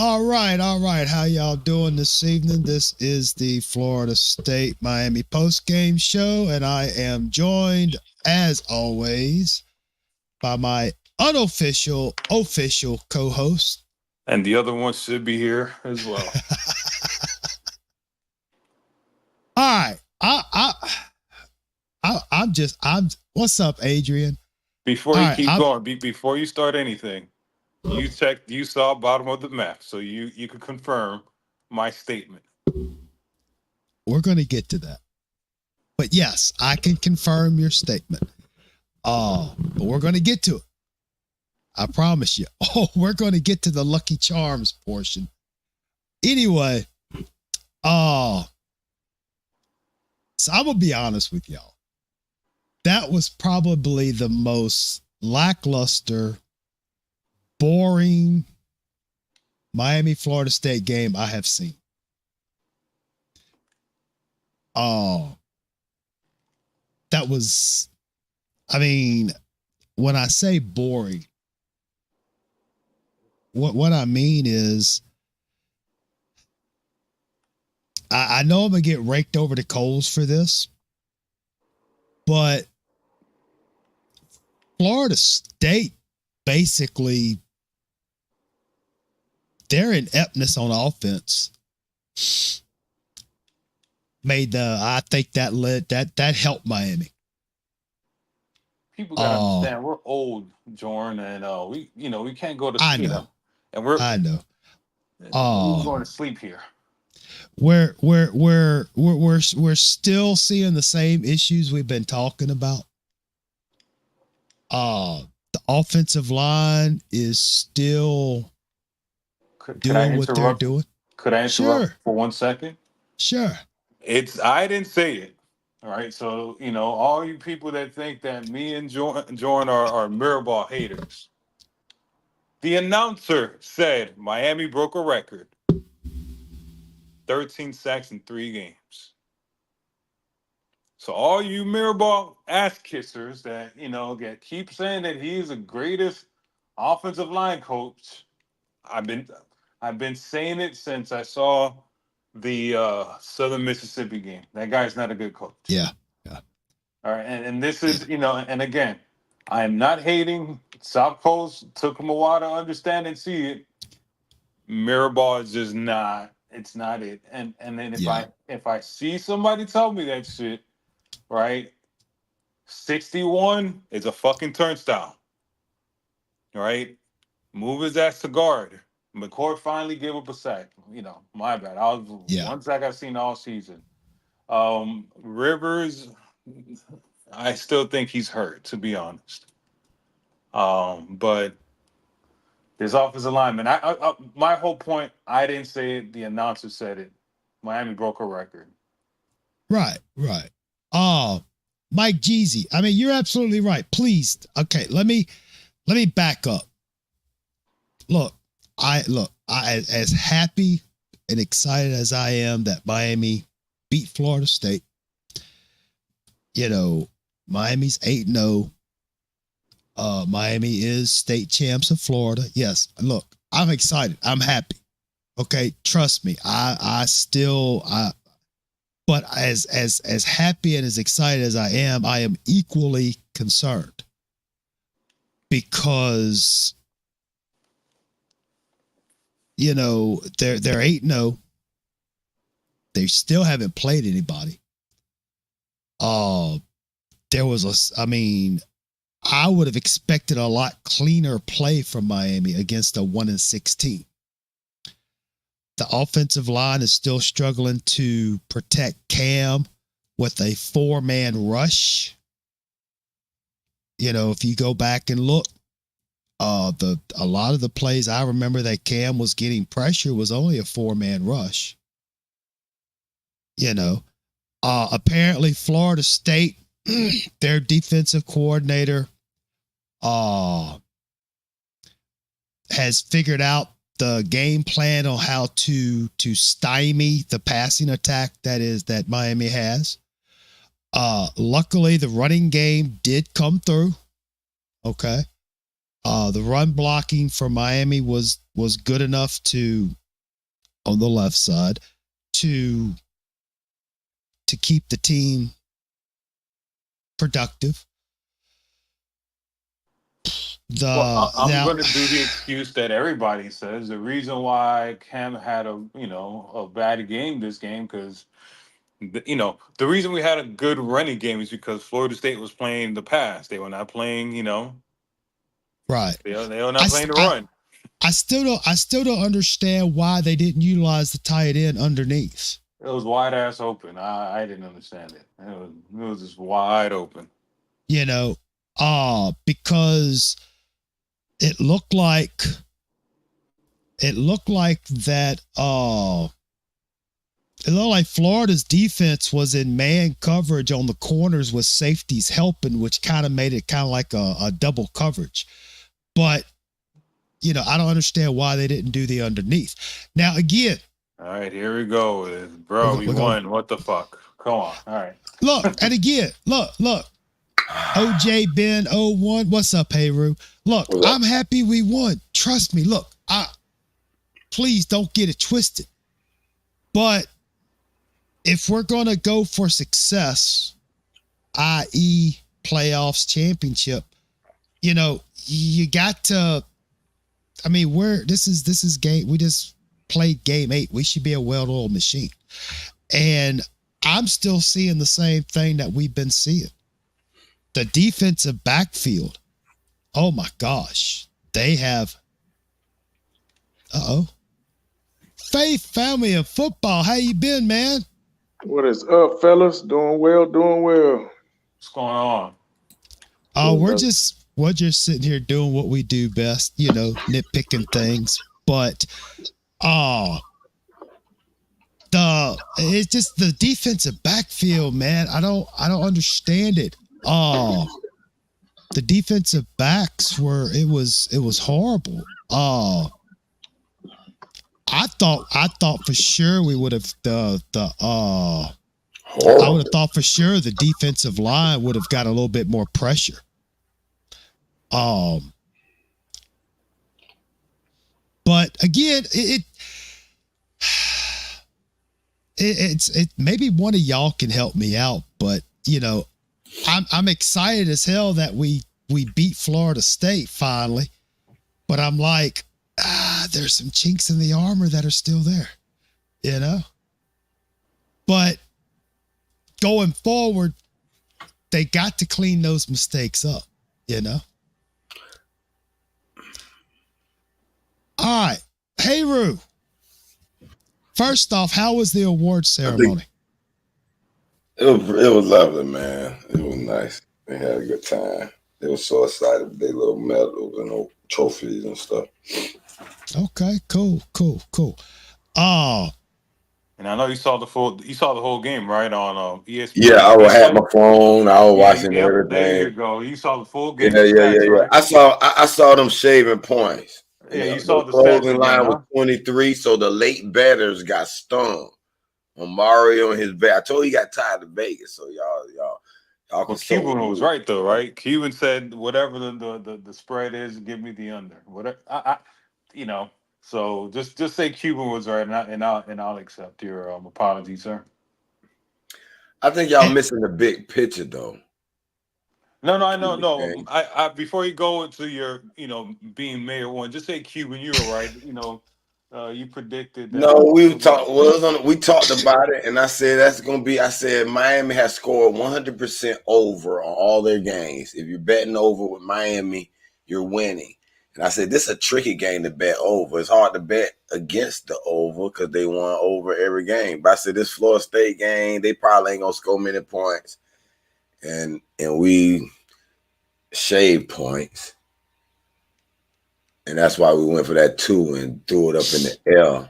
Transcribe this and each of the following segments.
All right. How y'all doing this evening? This is the Florida State Miami post-game show, and I am joined, as always, by my official co-host. And the other one should be here as well. All right. I'm what's up, Adrian? Before you keep going, before you start anything, you saw bottom of the map, so you could confirm my statement. We're going to get to that. But yes, I can confirm your statement. But we're going to get to it. I promise you. We're going to get to the Lucky Charms portion. Anyway, so I'm going to be honest with y'all. That was probably the most lackluster, boring Miami Florida State game I have seen. That was, I mean, when I say boring, what I mean is, I know I'm going to get raked over the coals for this, but Florida State basically, their ineptness on offense I think that helped Miami. People gotta understand we're old, Jordan, and we can't go to sleep. I know. We're going to sleep here. We're still seeing the same issues we've been talking about. The offensive line is still doing what they're doing. Could I interrupt for 1 second? Sure. I didn't say it. All right. So, all you people that think that me and Jordan are Mirrorball haters. The announcer said Miami broke a record. 13 sacks in 3 games. So all you Mirrorball ass kissers that, keep saying that he's the greatest offensive line coach, I've been saying it since I saw the Southern Mississippi game. That guy's not a good coach. Yeah. All right, and this is, and again, I am not hating. South Coast took him a while to understand and see it. Mirrorball is just not. It's not it. And then if I see somebody tell me that shit, right? 61 is a fucking turnstile. All right, move his ass to guard. McCourt finally gave up a sack. My bad. One sack I've seen all season. Rivers, I still think he's hurt, to be honest. But this offensive lineman, my whole point, I didn't say it. The announcer said it. Miami broke a record. Right. Mike Jeezy. I mean, you're absolutely right. Please. Okay. Let me back up. Look, I as happy and excited as I am that Miami beat Florida State. Miami's 8-0. Miami is state champs of Florida. Yes. Look, I'm excited. I'm happy. Okay. Trust me. But as happy and as excited as I am equally concerned because, they're 8-0. They still haven't played anybody. I would have expected a lot cleaner play from Miami against a 1-16. The offensive line is still struggling to protect Cam with a 4-man rush. If you go back and look, a lot of the plays I remember that Cam was getting pressure was only a 4-man rush. Apparently Florida State, their defensive coordinator, has figured out the game plan on how to stymie the passing attack that Miami has. Luckily, the running game did come through. Okay. The run blocking for Miami was good enough to, on the left side, to keep the team productive. I'm going to do the excuse that everybody says. The reason why Cam had a bad game this game, because the reason we had a good running game is because Florida State was playing the pass. They were not playing, right. they were not playing the run. I still don't understand why they didn't utilize the tight end underneath. It was wide ass open. I didn't understand it. It was just wide open. Because it looked like that. It looked like Florida's defense was in man coverage on the corners with safeties helping, which kind of made it kind of like a double coverage. But, I don't understand why they didn't do the underneath. Now, again. All right, here we go. Bro, we won. What the fuck? Come on. All right. Look, and again, look. OJ Ben 01. What's up, Heru? Look, I'm happy we won. Trust me. Look, please don't get it twisted. But if we're going to go for success, i.e. playoffs, championship, you got to, this is game. We just played game 8. We should be a well-oiled machine. And I'm still seeing the same thing that we've been seeing. The defensive backfield. Oh my gosh. They have. Faith, family, and football. How you been, man? What is up, fellas? Doing well. What's going on? We're just sitting here doing what we do best, nitpicking things. But it's just the defensive backfield, man. I don't understand it. The defensive backs it was horrible. I thought for sure we would have I would have thought for sure the defensive line would have got a little bit more pressure. But again, it maybe one of y'all can help me out, but I'm excited as hell that we beat Florida State finally, but I'm like, there's some chinks in the armor that are still there, But going forward, they got to clean those mistakes up, All right, hey Roo. First off, how was the award ceremony? It was lovely, man. It was nice. They had a good time. They were so excited with their little medals and trophies and stuff. Okay, cool. And I know you saw the whole game, right, on ESPN. Yeah, I had my phone. I was watching everything. There you go. You saw the full game. Yeah. Right? I saw them shaving points. Yeah, you saw the closing line was 23, so the late batters got stung. On Mario and his bet. I told you he got tired of Vegas, so y'all. Well, Cuban was right though, right? Cuban said whatever the spread is, give me the under. Whatever, So just say Cuban was right, and I'll accept your apology, sir. I think y'all missing the big picture though. No, I know. No, I before you go into your being mayor one, just say Cuban. You were right. You predicted that. No, we talked about it, and I said that's gonna be. I said Miami has scored 100% over on all their games. If you're betting over with Miami, you're winning. And I said this is a tricky game to bet over. It's hard to bet against the over because they won over every game. But I said this Florida State game, they probably ain't gonna score many points, and we shaved points. And that's why we went for that 2 and threw it up in the air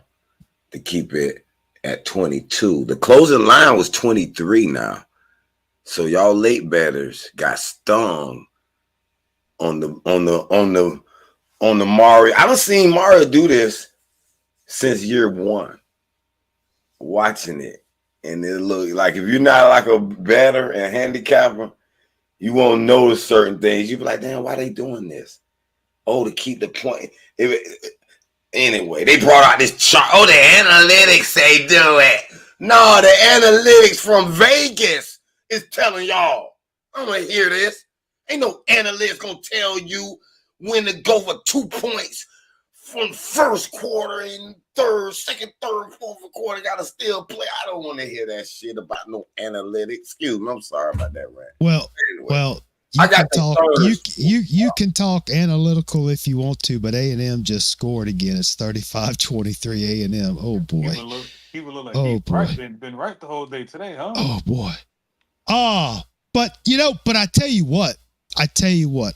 to keep it at 22. The closing line was 23 now. So y'all late batters got stung on the Mario. I don't seen Mario do this since year 1. Watching it. And it look like if you're not like a batter and handicapper, you won't notice certain things. You be like, damn, why they doing this? to keep the point. Anyway, they brought out this chart. Oh, the analytics say do it. No, the analytics from Vegas is telling y'all. I'm gonna hear this. Ain't no analytics gonna tell you when to go for 2 points from first quarter and second, third, fourth quarter. Gotta still play. I don't want to hear that shit about no analytics. Excuse me. I'm sorry about that, Rant. Well, you can talk. You can talk analytical if you want to, but A&M just scored again. It's 35-23 A&M. Oh boy. People look like oh boy. Been right the whole day today, huh? Oh boy. But I tell you what.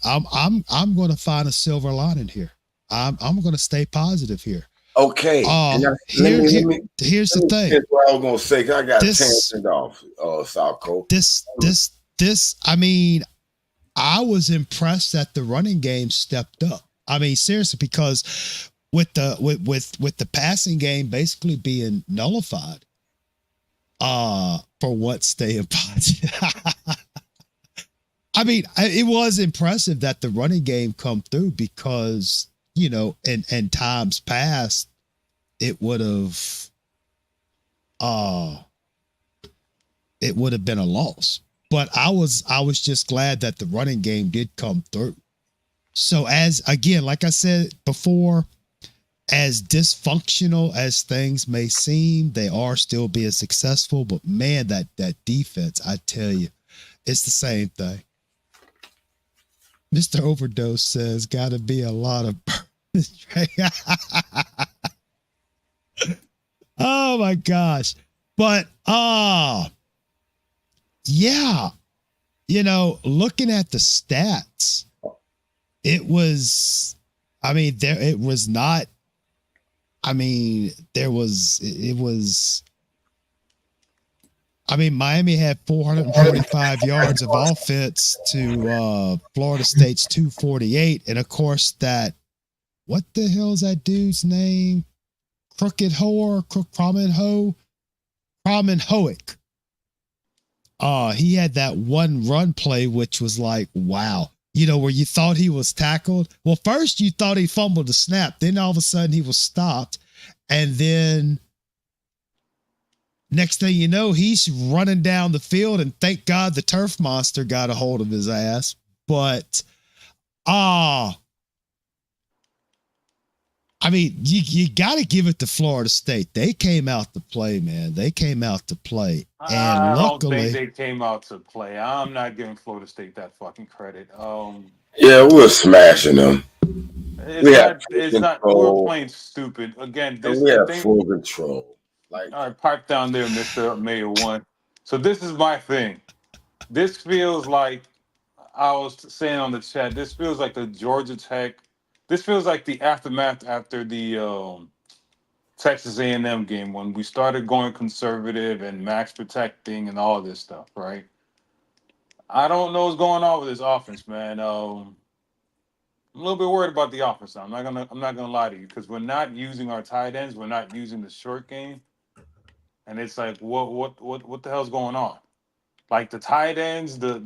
I'm going to find a silver lining here. I'm going to stay positive here. Okay. Here's the thing. That's what I was going to say. 'Cause I got tangent off, South Coast. This. I mean, I was impressed that the running game stepped up. I mean, seriously, because with the passing game basically being nullified, for what staying positive. I mean, it was impressive that the running game come through because, in times past, it would have been a loss. But I was just glad that the running game did come through. So like I said before, as dysfunctional as things may seem, they are still being successful. But man, that defense, I tell you, it's the same thing. Mr. Overdose says, got to be a lot of. Oh my gosh. But, yeah, looking at the stats, it was Miami had 445 yards of offense to Florida State's 248. And of course what the hell is that dude's name? Crooked Hoek. He had that one run play, which was like, wow. Where you thought he was tackled. Well, first you thought he fumbled the snap. Then all of a sudden he was stopped. And then next thing you know, he's running down the field, and thank God the turf monster got a hold of his ass. But, you got to give it to Florida State. They came out to play, man. They came out to play. And luckily, I don't think they came out to play. I'm not giving Florida State that fucking credit. Yeah, we're smashing them. It's not. We're playing stupid again. We have full control. All right, pipe down there, Mr. Mayor One. So this is my thing. This feels like I was saying on the chat. This feels like the Georgia Tech. This feels like the aftermath after the Texas A&M game when we started going conservative and max protecting and all this stuff, right? I don't know what's going on with this offense, man. I'm a little bit worried about the offense now. I'm not gonna lie to you because we're not using our tight ends. We're not using the short game, and it's like what the hell's going on? Like the tight ends, the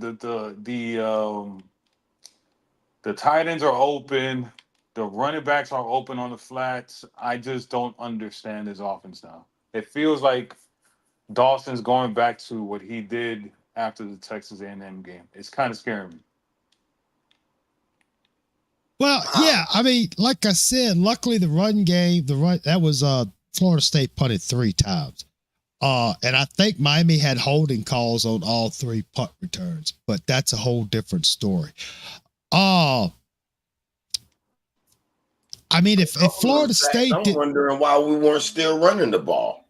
tight ends are open. The running backs are open on the flats. I just don't understand this offense now. It feels like Dawson's going back to what he did after the Texas A&M game. It's kind of scaring me. Well, yeah, like I said, luckily the run game, that was Florida State punted 3 times. And I think Miami had holding calls on all 3 punt returns, but that's a whole different story. If Florida State I'm wondering why we weren't still running the ball.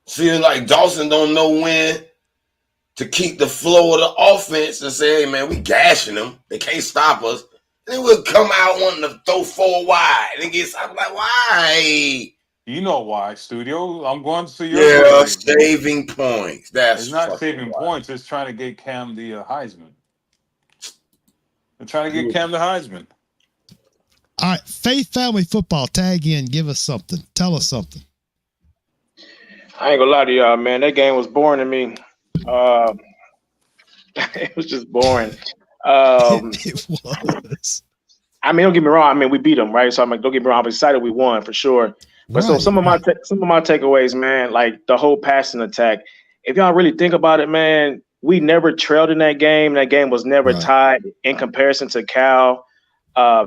Seems like Dawson don't know when to keep the flow of the offense and say, hey, man, we gashing them. They can't stop us. And then we'll come out wanting to throw 4 wide. And get stopped. Like, why? You know why, Studio. I'm going to your saving points. It's not saving points. It's trying to get Cam the Heisman. They're trying to get Cam the Heisman. All right, Faith Family Football, tag in, give us something. Tell us something. I ain't gonna lie to y'all, man. That game was boring to me. It was just boring. It was. I mean, don't get me wrong. I mean, we beat them, right? So I'm like, don't get me wrong. I'm excited we won for sure. But so some of my takeaways, man, like the whole passing attack. If y'all really think about it, man, we never trailed in that game. That game was never tied in comparison to Cal,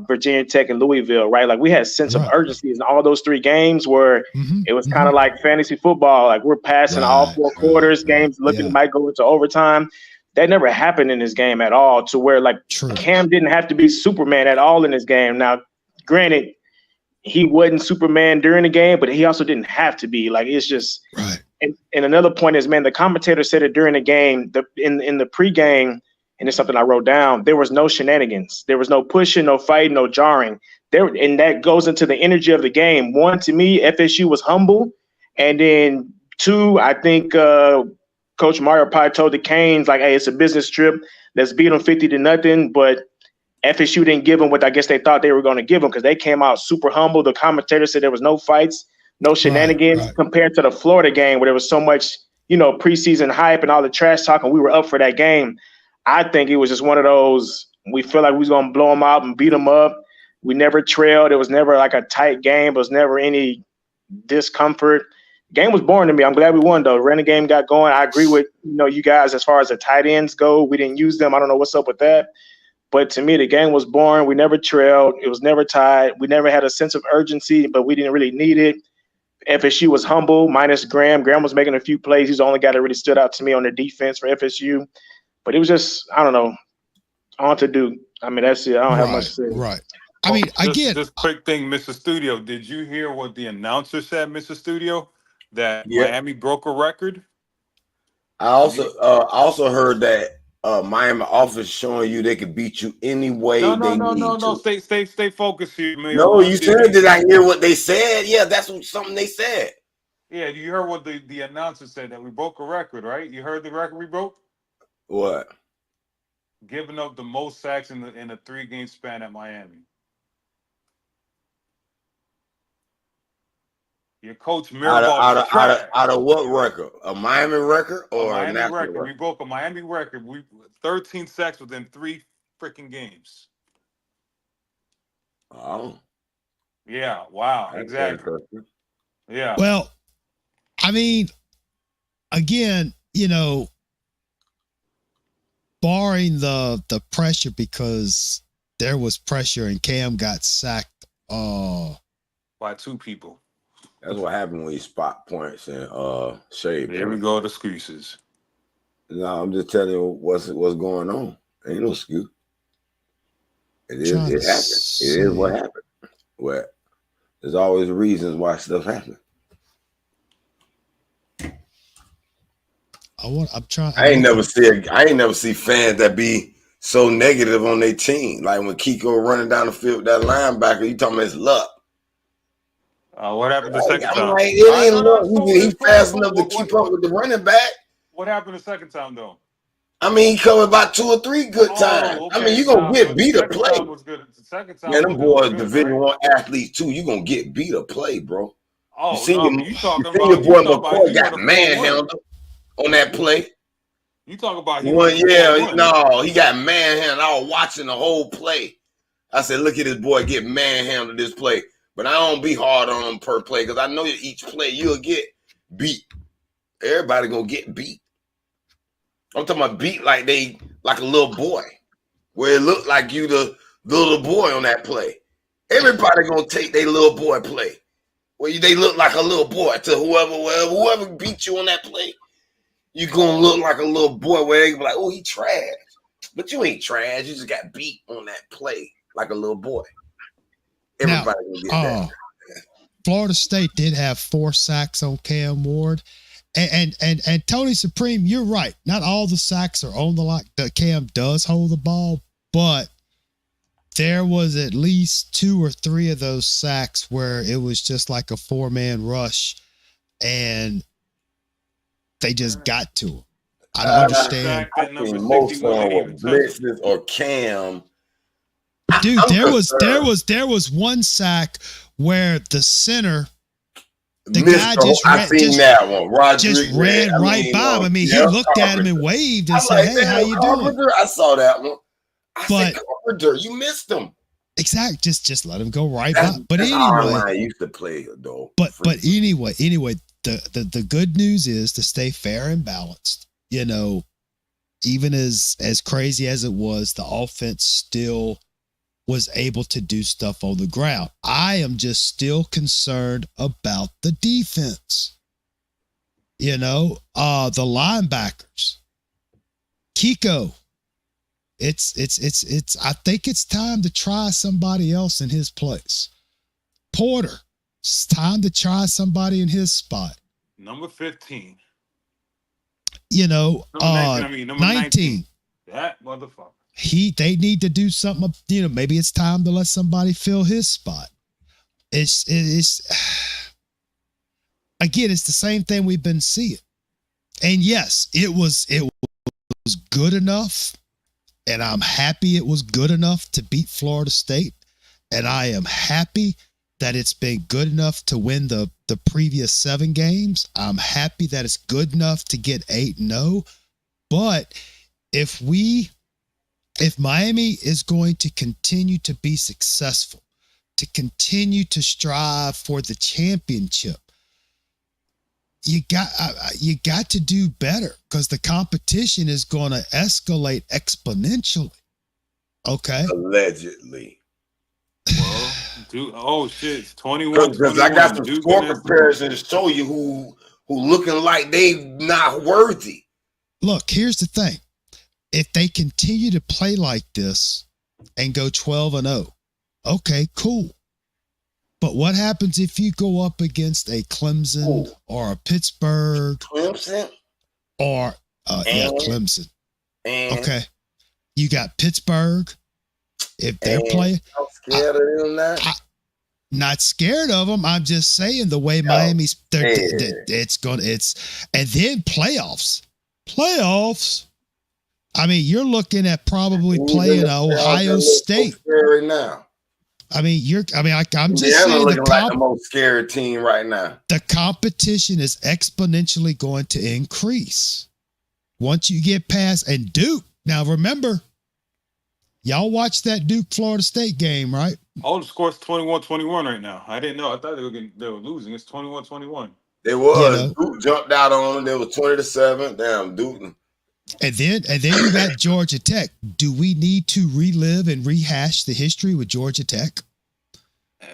Virginia Tech, and Louisville, right? Like we had sense of urgency in all those 3 games where it was kind of like fantasy football. Like we're passing all 4 quarters, games looking might go into overtime. That never happened in this game at all, to where like Cam didn't have to be Superman at all in this game. Now, granted, he wasn't Superman during the game, but he also didn't have to be. Like it's just and another point is, man, the commentator said it during the game, in the pregame, and it's something I wrote down. There was no shenanigans. There was no pushing, no fighting, no jarring. And that goes into the energy of the game. 1, to me, FSU was humble, and then 2, I think Coach Mario probably told the Canes, like, hey, it's a business trip. Let's beat them 50-0. But FSU didn't give them what I guess they thought they were going to give them, because they came out super humble. The commentator said there was no fights, no shenanigans compared to the Florida game where there was so much, preseason hype and all the trash talk, and we were up for that game. I think it was just one of those, we feel like we was going to blow them out and beat them up. We never trailed. It was never like a tight game. It was never any discomfort. Game was boring to me. I'm glad we won, though. Running game got going. I agree with you guys as far as the tight ends go. We didn't use them. I don't know what's up with that. But to me, the game was boring. We never trailed. It was never tied. We never had a sense of urgency, but we didn't really need it. FSU was humble, minus Graham. Graham was making a few plays. He's the only guy that really stood out to me on the defense for FSU. But it was just, I don't know, on to Duke. I mean, that's it. I don't have much to say. Right. I mean, this quick thing, Mr. Studio. Did you hear what the announcer said, Mr. Studio? That Miami broke a record? I also heard that Miami office showing you they could beat you any way they need to. Stay focused here, man. No, you said, did I hear what they said? Yeah, that's something they said. Yeah, you heard what the announcer said, that we broke a record, right? You heard the record we broke? What? Giving up the most sacks in a 3-game span at Miami. Your coach Mirabal out of what record? A Miami record or a Miami record? record? We broke a Miami record. We 13 sacks within 3 freaking games. Oh. Yeah. Wow. That's exactly. Yeah. Well, I mean, again, barring the pressure, because there was pressure and Cam got sacked by 2 people. That's what happened when you spot points and shade. There we go, the excuses. No, I'm just telling you what's going on. Ain't no excuse. It happened. It is what happened. Well, there's always reasons why stuff happens. I ain't never see fans that be so negative on their team. Like when Kiko running down the field, that linebacker, you talking about his luck. What happened the second time? Like, it ain't luck. He fast enough to keep up with the running back. What happened the second time, though? I mean, he covered about 2 or 3 good times. Okay. I mean, you're going to get beat a play. The second time Man, them boys Division I athletes, too. You're going to get beat a play, bro. Oh, you talking about your boy McCoy got manhandled on that play. You talking about he got manhandled. I was watching the whole play. I said, look at this boy get manhandled this play. But I don't be hard on him per play, because I know each play you'll get beat. Everybody gonna get beat. I'm talking about beat like a little boy, where it looked like you the little boy on that play. Everybody gonna take their little boy play, where they look like a little boy to whoever beat you on that play. You gonna look like a little boy, where they be like, oh, he trash, but you ain't trash. You just got beat on that play like a little boy. Everybody will get that. Florida State did have 4 sacks on Cam Ward. And Tony Supreme, you're right. Not all the sacks are on the line. Cam does hold the ball, but there was at least 2 or 3 of those sacks where it was just like a 4-man rush, and they just got to him. I don't understand. I think most of them were blitzes or Cam. Dude, there was one sack where the center, the guy just ran right by him. I mean, he looked at him and waved and said, "Hey, how you doing?" I saw that one. I said, Carpenter, you missed him. Exactly. Just let him go right That's, by. But that's how our anyway, line used to play, though. but anyway, the good news is to stay fair and balanced. You know, even as crazy as it was, the offense still was able to do stuff on the ground. I am just still concerned about the defense. You know, the linebackers. Kiko. It's I think it's time to try somebody else in his place. Porter. It's time to try somebody in his spot. Number 15. You know, number 19. That motherfucker. They need to do something, you know, maybe it's time to let somebody fill his spot. It's again, it's the same thing we've been seeing. And yes, it was good enough, and I'm happy it was good enough to beat Florida State, and I am happy that it's been good enough to win the previous 7 games. I'm happy that it's good enough to get 8-0. But if Miami is going to continue to be successful, to continue to strive for the championship, you got to do better, because the competition is going to escalate exponentially. Okay. Allegedly. Well, dude, oh shit, it's 21. Because I got some score comparisons to show you who looking like they not worthy. Look, here's the thing. If they continue to play like this and go 12-0, okay, cool. But what happens if you go up against a Clemson or a Pittsburgh? Clemson? Or, Clemson. And okay. You got Pittsburgh. If they're playing. I'm scared of them now. Not scared of them. I'm just saying the way Miami's, and then playoffs. I mean, you're looking at probably playing Ohio State. Right now. I mean, I'm just saying looking like the most scary team right now. The competition is exponentially going to increase once you get past. And Duke, now remember, y'all watched that Duke Florida State game, right? Oh, the score's 21-21 right now. I didn't know. I thought they were losing. It's 21-21. It was. You know? Duke jumped out on them. They were 20-7. Damn, Duke. And then you got Georgia Tech. Do we need to relive and rehash the history with Georgia Tech?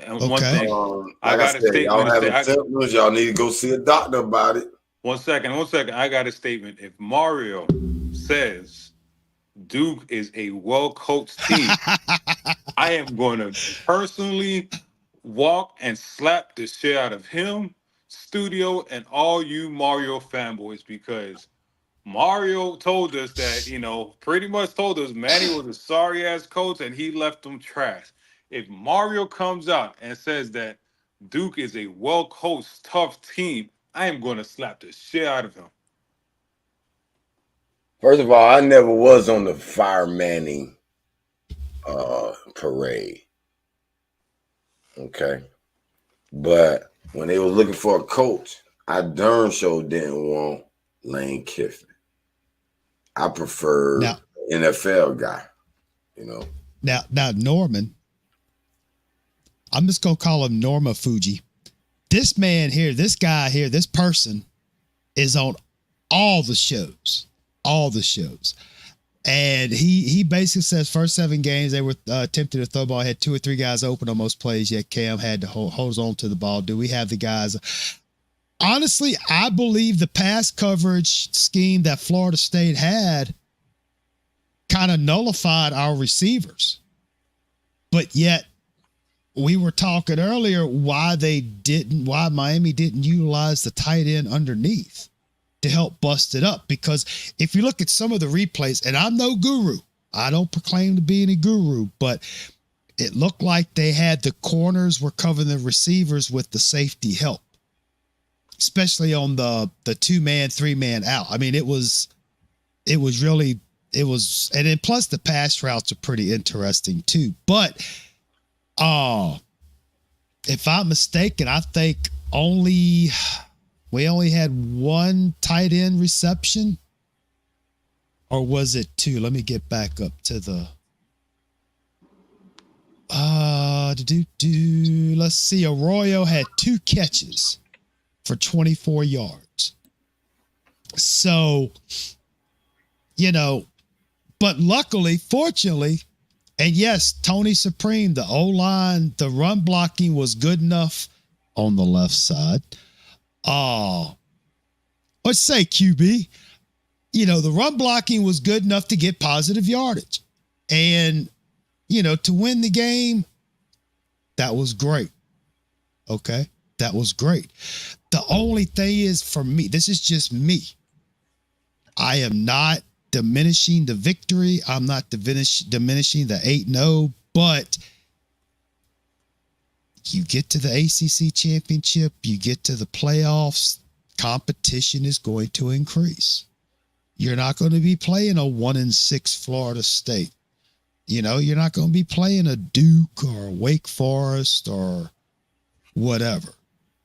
Okay. One thing, I got a statement. Y'all have symptoms. Y'all need to go see a doctor about it. One second. I got a statement. If Mario says Duke is a well-coached team, I am going to personally walk and slap the shit out of him, Studio, and all you Mario fanboys, because Mario told us that, pretty much told us Manny was a sorry-ass coach and he left them trash. If Mario comes out and says that Duke is a well-coached, tough team, I am going to slap the shit out of him. First of all, I never was on the Fire Manning parade. Okay. But when they were looking for a coach, I darn sure didn't want Lane Kiffin. I prefer NFL guy, Now, Norman, I'm just going to call him Norma Fuji. This man here, this guy here, this person is on all the shows. And he basically says first 7 games, they were attempting to throw ball, had 2 or 3 guys open on most plays, yet Cam had to hold on to the ball. Do we have the guys? Honestly, I believe the pass coverage scheme that Florida State had kind of nullified our receivers. But yet, we were talking earlier why Miami didn't utilize the tight end underneath to help bust it up. Because if you look at some of the replays, and I'm no guru, I don't proclaim to be any guru, but it looked like they had the corners were covering the receivers with the safety help, especially on the 2-man, 3-man out. I mean, it was, and then plus the pass routes are pretty interesting too. But if I'm mistaken, I think we only had 1 tight end reception, or was it 2? Let me get back up to the. Let's see. Arroyo had 2 catches for 24 yards. So, but luckily, fortunately, and yes, Tony Supreme, the O-line, the run blocking was good enough on the left side. Let's say QB, the run blocking was good enough to get positive yardage. And, to win the game, that was great. Okay? That was great. The only thing is, for me, this is just me. I am not diminishing the victory. I'm not diminishing the 8-0, but you get to the ACC championship, you get to the playoffs, competition is going to increase. You're not going to be playing a 1-6 Florida State. You're not going to be playing a Duke or Wake Forest or whatever.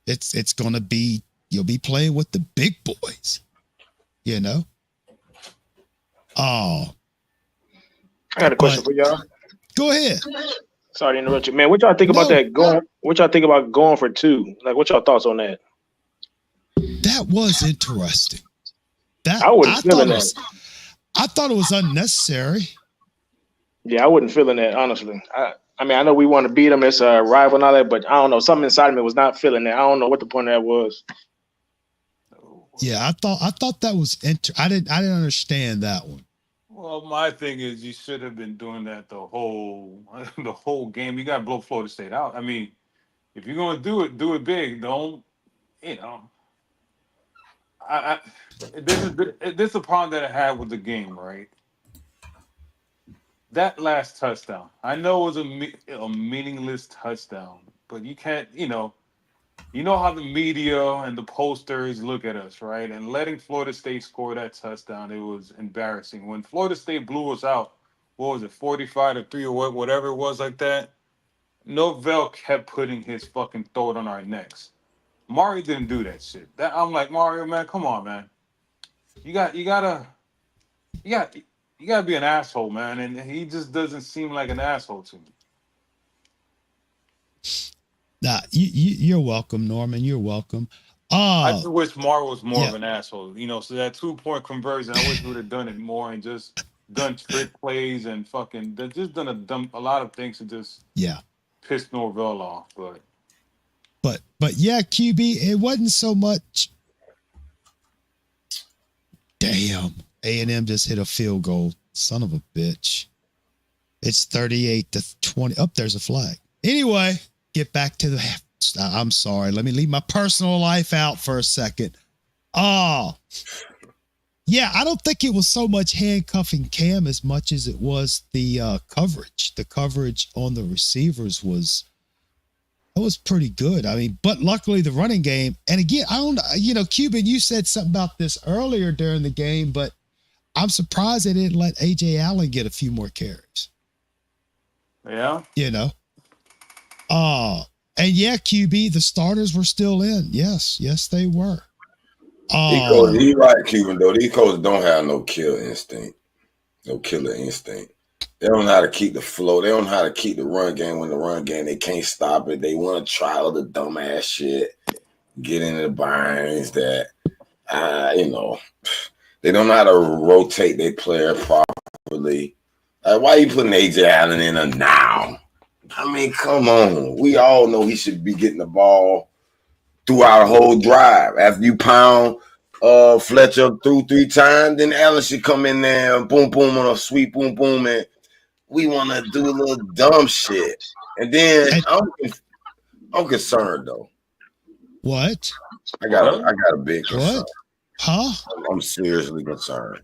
It's going to be, you'll be playing with the big boys, Oh, I got a question for y'all. Go ahead. Sorry to interrupt you, man. What y'all think about that going? What y'all think about going for 2? Like, what y'all thoughts on that? That was interesting. I wasn't feeling that. I thought it was unnecessary. Yeah, I wasn't feeling that, honestly. I mean, I know we want to beat them as a rival and all that, but I don't know. Something inside of me was not feeling that. I don't know what the point of that was. Yeah, I thought that was I didn't understand that one. Well, my thing is you should have been doing that the whole game. You got to blow Florida State out. I mean, if you're going to do it big. Don't, this is a problem that I had with the game, right? That last touchdown, I know it was a meaningless touchdown, but you can't, how the media and the posters look at us, right? And letting Florida State score that touchdown, it was embarrassing. When Florida State blew us out, what was it, 45-3 or whatever it was like that? Norvell kept putting his fucking throat on our necks. Mario didn't do that shit. I'm like, Mario, man, come on, man. You gotta be an asshole, man. And he just doesn't seem like an asshole to me. Nah, you're welcome, Norman. You're welcome. I just wish Mario was more of an asshole. So that 2-point conversion, I wish we would have done it more and just done trick plays and fucking just done a lot of things to just piss Norvell off. But yeah, QB, it wasn't so much. Damn, A&M just hit a field goal. Son of a bitch. It's 38-20. Oh, there's a flag. Anyway, get back to the. I'm sorry. Let me leave my personal life out for a second. Yeah, I don't think it was so much handcuffing Cam as much as it was the coverage. The coverage on the receivers was pretty good. I mean, but luckily the running game, and again, I don't, Cuban, you said something about this earlier during the game, but I'm surprised they didn't let A.J. Allen get a few more carries. Yeah. And yeah, QB, the starters were still in. Yes, they were. He right, Cuban, though. These coaches don't have no killer instinct. No killer instinct. They don't know how to keep the flow. They don't know how to keep the run game. When the run game, they can't stop it. They want to try all the dumbass shit, get into the binds that, they don't know how to rotate their player properly. Why are you putting A.J. Allen in a now? I mean, come on. We all know he should be getting the ball throughout a whole drive. After you pound Fletcher through 3 times, then Allen should come in there and boom, boom on a sweep, boom, boom, and we want to do a little dumb shit. And then I'm concerned though. What? I got a big concern. What? Huh? I'm seriously concerned.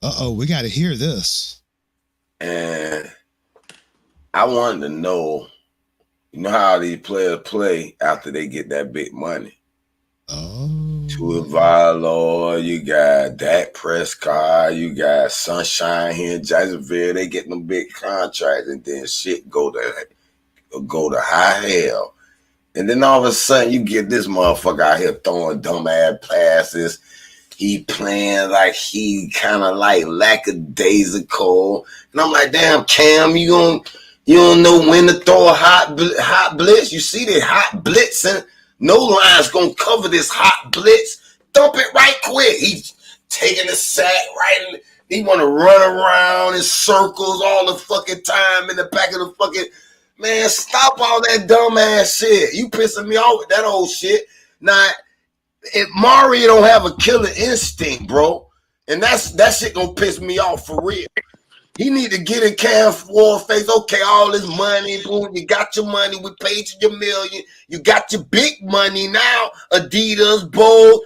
We got to hear this. And I wanted to know, how these players play after they get that big money. Tua Valo, you got Dak Prescott, you got Sunshine here in Jacksonville. They get them big contracts, and then shit go to high hell. And then all of a sudden, you get this motherfucker out here throwing dumb ass passes. He playing like he kind of like lackadaisical. And I'm like, damn, Cam, you You don't know when to throw a hot blitz. You see the hot blitz, and no line's gonna cover this hot blitz. Dump it right quick. He's taking the sack right in. He want to run around in circles all the fucking time in the back of the fucking. Man, stop all that dumbass shit. You pissing me off with that old shit. Now, if Mario don't have a killer instinct, bro, and that shit gonna piss me off for real. He need to get in Cam Ward face. Okay, all this money, boom, you got your money. We paid you your million. You got your big money now. Adidas, Bold.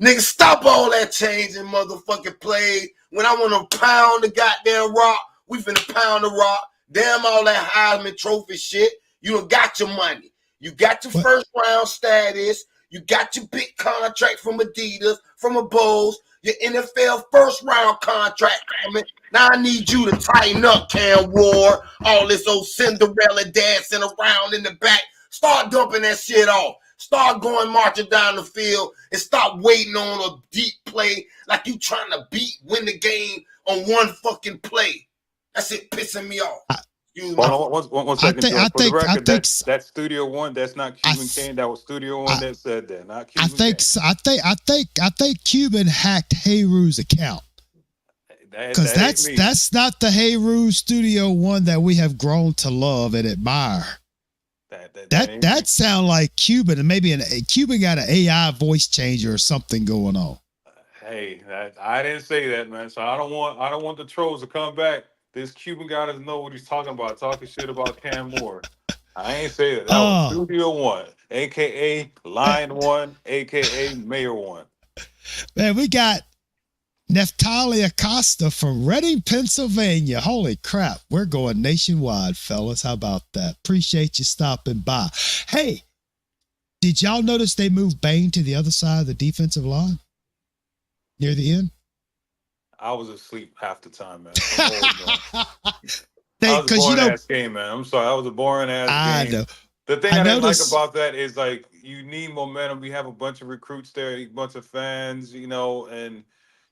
Nigga, stop all that changing motherfucking plays. When I want to pound the goddamn rock, we finna pound the rock. Damn all that Heisman Trophy shit. You done got your money. You got your first round status. You got your big contract from Adidas, from a Bulls. Your NFL first round contract coming. Now I need you to tighten up, Cam Ward. All this old Cinderella dancing around in the back. Start dumping that shit off. Start going marching down the field and stop waiting on a deep play like you trying to win the game on one fucking play. That's it pissing me off. One second, George. For the record, that's Studio One. That's not Cuban King. That was Studio One that said that. Not Cuban King. I think Cuban hacked Hayru's account. Because that's not the Hayru Studio One that we have grown to love and admire. That sound like Cuban, and maybe Cuban got an AI voice changer or something going on. Hey, I didn't say that, man. So I don't want the trolls to come back. This Cuban guy doesn't know what he's talking about, talking shit about Cam Moore. I ain't say that. That was Studio One, aka Line One, aka Mayor One. Man, we got Neftali Acosta from Reading, Pennsylvania. Holy crap. We're going nationwide, fellas. How about that? Appreciate you stopping by. Hey, did y'all notice they moved Bain to the other side of the defensive line near the end? I was asleep half the time, man. That was a boring ass game, man. I'm sorry. That was a boring ass game. I know. The thing I didn't like about that is, like, you need momentum. We have a bunch of recruits there, a bunch of fans, and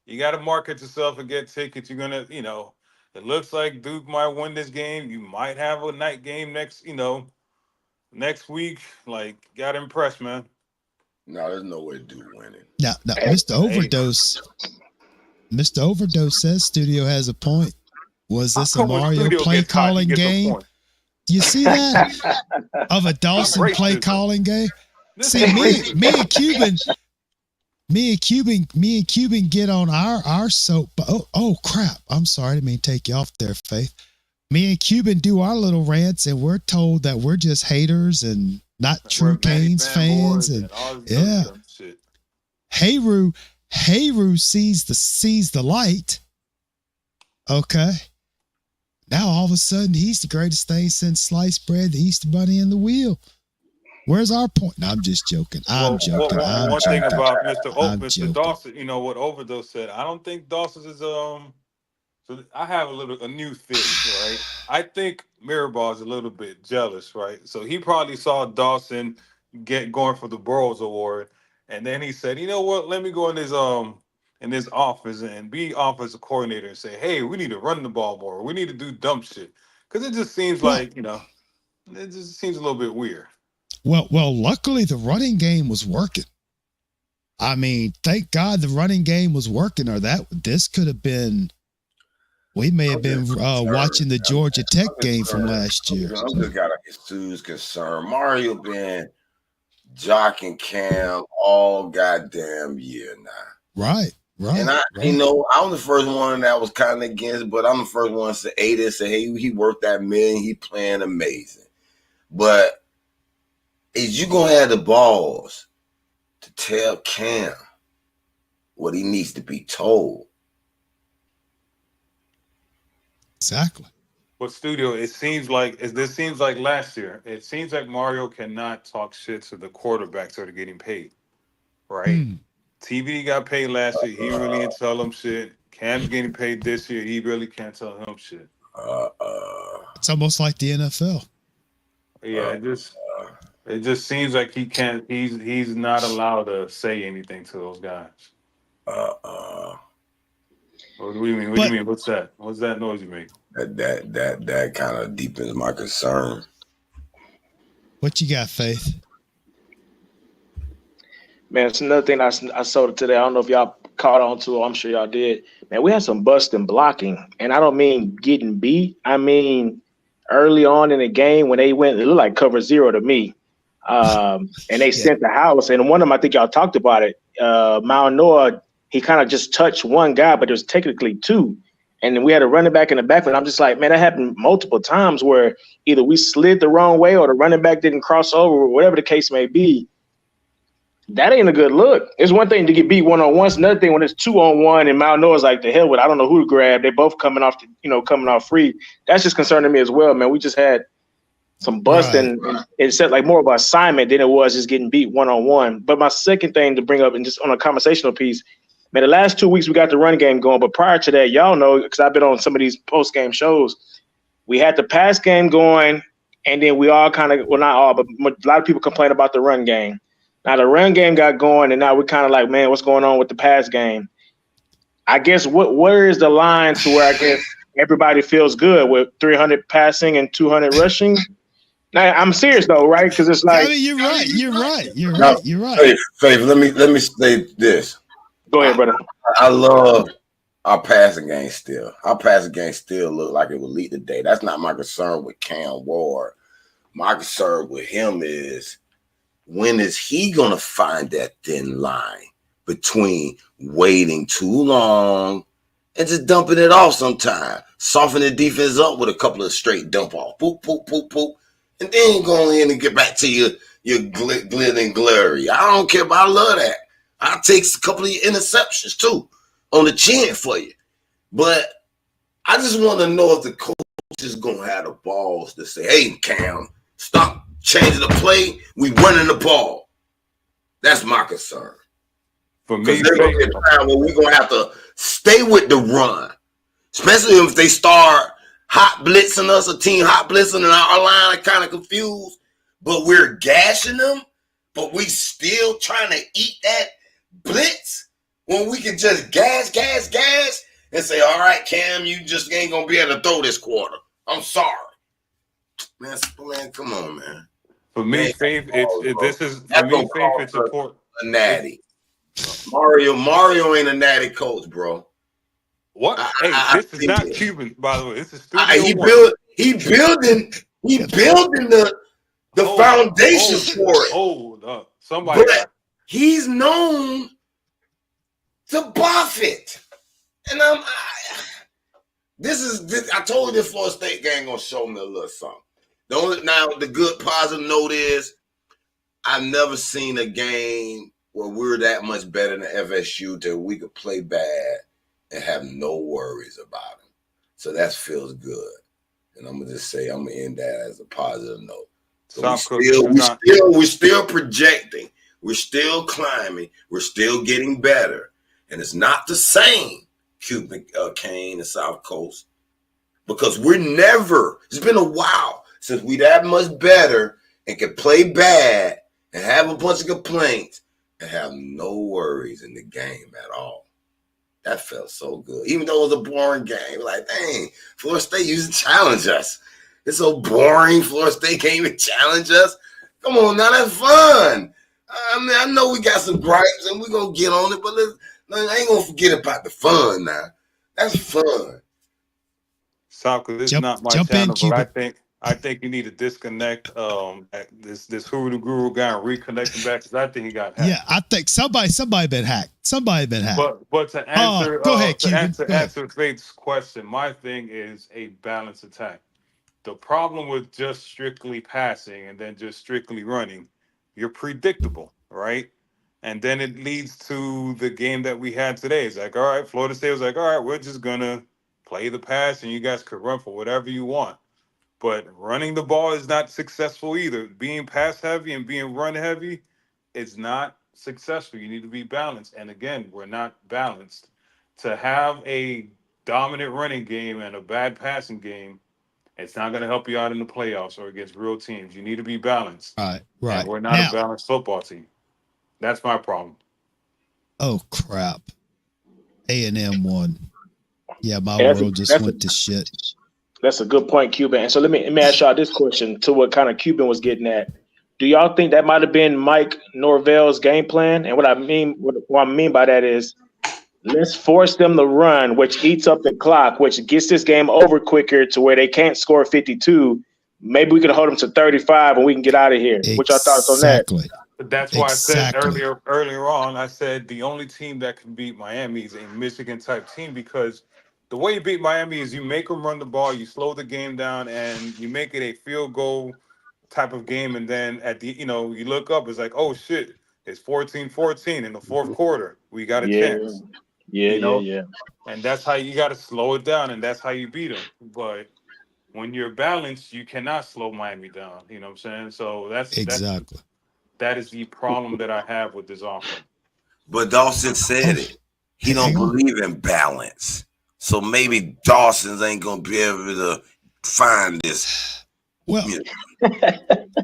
you got to market yourself and get tickets. You're going to, it looks like Duke might win this game. You might have a night game next week. Like, got to impress, man. No, there's no way Duke winning. No, Mr. Overdose. Mr. Overdose says Studio has a point. Was this a Mario play calling game? You see that? Of a Dawson play calling game? See, me and Cuban get on our soap. Oh crap. I'm sorry. I didn't mean to take you off there, Faith. Me and Cuban do our little rants, and we're told that we're just haters and not true Canes fans. And yeah. Hayru sees the light. Okay. Now all of a sudden he's the greatest thing since sliced bread, the Easter Bunny, and the wheel. Where's our point? No, I'm just joking. I'm joking. One thing about Mr. Dawson, what Overdose said. I don't think Dawson is So I have a new theory, right? I think Mirabal is a little bit jealous, right? So he probably saw Dawson going for the Burroughs Award. And then he said, you know what? Let me go in this office and be offensive coordinator and say, hey, we need to run the ball more. We need to do dumb shit. Because it just seems like, it just seems a little bit weird. Well, luckily the running game was working. I mean, thank God the running game was working, or this could have been, we may have been watching the Georgia Tech game from last year. I'm just got a huge concern. Mario been jocking Cam all goddamn year now. Right. And I'm the first one that was kind of against, but I'm the first one to say this. Say, hey, he worked that million. He playing amazing. But is you gonna have the balls to tell Cam what he needs to be told? Exactly. But Studio, this seems like last year. It seems like Mario cannot talk shit to the quarterbacks that are getting paid, right? TBD got paid last year. He really didn't tell him shit. Cam's getting paid this year. He really can't tell him shit. It's almost like the NFL. Yeah, it just seems like he can't. He's not allowed to say anything to those guys. What do you mean? What do you mean? What's that? What's that noise you make? That kind of deepens my concern. What you got, Faith? Man, it's another thing I saw today. I don't know if y'all caught on to it. I'm sure y'all did. Man, we had some busting blocking. And I don't mean getting beat. I mean early on in the game when they went, it looked like cover zero to me. And they sent the house. And one of them, I think y'all talked about it. Mount Noah, he kind of just touched one guy, but it was technically two. And then we had a running back in the backfield. I'm just like, man, that happened multiple times where either we slid the wrong way or the running back didn't cross over, or whatever the case may be. That ain't a good look. It's one thing to get beat one-on-one. It's another thing when it's 2-on-1 and Mount Noah's like the hell with. I don't know who to grab. They're both coming off free. That's just concerning me as well, man. We just had some busting. Right. It said like more of an assignment than it was just getting beat one-on-one. But my second thing to bring up, and just on a conversational piece, man, the last 2 weeks we got the run game going. But prior to that, y'all know, because I've been on some of these post-game shows, we had the pass game going, and then we all kind of, well, not all, but a lot of people complain about the run game. Now the run game got going, and now we're kind of like, man, what's going on with the pass game? I guess where is the line to where I guess everybody feels good with 300 passing and 200 rushing? Now I'm serious though, right? Because it's like, I mean, you're right. Faith, let me say this. Go ahead, brother. I love our passing game still. Our passing game still look like it will lead the day. That's not my concern with Cam Ward. My concern with him is, when is he going to find that thin line between waiting too long and just dumping it off sometime? Soften the defense up with a couple of straight dump off. Poop, poop, poop, poop. And then go in and get back to your glitz and glary. I don't care, but I love that. I'll take a couple of interceptions too on the chin for you. But I just want to know if the coach is going to have the balls to say, hey, Cam, stop changing the play, we running the ball. That's my concern. For me, there's going to be a time where we're going to have to stay with the run, especially if they start hot blitzing us, a team hot blitzing, and our line are kind of confused, but we're gashing them, but we still trying to eat that blitz when we can just gas, and say, all right, Cam, you just ain't going to be able to throw this quarter. I'm sorry. Man, come on, man. For me, Faith, it's important. A natty. Mario ain't a natty coach, bro. What? This is not Cuban, by the way. This is he building the foundation for it. Hold up. Somebody. But he's known to buff it. And I told you this Florida State game gonna show me a little something. The good positive note is I've never seen a game where we're that much better than FSU that we could play bad and have no worries about it. So that feels good. And I'm gonna just say I'm gonna end that as a positive note. So we're still projecting, we're still climbing, we're still getting better. And it's not the same, Cuban Kane and South Coast, because it's been a while since we that much better and can play bad and have a bunch of complaints and have no worries in the game at all. That felt so good. Even though it was a boring game, like, dang, Florida State used to challenge us. It's so boring. Florida State can't even challenge us. Come on now, that's fun. I mean, I know we got some gripes and we're going to get on it, but I ain't going to forget about the fun now. That's fun. Salka, this is not my channel, but I think you need to disconnect this Hoodoo Guru guy and reconnect him back, because I think he got hacked. Yeah, I think somebody been hacked. But to answer go ahead, answer Faith's question, my thing is a balanced attack. The problem with just strictly passing and then just strictly running, you're predictable, right? And then it leads to the game that we had today. It's like, all right, Florida State was like, all right, we're just gonna play the pass and you guys could run for whatever you want. But running the ball is not successful either. Being pass heavy and being run heavy is not successful. You need to be balanced. And again, we're not balanced. To have a dominant running game and a bad passing game, it's not going to help you out in the playoffs or against real teams. You need to be balanced. Right. And we're not a balanced football team. That's my problem. Oh, crap. A&M won. Yeah, my world just went to shit. That's a good point, Cuban. And so let me ask y'all this question to what kind of Cuban was getting at. Do y'all think that might have been Mike Norvell's game plan? And what I mean by that is let's force them to run, which eats up the clock, which gets this game over quicker to where they can't score 52. Maybe we can hold them to 35 and we can get out of here. What y'all thoughts on that? Exactly. That's why I said Exactly. earlier on, I said the only team that can beat Miami is a Michigan type team because the way you beat Miami is you make them run the ball, you slow the game down, and you make it a field goal type of game. And then at the, you look up, it's like, oh shit, it's 14-14 in the fourth quarter. We got a Yeah, chance, yeah, you yeah, know? yeah. And that's how you got to slow it down, and that's how you beat them. But when you're balanced, you cannot slow Miami down. You know what I'm saying? So Exactly. that is the problem that I have with this offense. But Dawson said Oh, it. He don't hang on. believe in balance. So maybe Dawson's ain't gonna be able to find this. Well, You know.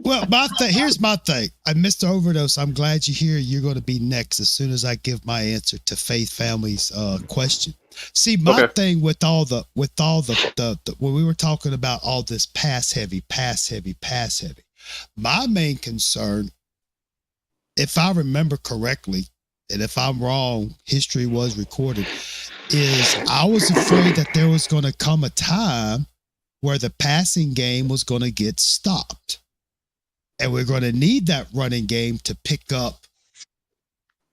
well, here's my thing. Mr. Overdose, I'm glad you're here. You're going to be next as soon as I give my answer to Faith Family's question. See, my thing with all the when we were talking about all this pass heavy, my main concern, if I remember correctly, and if I'm wrong, history was recorded, is I was afraid that there was going to come a time where the passing game was going to get stopped. And we're going to need that running game to pick up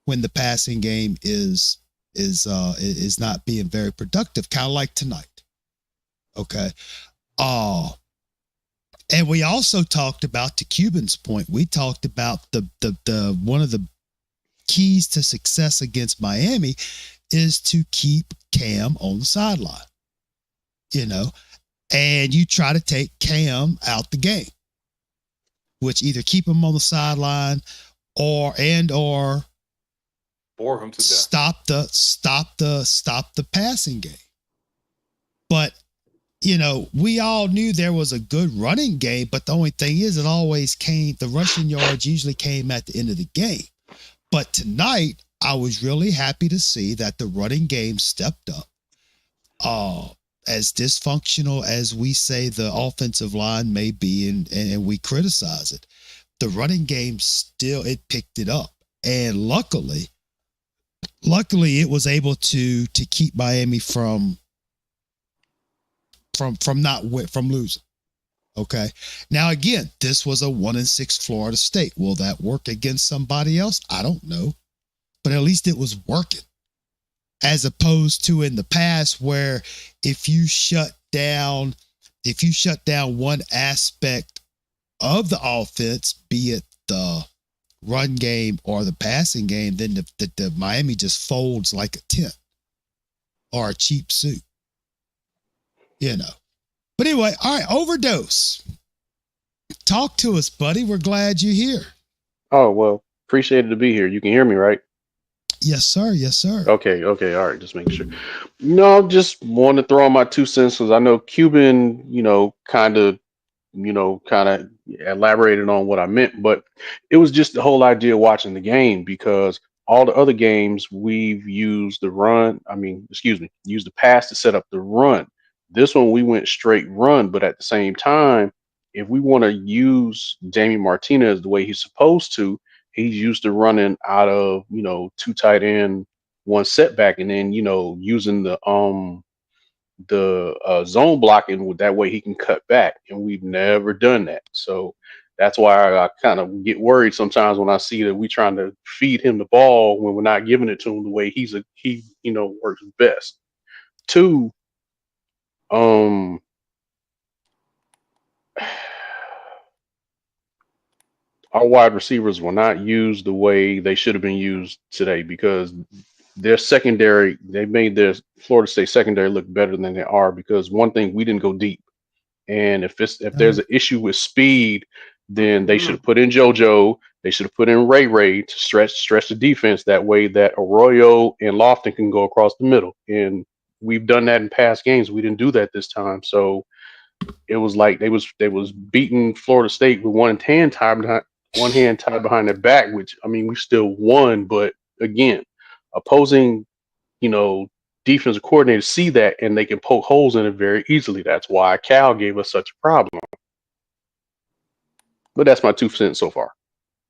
when the passing game is not being very productive, kind of like tonight. Okay. And we also talked about, to Cuban's point, we talked about the one of the keys to success against Miami is to keep Cam on the sideline. And you try to take Cam out the game, which either keep him on the sideline or bore him to death. Stop the passing game. But we all knew there was a good running game, but the only thing is the rushing yards usually came at the end of the game. But tonight, I was really happy to see that the running game stepped up. As dysfunctional as we say the offensive line may be, and we criticize it, the running game it picked it up. And luckily it was able to keep Miami from losing. Okay. Now, again, this was a 1-6 Florida State. Will that work against somebody else? I don't know, but at least it was working. As opposed to in the past where if you shut down one aspect of the offense, be it the run game or the passing game, then the Miami just folds like a tent or a cheap suit. But anyway, all right, Overdose. Talk to us, buddy. We're glad you're here. Oh, well, appreciated to be here. You can hear me, right? Yes, sir. Yes, sir. Okay. All right. Just making sure. No, just wanted to throw in my 2 cents because I know Cuban, kind of elaborated on what I meant, but it was just the whole idea of watching the game because all the other games we've used used the pass to set up the run. This one we went straight run, but at the same time, if we want to use Jamie Martinez the way he's supposed to, he's used to running out of 2 tight end, 1 setback, and then using the zone blocking with that way he can cut back, and we've never done that. So that's why I kind of get worried sometimes when I see that we trying to feed him the ball when we're not giving it to him the way he works best. 2, our wide receivers were not used the way they should have been used today because their secondary, they made their Florida State secondary look better than they are because one thing, we didn't go deep. And if there's an issue with speed, then they should have put in JoJo. They should have put in Ray to stretch the defense that way that Arroyo and Lofton can go across the middle. And we've done that in past games. We didn't do that this time. So it was like they was beating Florida State with one hand tied behind their back, which I mean we still won, but again, opposing defensive coordinators see that and they can poke holes in it very easily. That's why Cal gave us such a problem. But that's my 2 cents so far.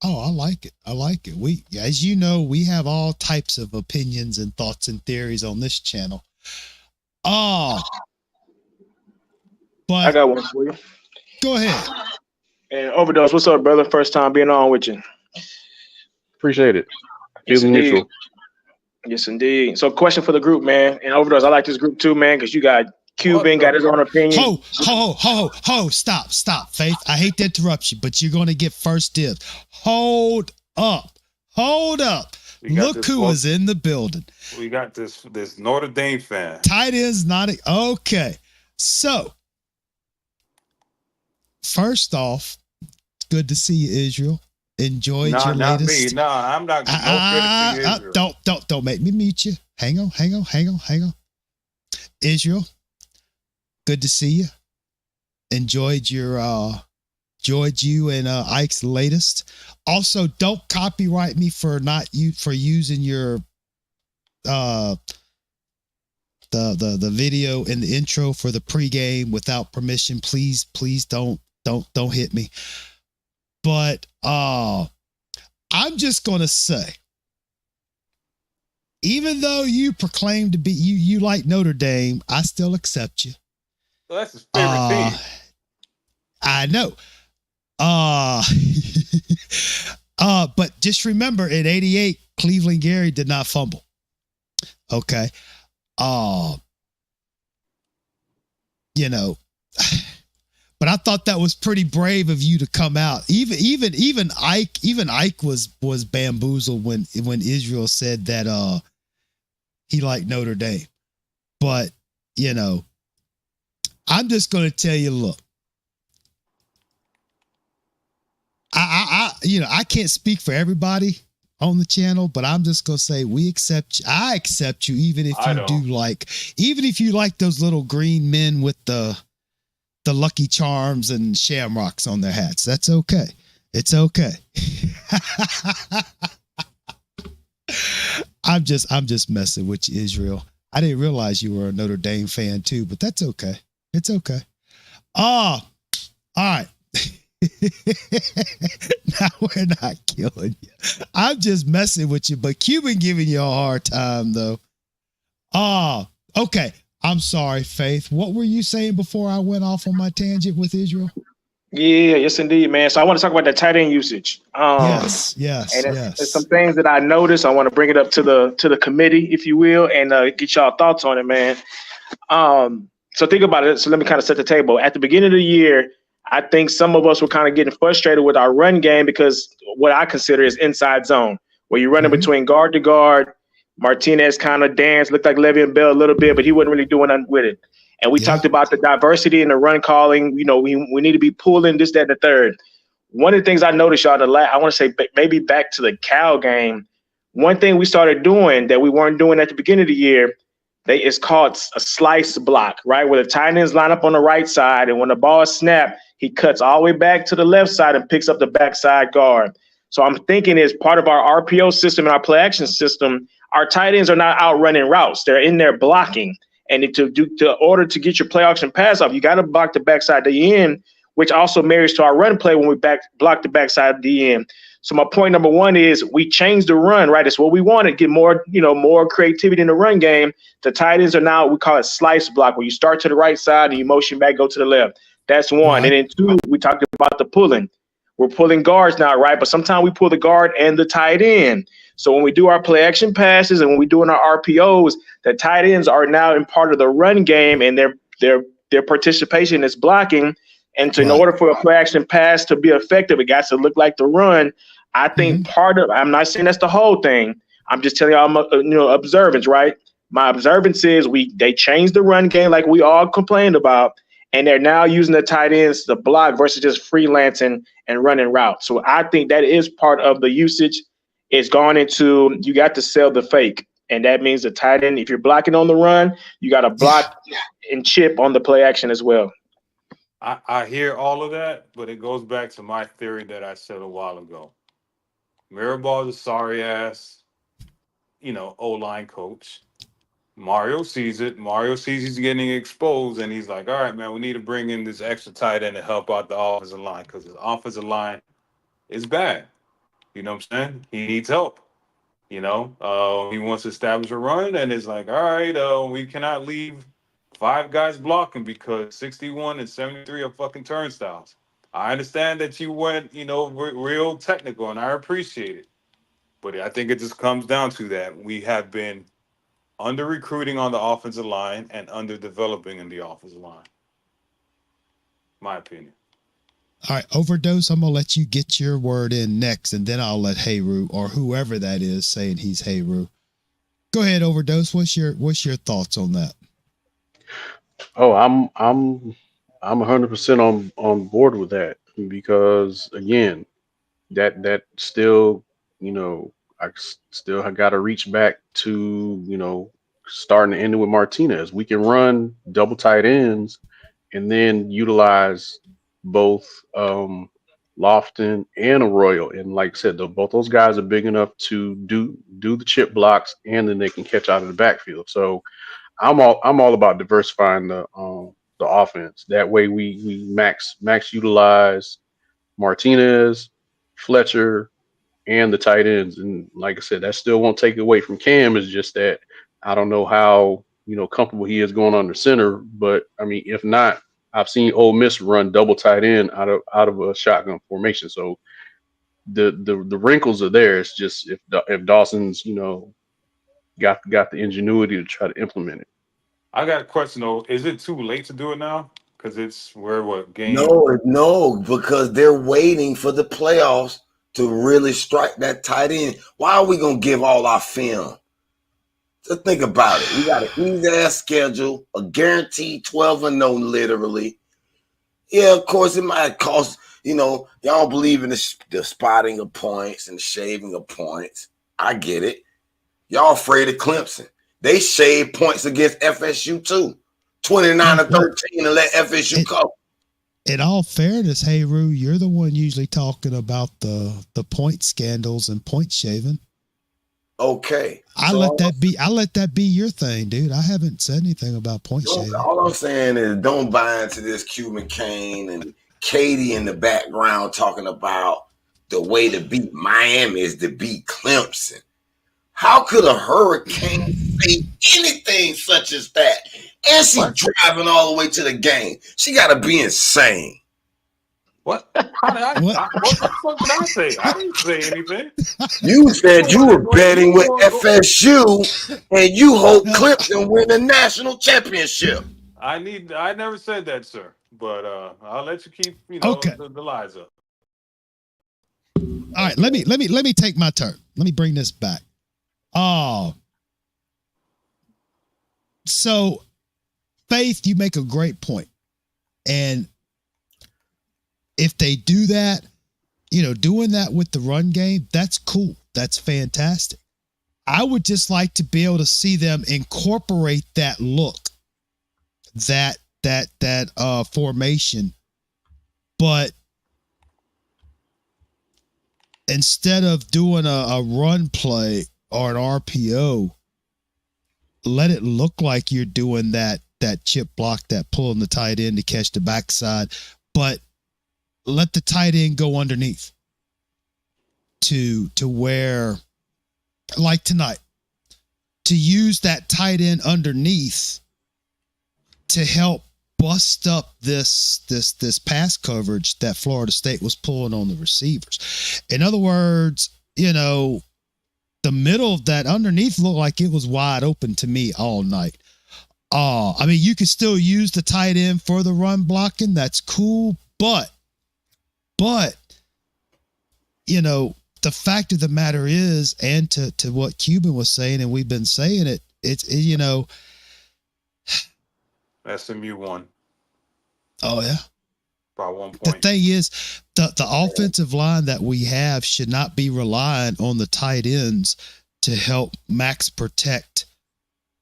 Oh, I like it. I like it. We, as you know, we have all types of opinions and thoughts and theories on this channel. Oh, but I got one for you. Go ahead. And Overdose, what's up, brother? First time being on with you. Appreciate it. Yes, Feeling indeed. neutral. Yes, indeed. So, question for the group, man. And Overdose, I like this group too, man, because you got Cuban, got his own opinion. Ho, stop, Faith. I hate to interrupt you, but you're going to get first dibs. Hold up. Look who is in the building. We got this Notre Dame fan. Tight ends, not okay. So, first off, good to see you, Israel. Enjoyed your latest. I'm not. No credit to Israel. Don't make me mute you. Hang on. Israel, good to see you. Enjoyed you and Ike's latest. Also, don't copyright me for using your the video in the intro for the pregame without permission. Please don't hit me. But I'm just gonna say, even though you proclaim to be you like Notre Dame, I still accept you. Well, that's his favorite team. I know. But just remember, in '88, Cleveland Gary did not fumble. Okay. You know. But I thought that was pretty brave of you to come out. Even Ike was bamboozled when Israel said that he liked Notre Dame. But you know, I'm just going to tell you, look, I can't speak for everybody on the channel, but I'm just going to say we accept you. I accept you even if you like those little green men with the Lucky Charms and shamrocks on their hats. That's okay. It's okay. I'm just messing with you, Israel. I didn't realize you were a Notre Dame fan too, but that's okay. It's okay. All right. Now we're not killing you. I'm just messing with you, but Cuban giving you a hard time though. Okay. I'm sorry, Faith. What were you saying before I went off on my tangent with Israel? Yeah, yes, indeed, man. So I want to talk about the tight end usage. Yes. And there's some things that I noticed. I want to bring it up to the committee, if you will, and get y'all thoughts on it, man. So think about it. So let me kind of set the table. At the beginning of the year, I think some of us were kind of getting frustrated with our run game because what I consider is inside zone, where you're running between guard to guard. Martinez kind of danced, looked like Le'Veon Bell a little bit, but he wasn't really doing nothing with it. And we talked about the diversity in the run calling. You know, we need to be pulling this, that, and the third. One of the things I noticed, y'all, I want to say maybe back to the Cal game, one thing we started doing that we weren't doing at the beginning of the year, it's called a slice block, right? Where the tight ends line up on the right side, and when the ball is snapped, he cuts all the way back to the left side and picks up the backside guard. So I'm thinking as part of our RPO system and our play action system, our tight ends are not out running routes. They're in there blocking. And to order to get your play action pass off, you got to block the backside of the end, which also marries to our run play when we block the backside of the end. So my point number one is we changed the run, right? It's what we want to get more creativity in the run game. The tight ends are now, we call it slice block, where you start to the right side and you motion back, go to the left. That's one. And then two, we talked about the pulling. We're pulling guards now, right? But sometimes we pull the guard and the tight end. So when we do our play action passes and when we do in our RPOs, the tight ends are now in part of the run game, and their participation is blocking. And in order for a play action pass to be effective, it got to look like the run. I think I'm not saying that's the whole thing. I'm just telling y'all, observance, right? My observance is they changed the run game like we all complained about, and they're now using the tight ends to block versus just freelancing and running routes. So I think that is part of the usage. It's gone into, you got to sell the fake. And that means the tight end, if you're blocking on the run, you got to block and chip on the play action as well. I hear all of that, but it goes back to my theory that I said a while ago. Mirabal is a sorry ass, O-line coach. Mario sees it. Mario sees he's getting exposed, and he's like, "All right, man, we need to bring in this extra tight end to help out the offensive line because the offensive line is bad. You know what I'm saying? He needs help. He wants to establish a run, and it's like, all right, we cannot leave five guys blocking because 61 and 73 are fucking turnstiles. I understand that you went, real technical, and I appreciate it, but I think it just comes down to that we have been under recruiting on the offensive line and under developing in the offensive line. My opinion. All right, Overdose, I'm going to let you get your word in next, and then I'll let Hayru, or whoever that is saying he's Hayru. Go ahead, Overdose. What's your thoughts on that? Oh, I'm 100% on board with that because again, that still, still got to reach back to, starting and ending with Martinez. We can run double tight ends and then utilize both Lofton and Arroyo. And like I said, both those guys are big enough to do the chip blocks, and then they can catch out of the backfield. So I'm all about diversifying the offense. That way we max utilize Martinez, Fletcher, and the tight ends. And like I said, that still won't take away from Cam. It's just that I don't know how comfortable he is going under center. But I mean, if not, I've seen Ole Miss run double tight end out of a shotgun formation. So the wrinkles are there. It's just if Dawson's got the ingenuity to try to implement it. I got a question though. Is it too late to do it now? Because what game? No, because they're waiting for the playoffs to really strike that tight end. Why are we gonna give all our film? Just think about it. We got an easy ass schedule, a guaranteed 12-0, literally. Yeah, of course it might cost. Y'all don't believe in the spotting of points and the shaving of points. I get it. Y'all afraid of Clemson. They shave points against FSU too. 29-13 and let FSU go. In all fairness, Hayru, you're the one usually talking about the point scandals and point shaving. Okay. I let that be your thing, dude. I haven't said anything about point shaving. All I'm saying is don't buy into this Cuban Kane and Katie in the background talking about the way to beat Miami is to beat Clemson. How could a hurricane say anything such as that? And she's driving all the way to the game. She got to be insane. What? What the fuck did I say? I didn't say anything. You said you were betting with FSU and you hope Clemson win the national championship. I never said that, sir. But I'll let you keep, the lies up. All right, let me take my turn. Let me bring this back. So Faith, you make a great point. And if they do that, doing that with the run game, that's cool. That's fantastic. I would just like to be able to see them incorporate that look, that formation. But instead of doing a run play or an RPO, let it look like you're doing that chip block, that pulling the tight end to catch the backside, but let the tight end go underneath to where, like tonight, to use that tight end underneath to help bust up this pass coverage that Florida State was pulling on the receivers. In other words, the middle of that underneath looked like it was wide open to me all night. I mean, you could still use the tight end for the run blocking. That's cool. But, the fact of the matter is, and to what Cuban was saying, and we've been saying it, SMU won. Oh, yeah. By 1 point. The thing is, the offensive line that we have should not be relying on the tight ends to help max protect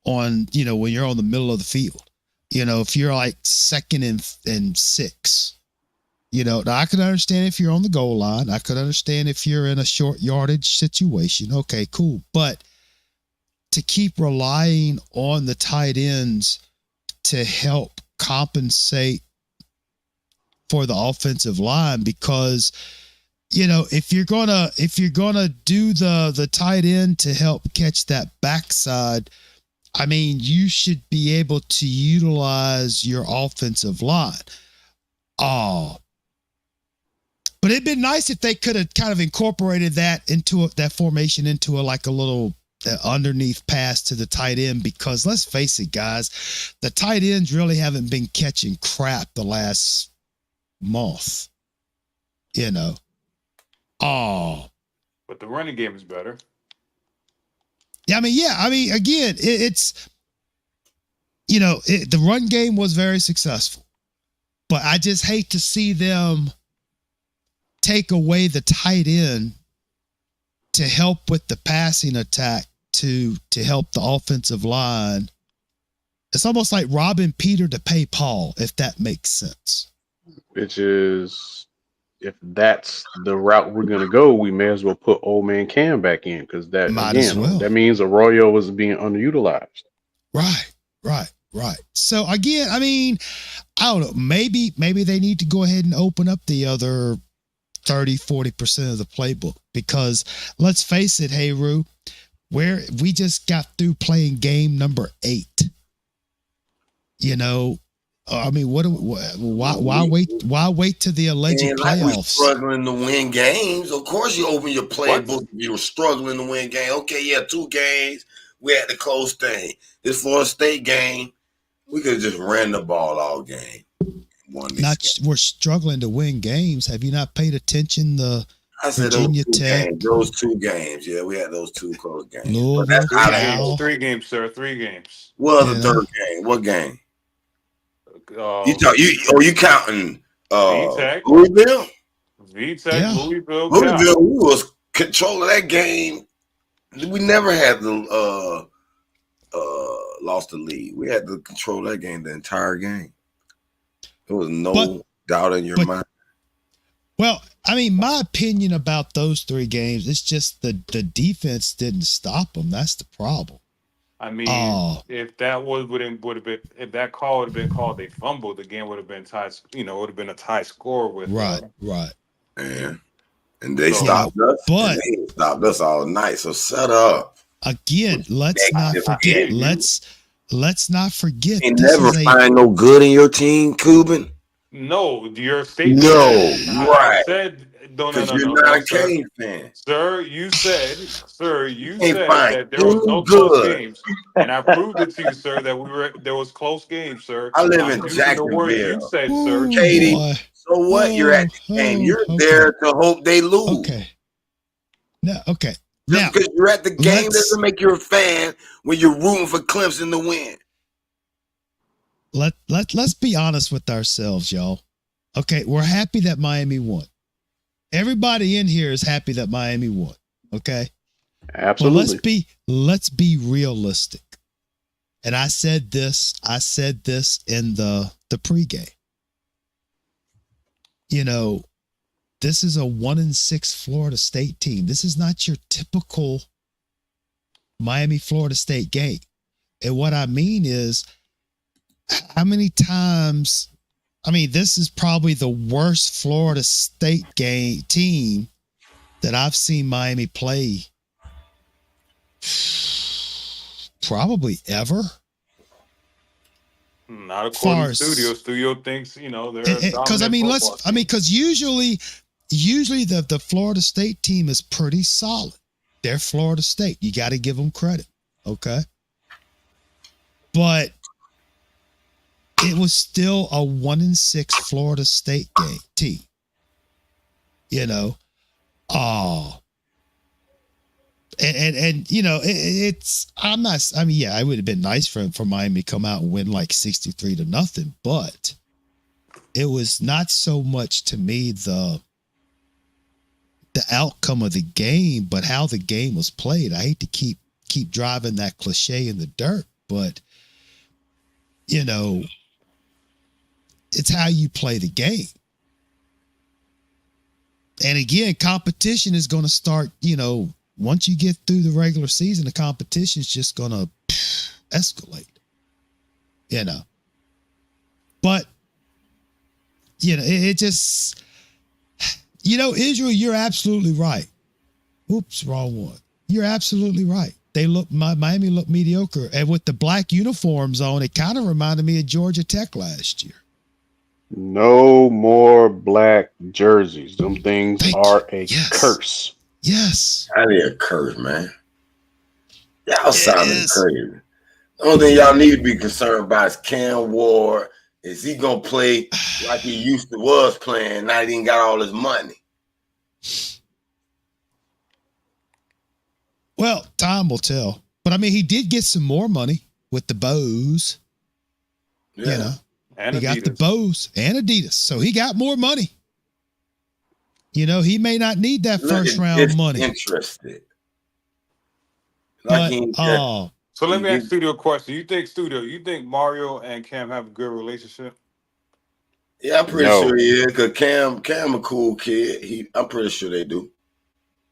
on, when you're on the middle of the field. If you're like second and 6, now I can understand if you're on the goal line. I could understand if you're in a short yardage situation. Okay, cool. But to keep relying on the tight ends to help compensate for the offensive line, because if you're gonna do the tight end to help catch that backside, I mean, you should be able to utilize your offensive line. But it'd been nice if they could have kind of incorporated that into that formation into a little underneath pass to the tight end, because let's face it, guys, the tight ends really haven't been catching crap the last month. But the running game is better. I mean, again, it's the run game was very successful, but I just hate to see them take away the tight end to help with the passing attack to help the offensive line. It's almost like robbing Peter to pay Paul, if that makes sense. Which is, if that's the route we're going to go, we may as well put old man Cam back in, because that, that means Arroyo was being underutilized. Right. So again, I mean, I don't know. Maybe they need to go ahead and open up the other 30-40% of the playbook, because let's face it, hey Rue, where we just got through playing game number 8. I mean, why wait to the alleged playoffs? We're struggling to win games. Of course, you open your playbook. You were struggling to win games. Okay, yeah, 2 games. We had the close thing. This Florida State game, we could have just ran the ball all game. We're struggling to win games. Have you not paid attention? I said Virginia Tech, those 2 games. Yeah, we had those 2 close games. Louisville, 3 games, sir. 3 games. What the third game? What game? You counting V-Tech, Louisville? V-Tech, Louisville. Louisville, we was controlling that game. We never had the lost the lead. We had to control that game the entire game. There was no doubt in your mind. Well, I mean, my opinion about those 3 games, it's just the defense didn't stop them. That's the problem. I mean, if that would have been, if that call would have been called a fumble, the game would have been tied. Would have been a tie score with right. Yeah, and they stopped us. But they stopped us all night. So shut up. Again, let's not forget. Let's not forget. You never find no good in your team, Cuban. No, your statement. No, right. I said, no, you're not a Cane fan. Sir, you said that there was no close games. And I proved it to you, sir, that there was close games, sir. I live in Jacksonville. The word you said, sir. Katie, so what? You're at the game. You're there to hope they lose. Okay. No, okay. Just because you're at the game doesn't make you a fan when you're rooting for Clemson to win. Let's be honest with ourselves, y'all. Okay, we're happy that Miami won. Everybody in here is happy that Miami won. Okay, absolutely. But let's be realistic. And I said this in the pregame. This is a 1-6 Florida State team. This is not your typical Miami Florida State game. And what I mean is, how many times? I mean, this is probably the worst Florida State team that I've seen Miami play probably ever. Not according to Studio. Studio thinks, they're because because usually the Florida State team is pretty solid. They're Florida State. You got to give them credit. Okay. But it was still a 1-6 Florida State team. It would have been nice for Miami to come out and win like 63-0, but it was not so much to me the outcome of the game, but how the game was played. I hate to keep driving that cliche in the dirt, but it's how you play the game. And again, competition is going to start, once you get through the regular season, the competition is just gonna escalate. You know, but it just, Israel, you're absolutely right. Oops, wrong one. You're absolutely right. Miami looked mediocre, and with the black uniforms on, it kind of reminded me of Georgia Tech last year. No more black jerseys. Them things Thank are you. a Yes. curse. Yes. That is a curse, man. Y'all It sounding is. crazy. The only thing y'all need to be concerned about is Cam Ward. Is he gonna play like he used to was playing? Now he ain't got all his money. Well, time will tell. But I mean, he did get some more money with the Bows. Yeah. And he Adidas. got the Bows and Adidas, so he got more money. He may not need that first round money. Interested. But so let me ask Studio a question. You think Mario and Cam have a good relationship? Yeah, I'm pretty sure he is, because Cam a cool kid. I'm pretty sure they do.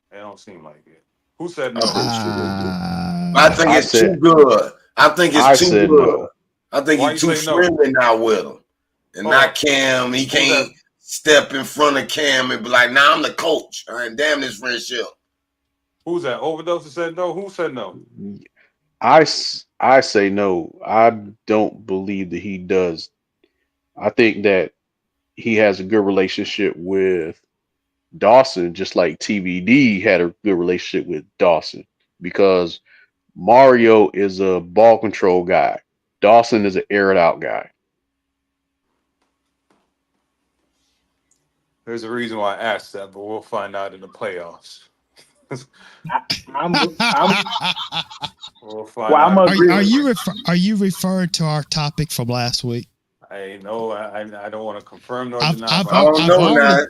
They don't seem like it. Who said no? I'm pretty sure they do. I think it's too good. I think it's too good. No. I think he's too friendly now with him. And not Cam. He can't step in front of Cam and be like, nah, I'm the coach. All right, damn this friendship. Who's that? Overdose said no? Who said no? I say no. I don't believe that he does. I think that he has a good relationship with Dawson, just like TVD had a good relationship with Dawson, because Mario is a ball control guy. Dawson is an air it out guy. There's a reason why I asked that, but we'll find out in the playoffs. We'll find out. Are you referring to our topic from last week? I know. I don't want to confirm nor deny. I don't know now.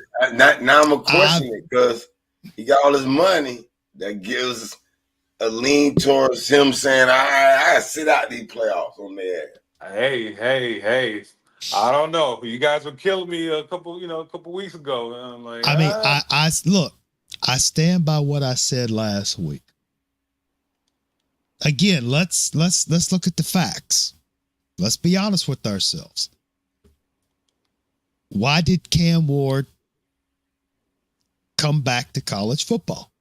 Now I'm a question it, because he got all his money that gives a lean towards him saying, I sit out these playoffs on there. Hey. I don't know. You guys were killing me a couple weeks ago. And I'm like, I look, I stand by what I said last week. Again, let's look at the facts. Let's be honest with ourselves. Why did Cam Ward come back to college football?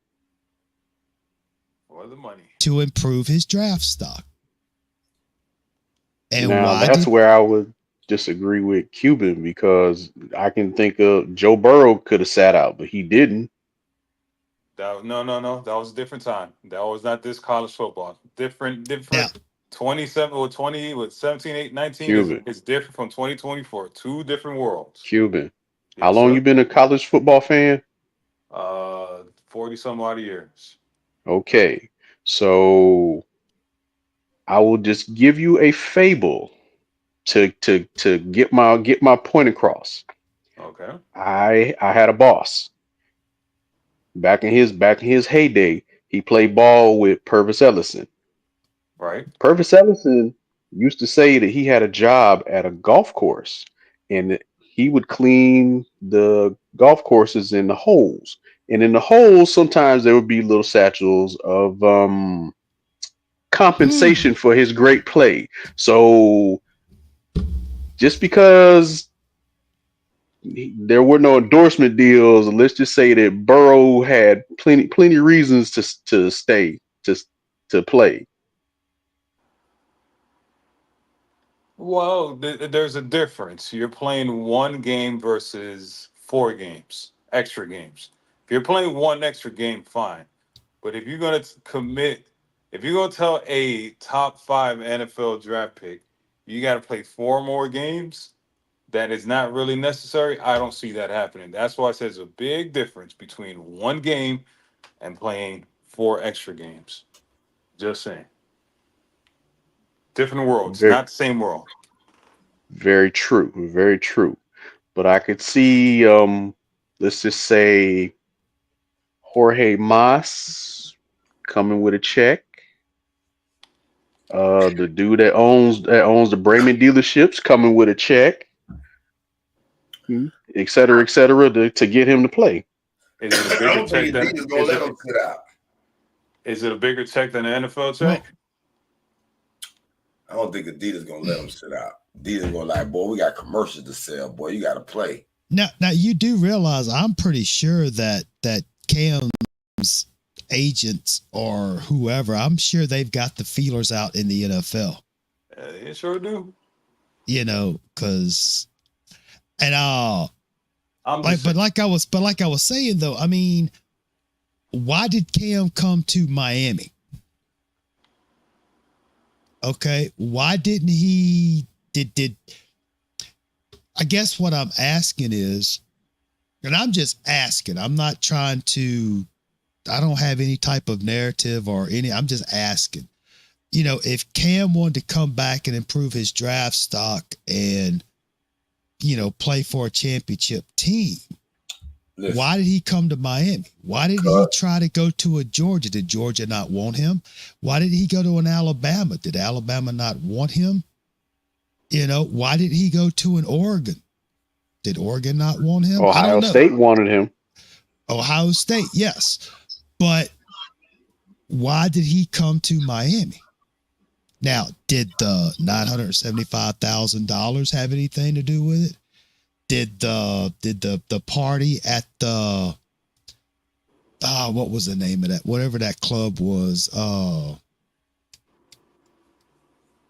For the money. To improve his draft stock. And now, that's where I would disagree with Cuban, because I can think of Joe Burrow could have sat out, but he didn't. No. That was a different time. That was not this college football. Different. Yeah. 27 or 20 with 17, 8, 19 is different from 2024. Two different worlds. Cuban. Yes, how long you been a college football fan? 40 some odd years. Okay. So I will just give you a fable to get my point across. Okay. I had a boss. Back in his heyday, he played ball with Purvis Ellison. Right. Purvis Ellison used to say that he had a job at a golf course, and he would clean the golf courses in the holes. And in the holes, sometimes there would be little satchels of compensation for his great play. So just because there were no endorsement deals, let's just say that Burrow had plenty reasons to stay to play. Well, there's a difference. You're playing one game versus 4 games, extra games. If you're playing one extra game, fine. But if you're going to commit, if you're going to tell a top 5 NFL draft pick, you got to play 4 more games, that is not really necessary. I don't see that happening. That's why I said there's a big difference between one game and playing 4 extra games. Just saying. Different worlds, not the same world. Very true. Very true. But I could see, let's just say, Jorge Mas coming with a check. The dude that owns the Bremen dealerships coming with a check, et cetera, to get him to play. Is it a bigger check than? Gonna let him sit out. Is it a bigger check than the NFL Well, check? I don't think Adidas gonna let him sit out. Adidas gonna like, boy, we got commercials to sell, boy. You gotta play. now you do realize I'm pretty sure that Cam's agents or whoever, I'm sure they've got the feelers out in the NFL. They sure do. You know, because and I'm like, just but like I was saying though, I mean, why did Cam come to Miami? Okay, why didn't he? Did I guess what I'm asking is, and I'm just asking. I'm not trying to. I don't have any type of narrative or any. I'm just asking. You know, if Cam wanted to come back and improve his draft stock and, you know, play for a championship team, Listen, why did he come to Miami? Why did he try to go to a Georgia? Did Georgia not want him? Why did he go to an Alabama? Did Alabama not want him? You know, why did he go to an Oregon? Did Oregon not want him? I Ohio don't know. State wanted him. Ohio State, yes. But why did he come to Miami? Now, did the $975,000 have anything to do with it? Did the party at the what was the name of that? Whatever that club was,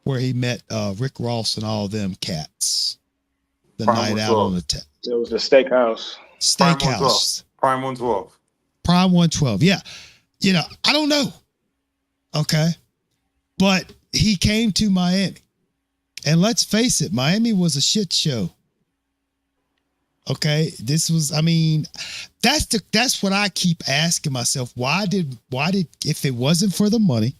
where he met Rick Ross and all them cats. The Prime night out 112. on the It was the steakhouse. Prime steakhouse. 112. Prime 112. Prime 112. Yeah. You know, I don't know. Okay. But he came to Miami. And let's face it, Miami was a shit show. Okay. This was, I mean, that's what I keep asking myself. Why did, if it wasn't for the money,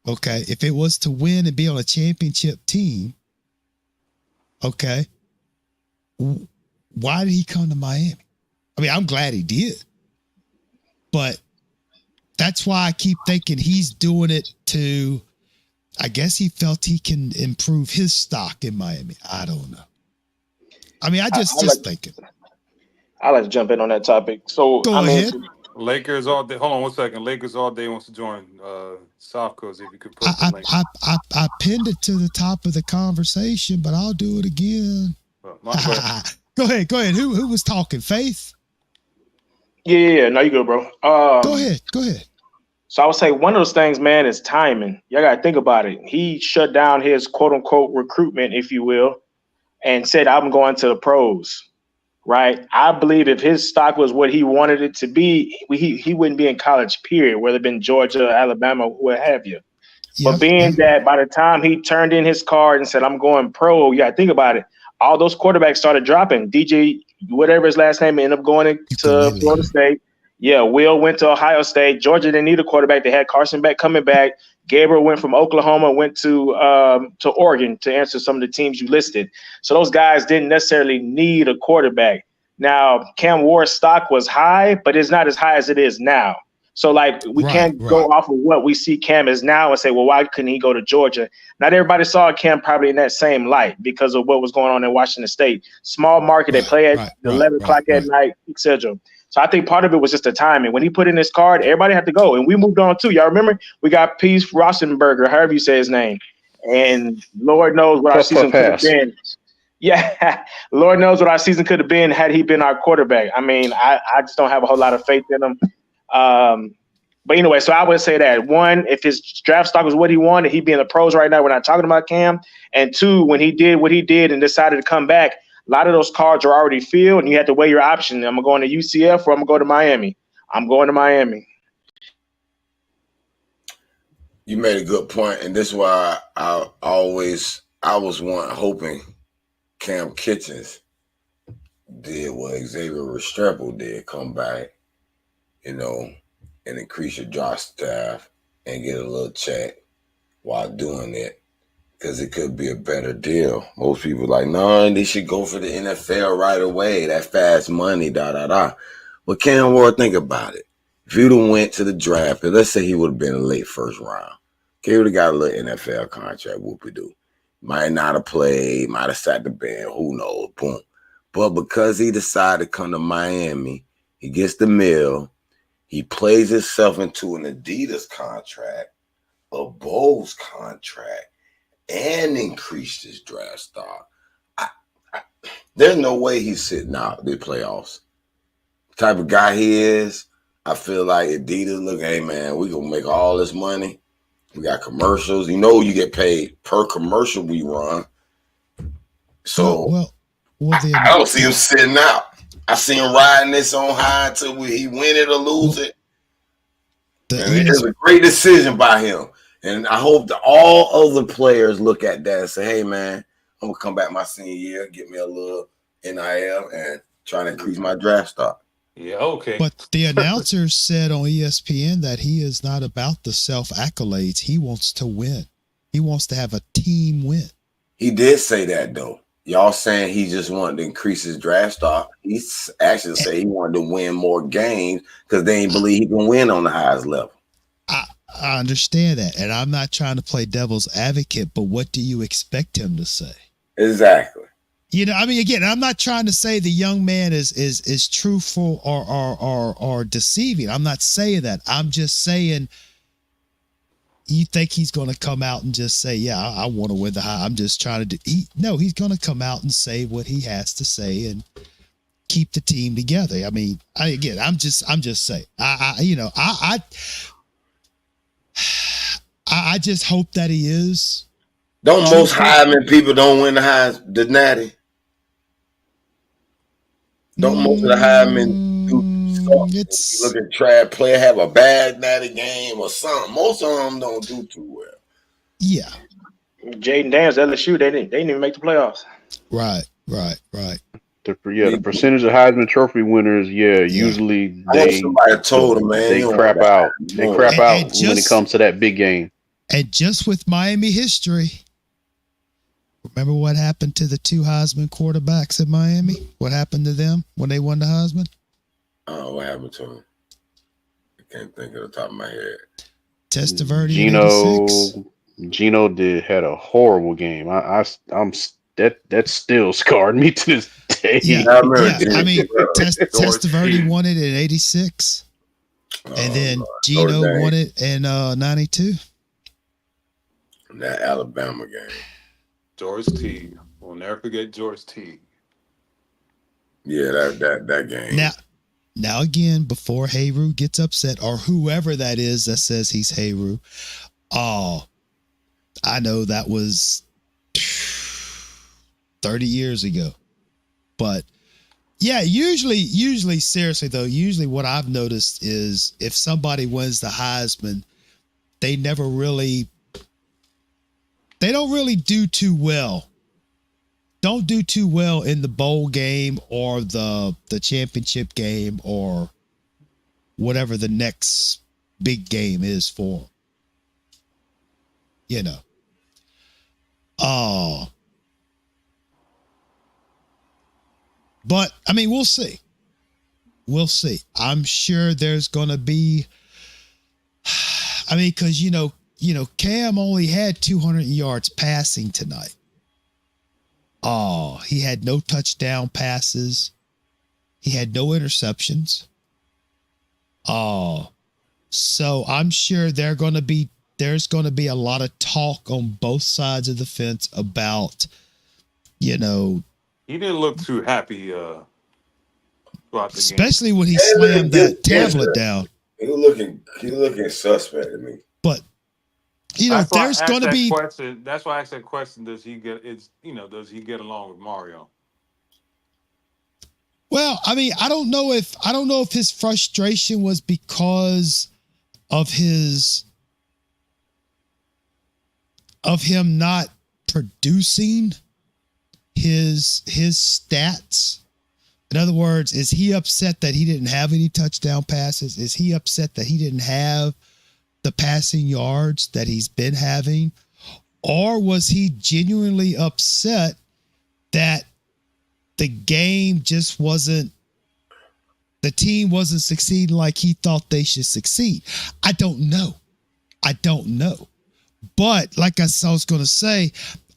okay, if it was to win and be on a championship team, okay, why did he come to Miami? I mean, I'm glad he did. But that's why I keep thinking he's doing it to, I guess he felt he can improve his stock in Miami. I don't know. I mean, I just thinking. I like to jump in on that topic. So, Go I mean, ahead. Lakers all day. Hold on 1 second. Lakers all day wants to join South Coast. If you could put the link. I pinned it to the top of the conversation, but I'll do it again. Go ahead. Go ahead. Who was talking? Faith? Yeah. No, you good, bro. Go ahead. So I would say one of those things, man, is timing. Y'all got to think about it. He shut down his quote unquote recruitment, if you will, and said, I'm going to the pros, right? I believe if his stock was what he wanted it to be, he wouldn't be in college, period, whether it been Georgia, Alabama, what have you. Yep. But being that by the time he turned in his card and said, I'm going pro, you got to think about it. All those quarterbacks started dropping. DJ, whatever his last name, ended up going to Florida State. Yeah, Will went to Ohio State. Georgia didn't need a quarterback. They had Carson Beck coming back. Gabriel went from Oklahoma, went to Oregon to answer some of the teams you listed. So those guys didn't necessarily need a quarterback. Now, Cam Ward's stock was high, but it's not as high as it is now. So, like, we can't go off of what we see Cam as now and say, well, why couldn't he go to Georgia? Not everybody saw Cam probably in that same light because of what was going on in Washington State. Small market, they play at 11 o'clock at night, etc. So I think part of it was just the timing. When he put in his card, everybody had to go. And we moved on too. Y'all remember? We got Peace Rosenberger, however you say his name. And Lord knows what our season could have been. Yeah, Lord knows what our season could have been had he been our quarterback. I mean, I just don't have a whole lot of faith in him. But anyway, so I would say that, one, if his draft stock was what he wanted, he'd be in the pros right now. We're not talking about Cam. And two, when he did what he did and decided to come back, a lot of those cards are already filled, and you have to weigh your option. Am I going to UCF or I'm going to go to Miami? I'm going to Miami. You made a good point, and this is why I was hoping Cam Kitchens did what Xavier Restrepo did, come back, and increase your draft staff and get a little check while doing it. Because it could be a better deal. Most people are like, no, they should go for the NFL right away. That fast money, But Cam Ward, think about it. If he would have went to the draft, and let's say he would have been a late first round, he would have got a little NFL contract, whoopie-doo. Might not have played, might have sat the bench, who knows, boom. But because he decided to come to Miami, he gets the meal, He plays himself into an Adidas contract, a Bulls contract, and increased his draft stock. There's no way he's sitting out the playoffs. The type of guy he is, I feel like Adidas look, hey man, we gonna make all this money. We got commercials. You know you get paid per commercial we run. So well, I don't see him sitting out. I see him riding this on high until he win it or lose it. It's a great decision by him. And I hope that all other players look at that and say, hey, man, I'm going to come back my senior year, get me a little NIL and try to increase my draft stock. Yeah, okay. But the announcer said on ESPN that he is not about the self-accolades. He wants to win. He wants to have a team win. He did say that, though. Y'all saying he just wanted to increase his draft stock. He actually said he wanted to win more games because they didn't believe he can win on the highest level. I understand that, and I'm not trying to play devil's advocate, but what do you expect him to say? Exactly. You know, I mean, again, I'm not trying to say the young man is truthful or deceiving. I'm not saying that. I'm just saying, you think he's going to come out and just say, yeah, I want to win the high. I'm just trying to do. No, he's going to come out and say what he has to say and keep the team together. I mean, I'm just saying. I just hope that he is. Don't most Heisman people don't win the natty? Don't most of the Heisman do stuff? You look at Trav player have a bad natty game or something. Most of them don't do too well. Yeah. Jaden Daniels, LSU, they didn't even make the playoffs. Right. The percentage of Heisman Trophy winners, usually they told them, man, they crap out. They crap out when it comes to that big game. And just with Miami history, remember what happened to the two Heisman quarterbacks in Miami? What happened to them when they won the Heisman? Oh, what happened to them? I can't think of the top of my head. Testaverde. Gino had a horrible game. That still scarred me to this day. Yeah, I mean, Testaverde won it in '86, and then Gino won it in '92. That Alabama game. George T. We'll never forget George T. Yeah, that game. Now again, before Hayru gets upset, or whoever that is that says he's Hayru, I know that was 30 years ago. But yeah, usually seriously though, usually what I've noticed is if somebody wins the Heisman, they don't really do too well. Don't do too well in the bowl game or the championship game or whatever the next big game is for them. You know. But I mean, we'll see. I'm sure there's going to be, I mean, cause you know, Cam only had 200 yards passing tonight. He had no touchdown passes. He had no interceptions. So I'm sure there's going to be a lot of talk on both sides of the fence about, he didn't look too happy throughout the especially when he slammed that tablet down. He looking suspect to me. But there's going to be question. That's why I asked that question. Does he get along with Mario? Well, I mean, I don't know if his frustration was because of him not producing his stats. In other words, is he upset that he didn't have any touchdown passes? Is he upset that he didn't have the passing yards that he's been having? Or was he genuinely upset that the game just wasn't, the team wasn't succeeding like he thought they should succeed? I don't know. But like I was going to say,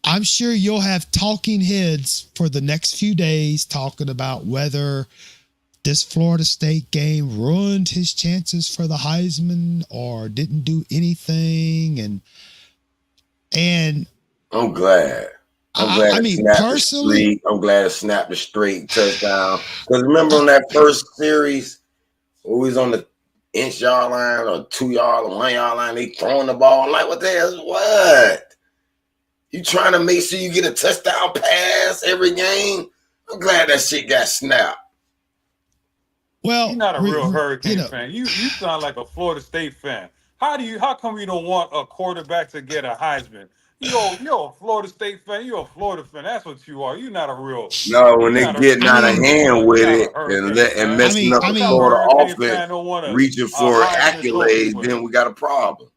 I'm sure you'll have talking heads for the next few days talking about whether this Florida State game ruined his chances for the Heisman or didn't do anything. And I'm glad. I it mean, snapped the personally, streak. I'm glad it snapped the straight touchdown. Because remember on that first series, we was on the inch-yard line or 2-yard or 1-yard line, they throwing the ball. I'm like, what the hell? What? You trying to make sure you get a touchdown pass every game? I'm glad that shit got snapped. well, You're not a real Hurricane know, fan. You sound like a Florida State fan. How come you don't want a quarterback to get a Heisman? You're a Florida State fan. You're a Florida fan. That's what you are. You're not a real. No, when they You're not a getting out of real. hand You're with not a it Hurricane and fan. messing up I the What mean, type of Florida Hurricane offense, fan don't want reaching a for Heisman Trophy accolades, winner? then we got a problem.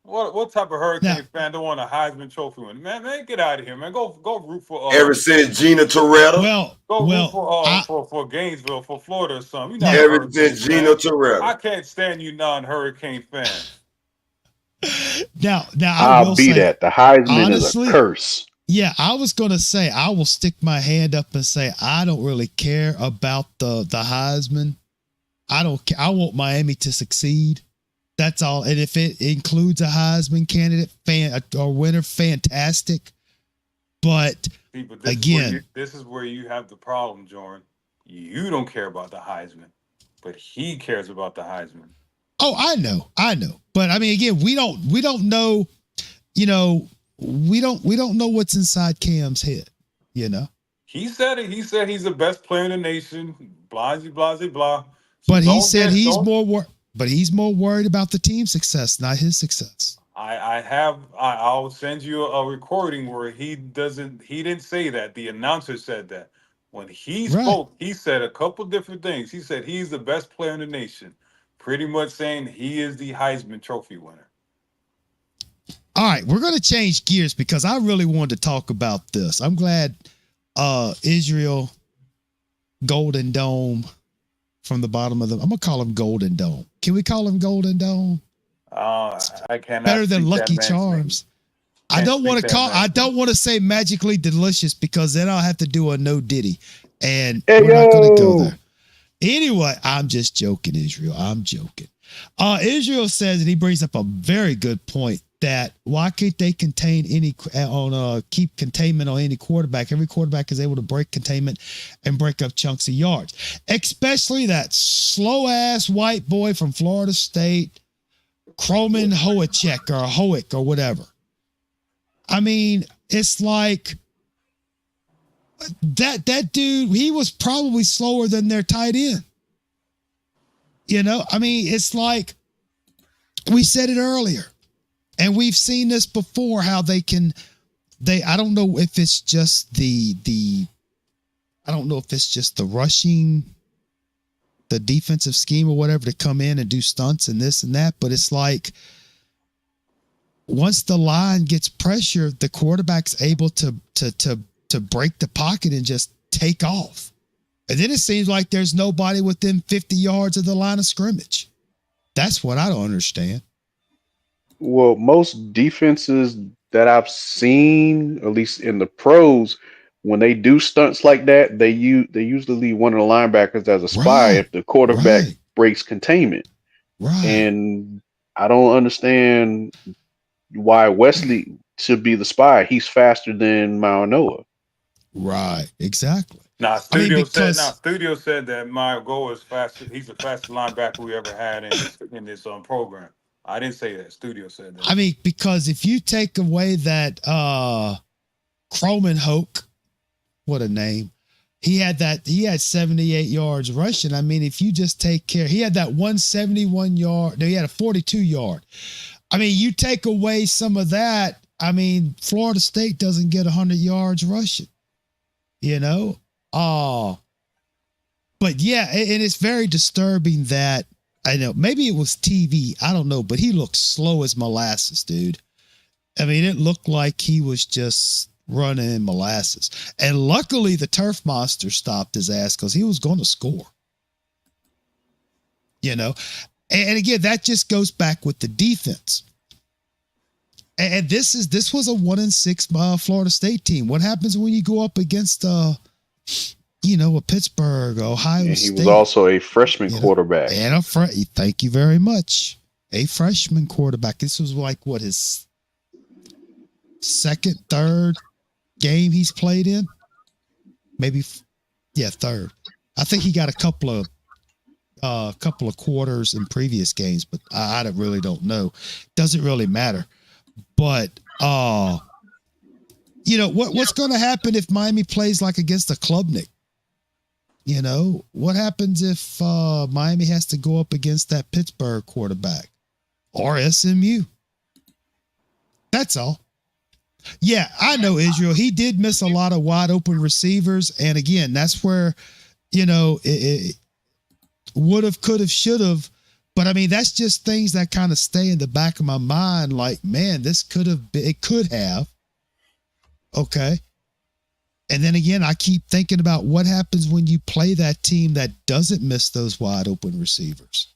What type of now, Hurricane fan don't want a Heisman Trophy winner? Man, get out of here, man. Go root for Ever since Gina Toretta, root I for Gainesville, for Florida or something. You're not now, a ever Hurricane since Gina fan. Toretta. I can't stand you non-Hurricane fans. now, I I'll will be say, that. The Heisman is a honestly, curse. yeah, I was gonna say I will stick my hand up and say I don't really care about the Heisman. I don't care. I want Miami to succeed. That's all. And if it includes a Heisman candidate or winner, fantastic. But See, but this is where you have the problem, Jordan. You don't care about the Heisman, but he cares about the Heisman. oh, I know. But I mean, again, we don't know. You know, we don't know what's inside Cam's head. You know. He said it. He said he's the best player in the nation. Blah, blah, blah, blah. So But he said he's more worried about the team's success, not his success. I'll send you a recording where he didn't say that. The announcer said that. When he spoke, he said a couple different things. He said he's the best player in the nation, pretty much saying he is the Heisman Trophy winner. All right, we're going to change gears because I really wanted to talk about this. I'm glad Israel Golden Dome from the bottom of I'm going to call him Golden Dome. Can we call him Golden Dome? I cannot. Better than Lucky Charms. I don't want to say magically delicious because then I'll have to do a no ditty. And we're not going to go there. Anyway, I'm just joking, Israel. I'm joking. Israel says, and he brings up a very good point, that why can't they keep containment on any quarterback? Every quarterback is able to break containment and break up chunks of yards, especially that slow ass white boy from Florida State, Croman Hoichek or Hoick or whatever. I mean, it's like that dude, he was probably slower than their tight end. You know, I mean, it's like we said it earlier. And we've seen this before, how I don't know if it's just the rushing, the defensive scheme or whatever to come in and do stunts and this and that. But it's like once the line gets pressure, the quarterback's able to break the pocket and just take off. And then it seems like there's nobody within 50 yards of the line of scrimmage. That's what I don't understand. Well, most defenses that I've seen, at least in the pros, when they do stunts like that, they usually leave one of the linebackers as a spy if the quarterback breaks containment. Right. And I don't understand why Wesley should be the spy. He's faster than Mainoa. Right. Exactly. Studio said that Mayogo is faster. He's the fastest linebacker we ever had in this program. I didn't say that. Studio said that. I mean, because if you take away that Croman Hoke, what a name. He had 78 yards rushing. I mean, if you just take care, he had that 171 yard. No, he had a 42 yard. I mean, you take away some of that. I mean, Florida State doesn't get 100 yards rushing, you know? But yeah, and it's very disturbing that, I know, maybe it was TV. I don't know, but he looked slow as molasses, dude. I mean, it looked like he was just running in molasses. And luckily, the turf monster stopped his ass because he was going to score. You know? And again, that just goes back with the defense. And this was a 1-6 Florida State team. What happens when you go up against a Pittsburgh, Ohio And State. he was also a freshman quarterback. And thank you very much. A freshman quarterback. This was like his second, third game he's played in. Maybe, third. I think he got a couple of quarters in previous games, but I really don't know. Doesn't really matter. But what's going to happen if Miami plays like against a Klubnik? What happens if Miami has to go up against that Pittsburgh quarterback or SMU? That's all. Yeah, I know Israel. He did miss a lot of wide open receivers. And again, that's where, it would have, could have, should have. But I mean, that's just things that kind of stay in the back of my mind. Like, man, this could have been, it could have. Okay. And then again, I keep thinking about what happens when you play that team that doesn't miss those wide open receivers.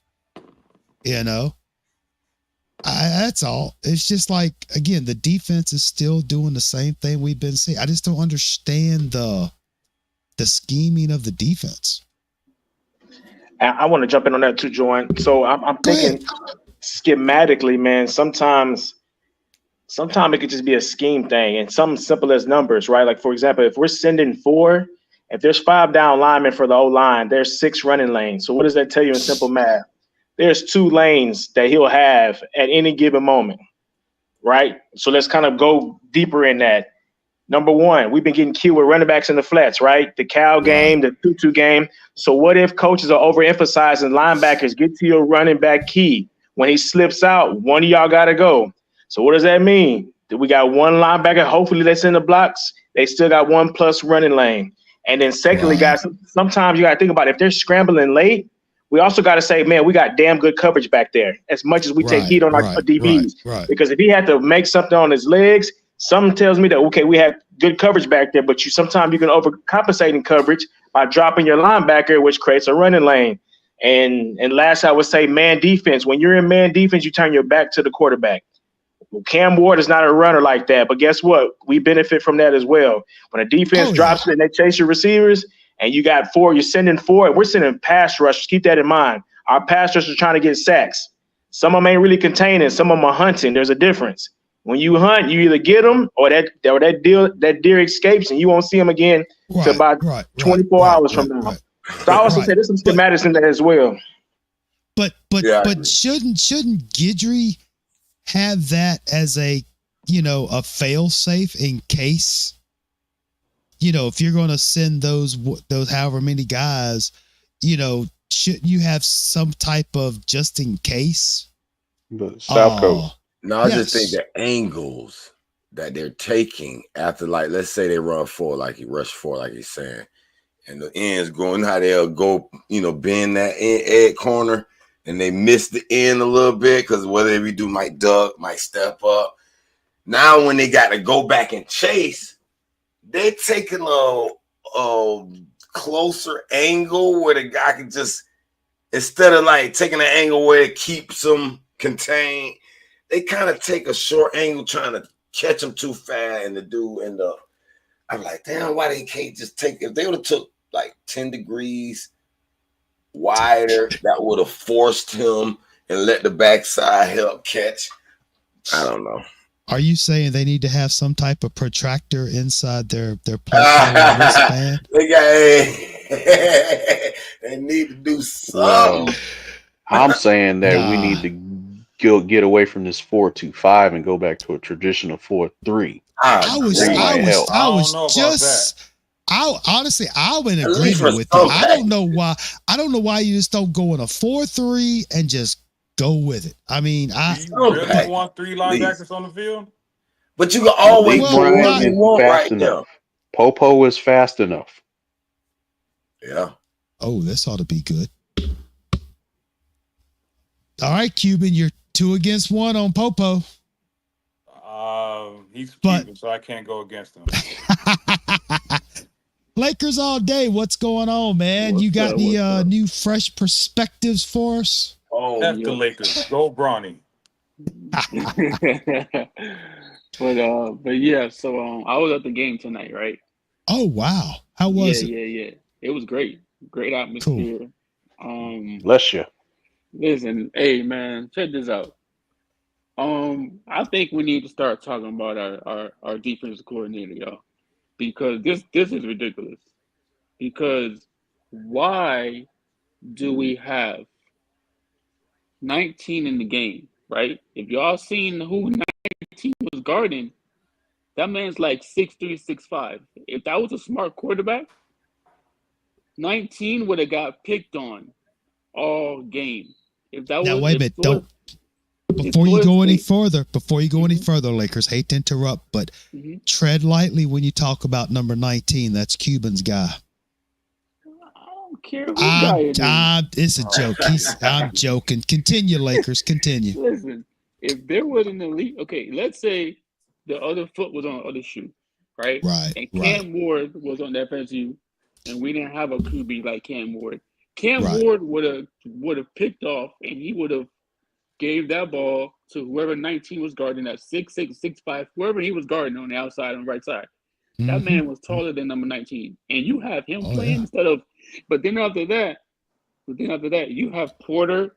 That's all. It's just like, again, the defense is still doing the same thing we've been seeing. I just don't understand the scheming of the defense. I want to jump in on that too, Join. So I'm thinking schematically, man, sometimes it could just be a scheme thing and something simple as numbers, right? Like, for example, if we're sending 4, if there's 5 down linemen for the O-line, there's 6 running lanes. So what does that tell you in simple math? There's 2 lanes that he'll have at any given moment, right? So let's kind of go deeper in that. Number 1, we've been getting killed with running backs in the flats, right? The Cal game, the 2-2 game. So what if coaches are overemphasizing linebackers? Get to your running back key. When he slips out, one of y'all got to go. So what does that mean? That we got one linebacker, hopefully that's in the blocks. They still got 1+ running lane. And then secondly, guys, sometimes you got to think about it. If they're scrambling late, we also got to say, man, we got damn good coverage back there as much as we take heat on our DBs. Because if he had to make something on his legs, something tells me that, okay, we have good coverage back there, but sometimes you can overcompensate in coverage by dropping your linebacker, which creates a running lane. And last, I would say man defense. When you're in man defense, you turn your back to the quarterback. Well, Cam Ward is not a runner like that, but guess what? We benefit from that as well. When a defense drops it and they chase your receivers and you got 4, you're sending 4, and we're sending pass rushers. Keep that in mind. Our pass rushers are trying to get sacks. Some of them ain't really containing. Some of them are hunting. There's a difference. When you hunt, you either get them or that deer escapes and you won't see them again until about 24 hours from now. So I also say there's some schematics in there as well. But shouldn't Guidry have that as a fail safe in case, if you're going to send those however many guys, shouldn't you have some type of just in case? But South Coast. No, I just think the angles that they're taking after, like, let's say they run 4, like he rushed 4, like he's saying, and the ends going, how they'll go, bend that edge corner, and they miss the end a little bit because whether we do might duck, might step up. Now when they got to go back and chase, they're taking a closer angle where the guy can just, instead of like taking an angle where it keeps them contained, they kind of take a short angle trying to catch them too fast, and the dude end up. I'm like, damn, why they can't just take? If they would have took like 10 degrees wider, that would have forced him and let the backside help catch. I don't know. Are you saying they need to have some type of protractor inside their wristband? They need to do something. I'm saying that we need to get away from this 4-2-5 and go back to a traditional 4-3. Honestly, I'm in agreement with you. I don't know why you just don't go in a 4-3 and just go with it. I mean, you really want 3 linebackers on the field? But you can always fast enough. Popo is fast enough. Yeah. Oh, this ought to be good. All right, Cuban, you're 2 against 1 on Popo. He's Cuban, so I can't go against him. Lakers all day. What's going on, man? You got any new fresh perspectives for us? Oh, F the Lakers. Go Bronny. But yeah, so I was at the game tonight, right? Oh wow. How was it? Yeah. It was great. Great Cool. atmosphere. Bless you. Listen, hey man, check this out. I think we need to start talking about our defensive coordinator, y'all, because this is ridiculous. Because why do we have 19 in the game, right? If y'all seen who 19 was guarding, that man's like 6'3", 6'5". If that was a smart quarterback, 19 would have got picked on all game. If that Now was wait a if minute. Florida, Before you go any State, further, Lakers, hate to interrupt, but tread lightly when you talk about number 19. That's Cuban's guy. I don't care who guy it is. It's a joke. I'm joking. Continue, Lakers. Continue. Listen, if there was an elite, okay, let's say the other foot was on the other shoe, right? Right. And Cam Ward was on the FSU, and we didn't have a QB like Cam Ward. Cam Ward would have picked off, and he would have gave that ball to whoever 19 was guarding at 6'6", 6'5", whoever he was guarding on the outside on the right side. That man was taller than number 19, and you have him playing instead of. But then after that, you have Porter.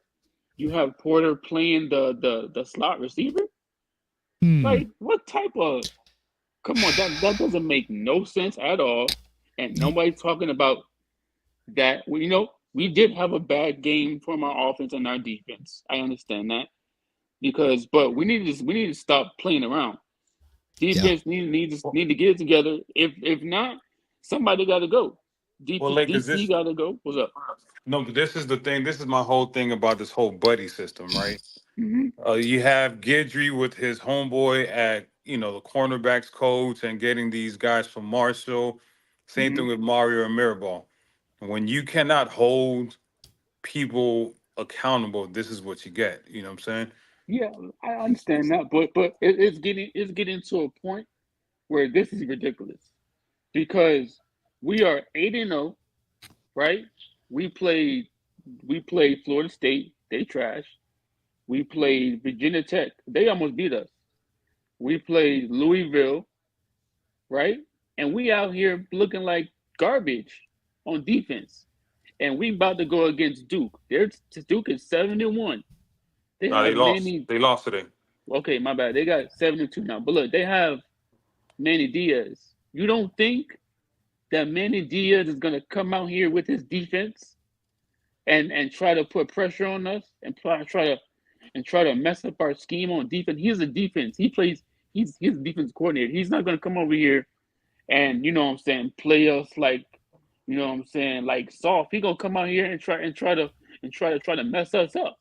You have Porter playing the slot receiver. Like, what type of? Come on, that doesn't make no sense at all. And nobody's talking about that. We did have a bad game from our offense and our defense. I understand that but we need to stop playing around. Defense need to get it together. If not, somebody got to go. DC got to go. What's up? No, but this is the thing. This is my whole thing about this whole buddy system, right? You have Guidry with his homeboy at the cornerbacks coach and getting these guys from Marshall. Same thing with Mario and Mirabal. When you cannot hold people accountable, this is what you get. You know what I'm saying? Yeah, I understand that, but it's getting to a point where this is ridiculous because we are 8-0, right? We played Florida State, they trash. We played Virginia Tech, they almost beat us. We played Louisville, right? And we out here looking like garbage on defense. And we about to go against Duke. Duke is 7-1. They lost. They lost today. Okay, my bad. They got 7-2 now. But look, they have Manny Diaz. You don't think that Manny Diaz is gonna come out here with his defense and try to put pressure on us and try to mess up our scheme on defense? He's a defense. He's a defense coordinator. He's not gonna come over here and play us like like soft. He gonna come out here and try to mess us up.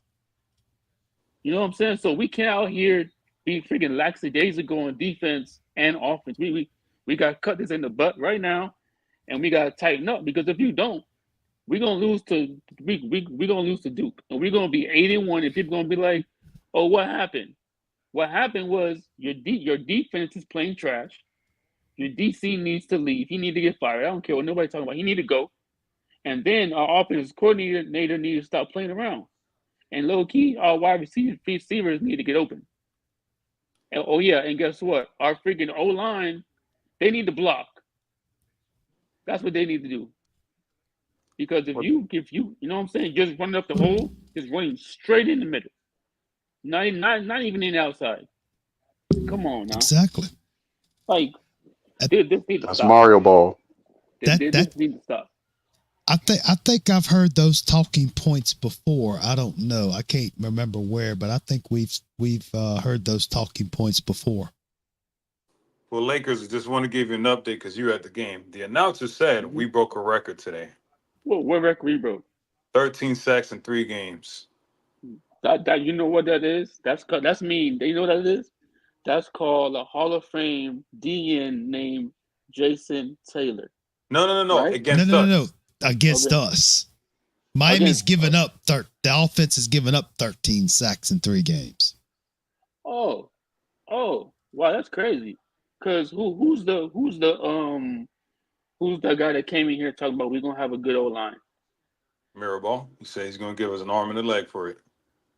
You know what I'm saying? So we can't out here be freaking lackadaisical on defense and offense. We got to cut this in the butt right now, and we got to tighten up because if you don't, we're gonna lose to Duke, and we're gonna be 8-1, and people gonna be like, "Oh, what happened? What happened was your defense is playing trash. Your DC needs to leave. He needs to get fired. I don't care what nobody's talking about. He need to go, and then our offensive coordinator needs to stop playing around." And low key, our wide receivers need to get open. And guess what? Our freaking O-line, they need to block. That's what they need to do. Because if you know what I'm saying, just running up the hole, just running straight in the middle. Not even in the outside. Come on now. Exactly. Like this need to That's stop. Mario Ball. This need to stop. I think I've heard those talking points before. I don't know. I can't remember where, but I think we've heard those talking points before. Well, Lakers, just want to give you an update because you were at the game. The announcer said we broke a record today. What record we broke? 13 sacks in 3 games. That you know what that is? That's mean. You know what that is? That's called a Hall of Fame DN named Jason Taylor. No. Right? Against us. No. Against us. Miami's given up the offense has given up 13 sacks in 3 games. Oh, wow, that's crazy. Cause who's the guy that came in here talking about we're gonna have a good O line? Mirabal. He said he's gonna give us an arm and a leg for it.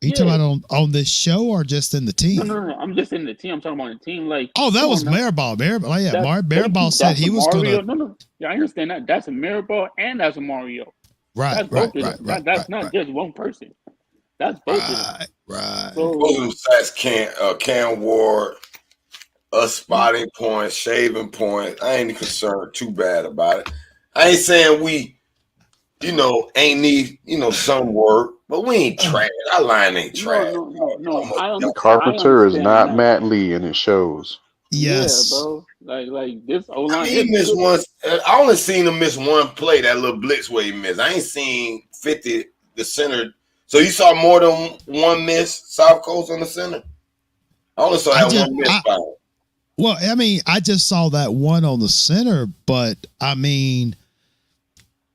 you talking about on this show or just in the team? No. I'm just in the team. I'm talking about the team. Like, Oh, that was Mariball. Oh, yeah, Mariball said he was Mario. going to. No. Yeah, I understand that. That's a Mariball and that's a Mario. Right, That's both of them. That's not just one person. That's both of them. Right. So, both of them besides Cam Ward, us spotting points, shaving points. I ain't concerned too bad about it. I ain't saying we, ain't need, some work, but we ain't trash. Our line ain't trash. No. Carpenter is not Matt Lee, and it shows. Yes, yeah, bro. Like this O-line. He missed one. I only seen him miss one play, that little blitz where he missed. I ain't seen 50 the center. So you saw more than one miss South Coast on the center? I only saw that one miss by him. Well, I mean, I just saw that one on the center, but I mean,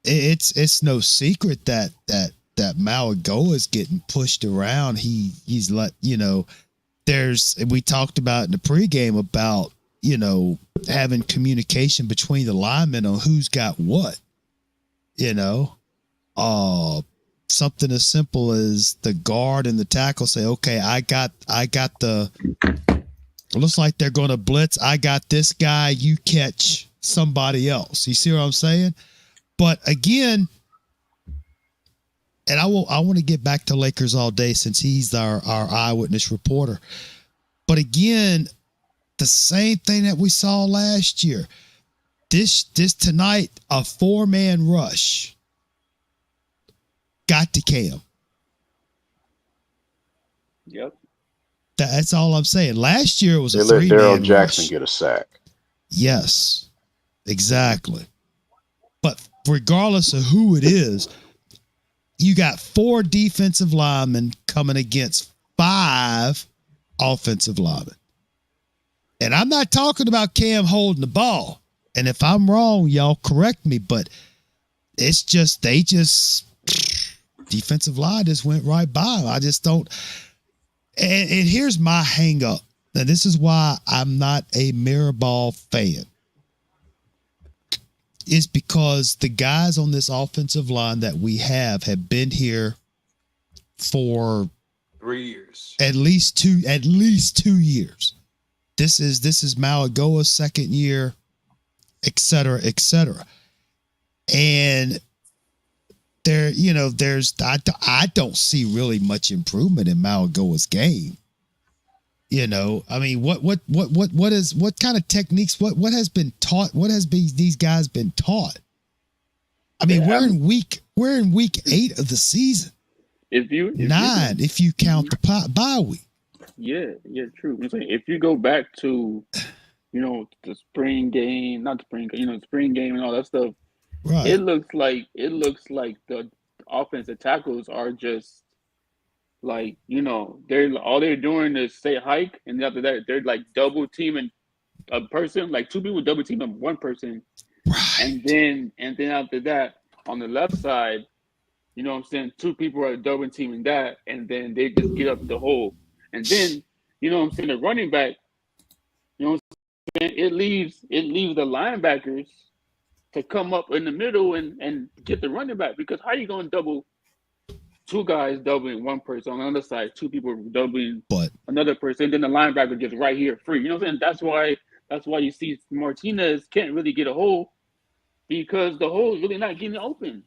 it's no secret that Malagoa is getting pushed around. He's let we talked about in the pregame about having communication between the linemen on who's got what. Something as simple as the guard and the tackle say, okay, I got the. It looks like they're going to blitz. I got this guy. You catch somebody else. You see what I'm saying? But again, and I want to get back to Lakers all day since he's our eyewitness reporter. But again, the same thing that we saw last year. This tonight, a 4-man rush got to Cam. Yep. That's all I'm saying. Last year it was a 3-man rush. They let Darrell Jackson get a sack. Yes, exactly. But regardless of who it is, you got 4 defensive linemen coming against 5 offensive linemen. And I'm not talking about Cam holding the ball. And if I'm wrong, y'all correct me, but it's just defensive line just went right by. I just don't. And here's my hang up. And this is why I'm not a Mirrorball fan. It's because the guys on this offensive line that we have been here for 3 years. At least 2 years. This is Malagoa's second year, et cetera, et cetera. And I don't see really much improvement in Malagoa's game. I mean, what kind of techniques, what has been taught? What has these guys been taught? I mean, we're in week 8 of the season. If you count the bye week. Yeah, true. If you go back to, the spring game, spring game and all that stuff, right. It looks like the offensive tackles are just like, they're doing is say hike, and after that they're like double teaming a person, like 2 people double teaming one person, right. and then after that on the left side, 2 people are double teaming that, and then they just get up the hole, and then the running back, it leaves the linebackers to come up in the middle and get the running back, because how are you going to double 2 guys doubling one person on the other side, 2 people doubling another person, then the linebacker gets right here free. You know what I'm saying? That's why you see Martinez can't really get a hole, because the hole is really not getting open.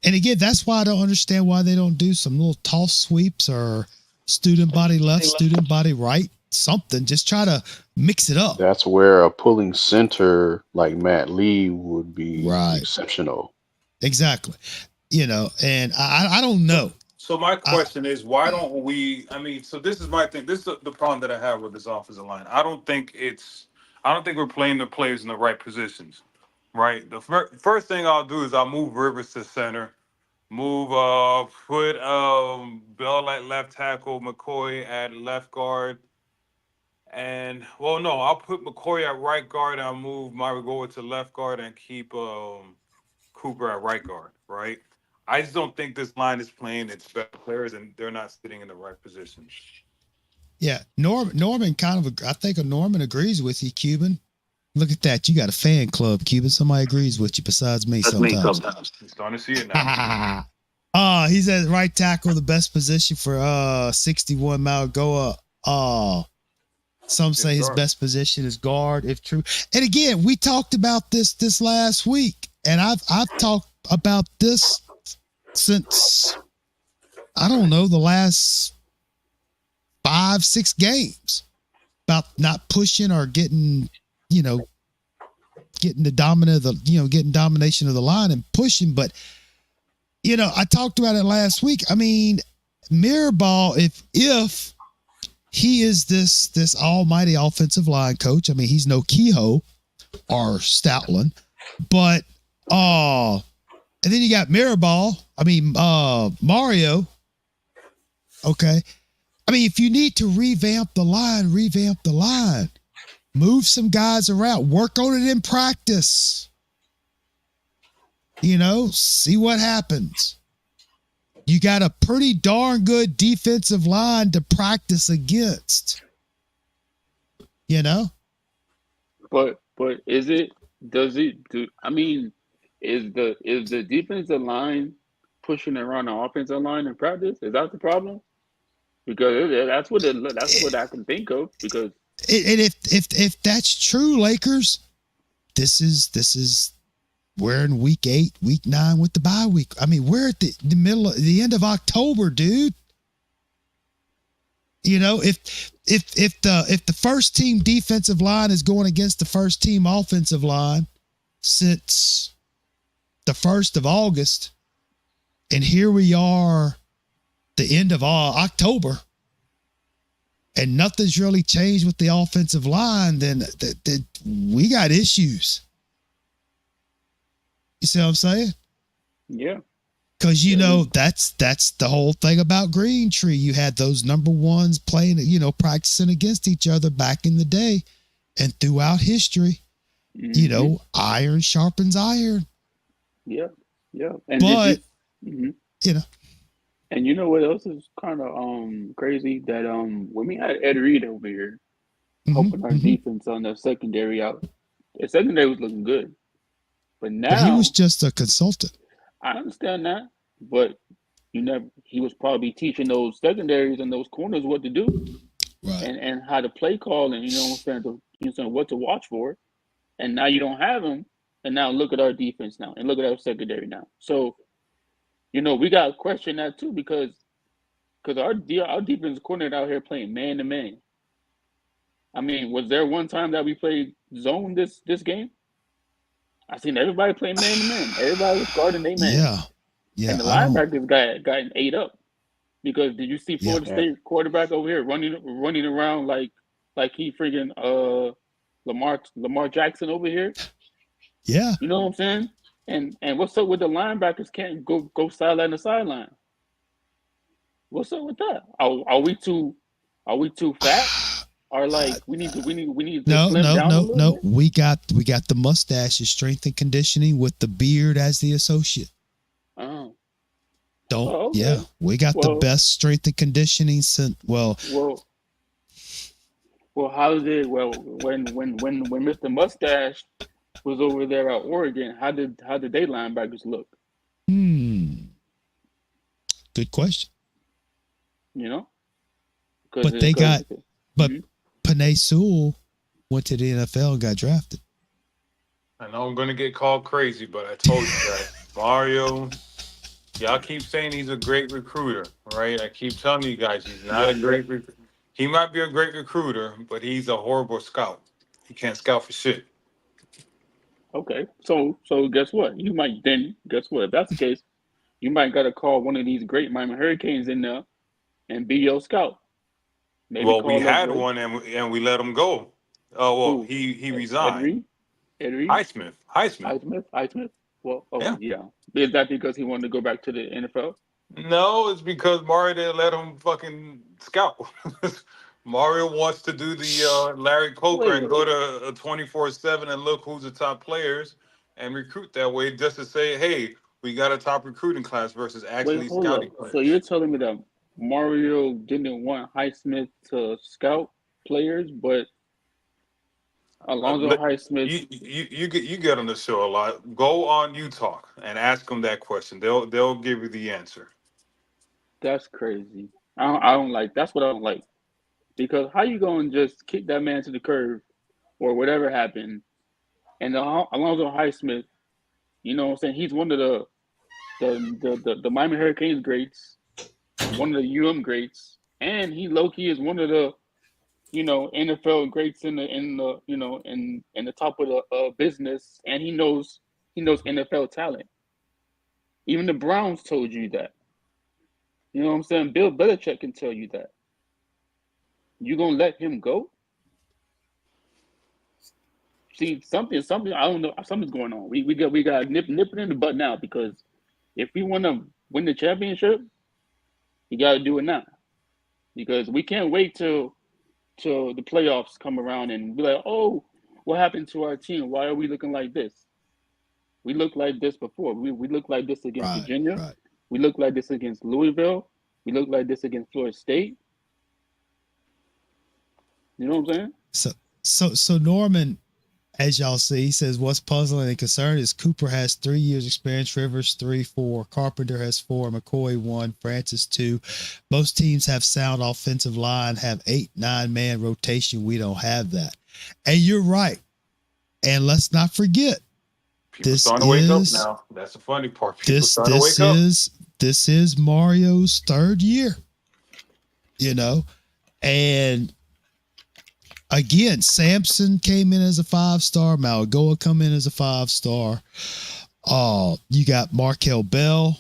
And again, that's why I don't understand why they don't do some little toss sweeps or student body left, student body right, something. Just try to mix it up. That's where a pulling center like Matt Lee would be exceptional. Exactly. And I don't know. So my question is, why don't we? I mean, so this is my thing. This is the problem that I have with this offensive line. I don't think we're playing the players in the right positions. Right. The first thing I'll do is I'll move Rivers to center, put Bell at left tackle, McCoy at left guard, and I'll put McCoy at right guard. And I'll move Marigoa to left guard and keep Cooper at right guard. Right. I just don't think this line is playing its best players, and they're not sitting in the right positions. Yeah, Norman I think Norman agrees with you, Cuban. Look at that. You got a fan club, Cuban. Somebody agrees with you besides me sometimes. I'm starting to see it now. He's at right tackle, the best position for 61 Malgoa. Some say his best position is guard, if true. And again, we talked about this last week, and I've talked about this since I don't know the last 5-6 games about not pushing or getting the dominant of the getting domination of the line and pushing. But I talked about it last week. I mean, Mirabal, if he is this almighty offensive line coach, I mean, he's no Kehoe or Stoutland, but and then you got Mirabal. I mean, Mario. Okay. I mean, if you need to revamp the line. Move some guys around. Work on it in practice. See what happens. You got a pretty darn good defensive line to practice against. But is it? Does it do? I mean, is the defensive line pushing around the offensive line in practice? Is that the problem? Because that's what I can think of. Because if that's true, Lakers, this is we're in week 8, week 9 with the bye week. I mean, we're at the middle of the end of October, dude. If the first team defensive line is going against the first team offensive line since the 1st of August, and here we are, the end of October, and nothing's really changed with the offensive line, then we got issues. You see what I'm saying? Yeah. Because, that's the whole thing about Green Tree. You had those number ones playing, practicing against each other back in the day and throughout history. Mm-hmm. Iron sharpens iron. Yeah. Yeah. And but, And you know what else is kind of crazy? That when we had Ed Reed over here helping our defense on the secondary out, the secondary was looking good. But now he was just a consultant. I understand that, but he was probably teaching those secondaries and those corners what to do, right? And how to play call, and what to watch for. And now you don't have him, and now look at our defense now, and look at our secondary now. So, we got to question that too, because our defense coordinator out here playing man to man. I mean, was there one time that we played zone this game? I seen everybody play man to man. Everybody was guarding their man. Yeah. And the linebackers got ate up, because did you see Florida State quarterback over here running around like he freaking Lamar Jackson over here? Yeah. You know what I'm saying? And what's up with the linebackers can't go sideline to sideline? What's up with that? Are we too fat? Or we need to slim down a little bit? We got the mustaches, strength and conditioning with the beard as the associate. Oh. Okay. We got the best strength and conditioning since Well, how did when Mr. Mustache was over there at Oregon, how did they linebackers look? Good question. But Panay Sewell went to the NFL and got drafted. I know I'm going to get called crazy, but I told you guys, Mario, y'all keep saying he's a great recruiter, right? I keep telling you guys he's not a great recruiter. He might be a great recruiter, but he's a horrible scout. He can't scout for shit. Okay, so guess what? If that's the case, you might got to call one of these great Miami Hurricanes in there and be your scout. Maybe we had one and we let him go. Oh, well, he resigned. Ed Reed? Highsmith? Well, yeah. Is that because he wanted to go back to the NFL? No, it's because Mario didn't let him fucking scout. Mario wants to do the Larry Coker and go to a 24/7 and look who's the top players and recruit that way, just to say, hey, we got a top recruiting class versus actually scouting players. So you're telling me that Mario didn't want Highsmith to scout players, but Alonzo Highsmith. You get on the show a lot. Go on You Talk and ask them that question. They'll give you the answer. That's crazy. I don't like. That's what I don't like. Because how you going to just kick that man to the curb or whatever happened? And Alonzo Highsmith, you know what I'm saying? He's one of the Miami Hurricanes greats, one of the greats, and he low key is one of the NFL greats in the top of the business, and he knows NFL talent. Even the Browns told you that. You know what I'm saying? Bill Belichick can tell you that. You gonna let him go? See, something I don't know. Something's going on. We got nip it in the butt now, because if we want to win the championship, you got to do it now, because we can't wait till the playoffs come around and be like, oh, what happened to our team? Why are we looking like this? We looked like this before. We looked like this against Virginia. Right. We looked like this against Louisville. We looked like this against Florida State. You know what I'm saying? So Norman, as y'all see, he says, what's puzzling and concerning is Cooper has 3 years experience, Rivers 3, 4, Carpenter has 4, McCoy 1, Francis 2. Most teams have sound offensive line, have 8, 9 man rotation. We don't have that. And you're right. And let's not forget, People starting to wake up now. That's the funny part. People starting to wake up. This is Mario's 3rd year, and again, Sampson came in as a 5-star. Malagoa come in as a 5-star. You got Markel Bell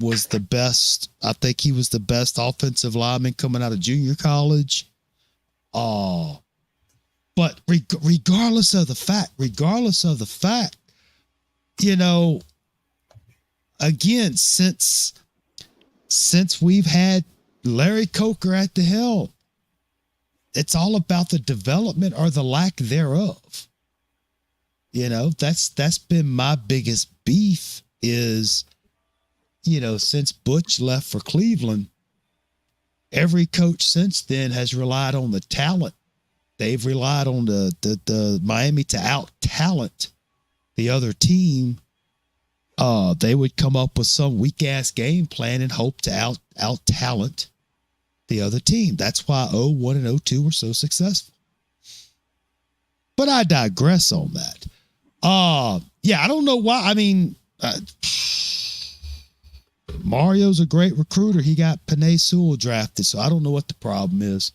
was the best. I think he was the best offensive lineman coming out of junior college. But regardless of the fact, again, since we've had Larry Coker at the helm, it's all about the development or the lack thereof. That's been my biggest beef is, since Butch left for Cleveland, every coach since then has relied on the talent. They've relied on the Miami to out talent the other team. They would come up with some weak ass game plan and hope to out talent the other team. That's why 01 and 02 were so successful. But I digress on that. Yeah, I don't know why. I mean, Mario's a great recruiter. He got Penei Sewell drafted, so I don't know what the problem is.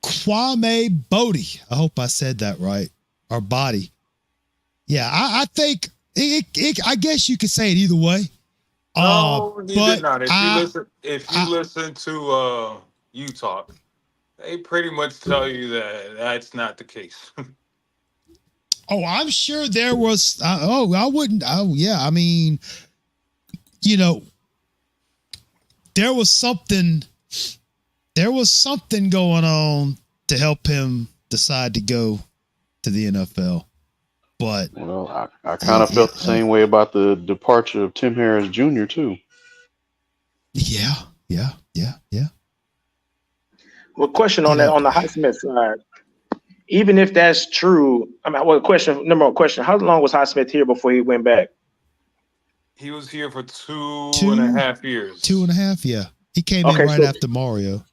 Kwame Bodie. I hope I said that right. Or Body. Yeah, I think I guess you could say it either way. No, you but did not. If you listen to You Talk, they pretty much tell you that that's not the case. Oh, I'm sure there was. I wouldn't. Oh, yeah. I mean, there was something. There was something going on to help him decide to go to the NFL. But I kind of felt the same way about the departure of Tim Harris Jr. too. Yeah. Well, question on that on the Highsmith side. Even if that's true, number one question: how long was Highsmith here before he went back? He was here for 2.5 years. 2.5, yeah. He came in right after Mario.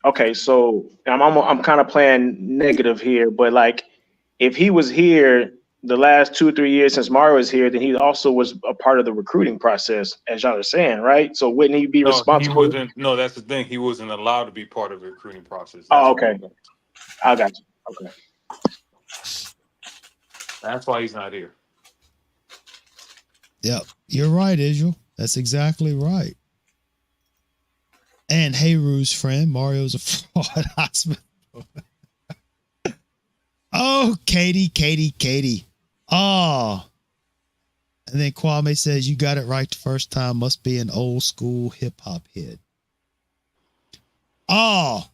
Okay, so I'm kind of playing negative here, but like, if he was here the last 2 or 3 years since Mario was here, then he also was a part of the recruiting process, as y'all are saying, right? So wouldn't he be responsible? No, that's the thing. He wasn't allowed to be part of the recruiting process. Okay. I got you. Okay. That's why he's not here. Yep. You're right, Israel. That's exactly right. And Hayru's friend, Mario's a fraud. Oh, Katie. Oh. And then Kwame says, you got it right the first time. Must be an old school hip hop head. Oh.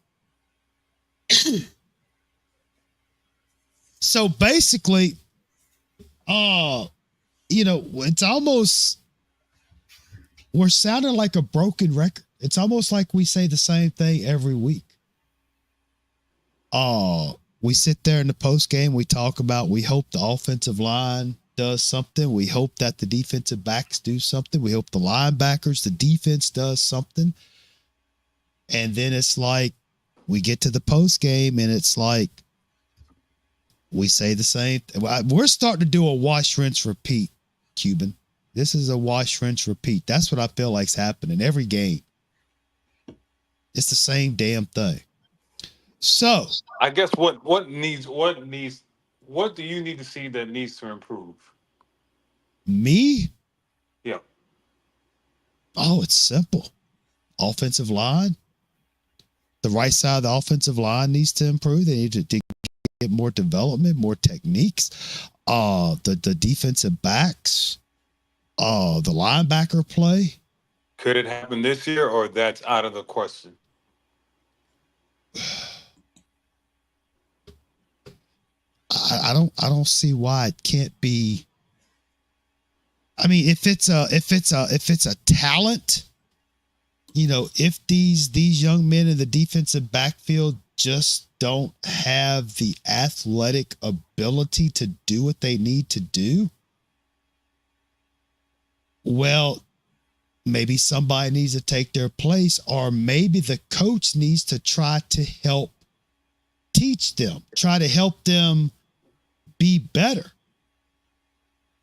So basically, it's almost, we're sounding like a broken record. It's almost like we say the same thing every week. We sit there in the post game. We talk about, we hope the offensive line does something. We hope that the defensive backs do something. We hope the linebackers, the defense does something. And then it's like, we get to the post game and it's like, we say the same. We're starting to do a wash, rinse, repeat, Cuban. This is a wash, rinse, repeat. That's what I feel like's happening every game. It's the same damn thing. So I guess what do you need to see that needs to improve? me, Yeah. oh, it's simple. Offensive line. The right side of the offensive line needs to improve. They need to get more development, more techniques. The defensive backs, the linebacker play. Could it happen this year, or that's out of the question? I don't see why it can't be. I mean, if it's a talent, you know, if these young men in the defensive backfield just don't have the athletic ability to do what they need to do, well, maybe somebody needs to take their place, or maybe the coach needs to try to help teach them, try to help them be better.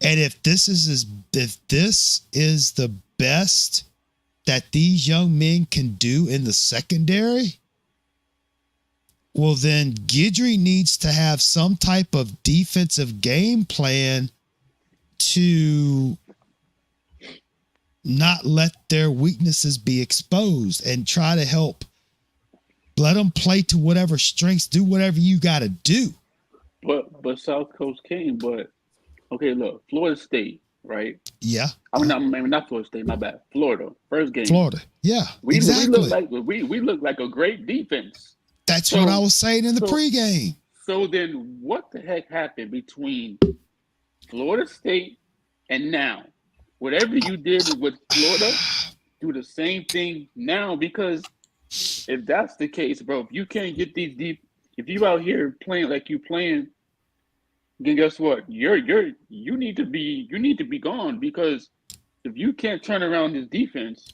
And if this is the best that these young men can do in the secondary, well, then Guidry needs to have some type of defensive game plan to not let their weaknesses be exposed and try to help. Let them play to whatever strengths, do whatever you got to do. But South Coast came, but okay, look, Florida State, right? Yeah. I mean, not Florida State, my bad. Florida, first game. Florida. Yeah, exactly. We look like a great defense. That's what I was saying in the pregame. So then what the heck happened between Florida State and now? Whatever you did with Florida, do the same thing now, because if that's the case, bro, if you can't get these deep, if you out here playing like you playing, then guess what? You need to be gone, because if you can't turn around this defense,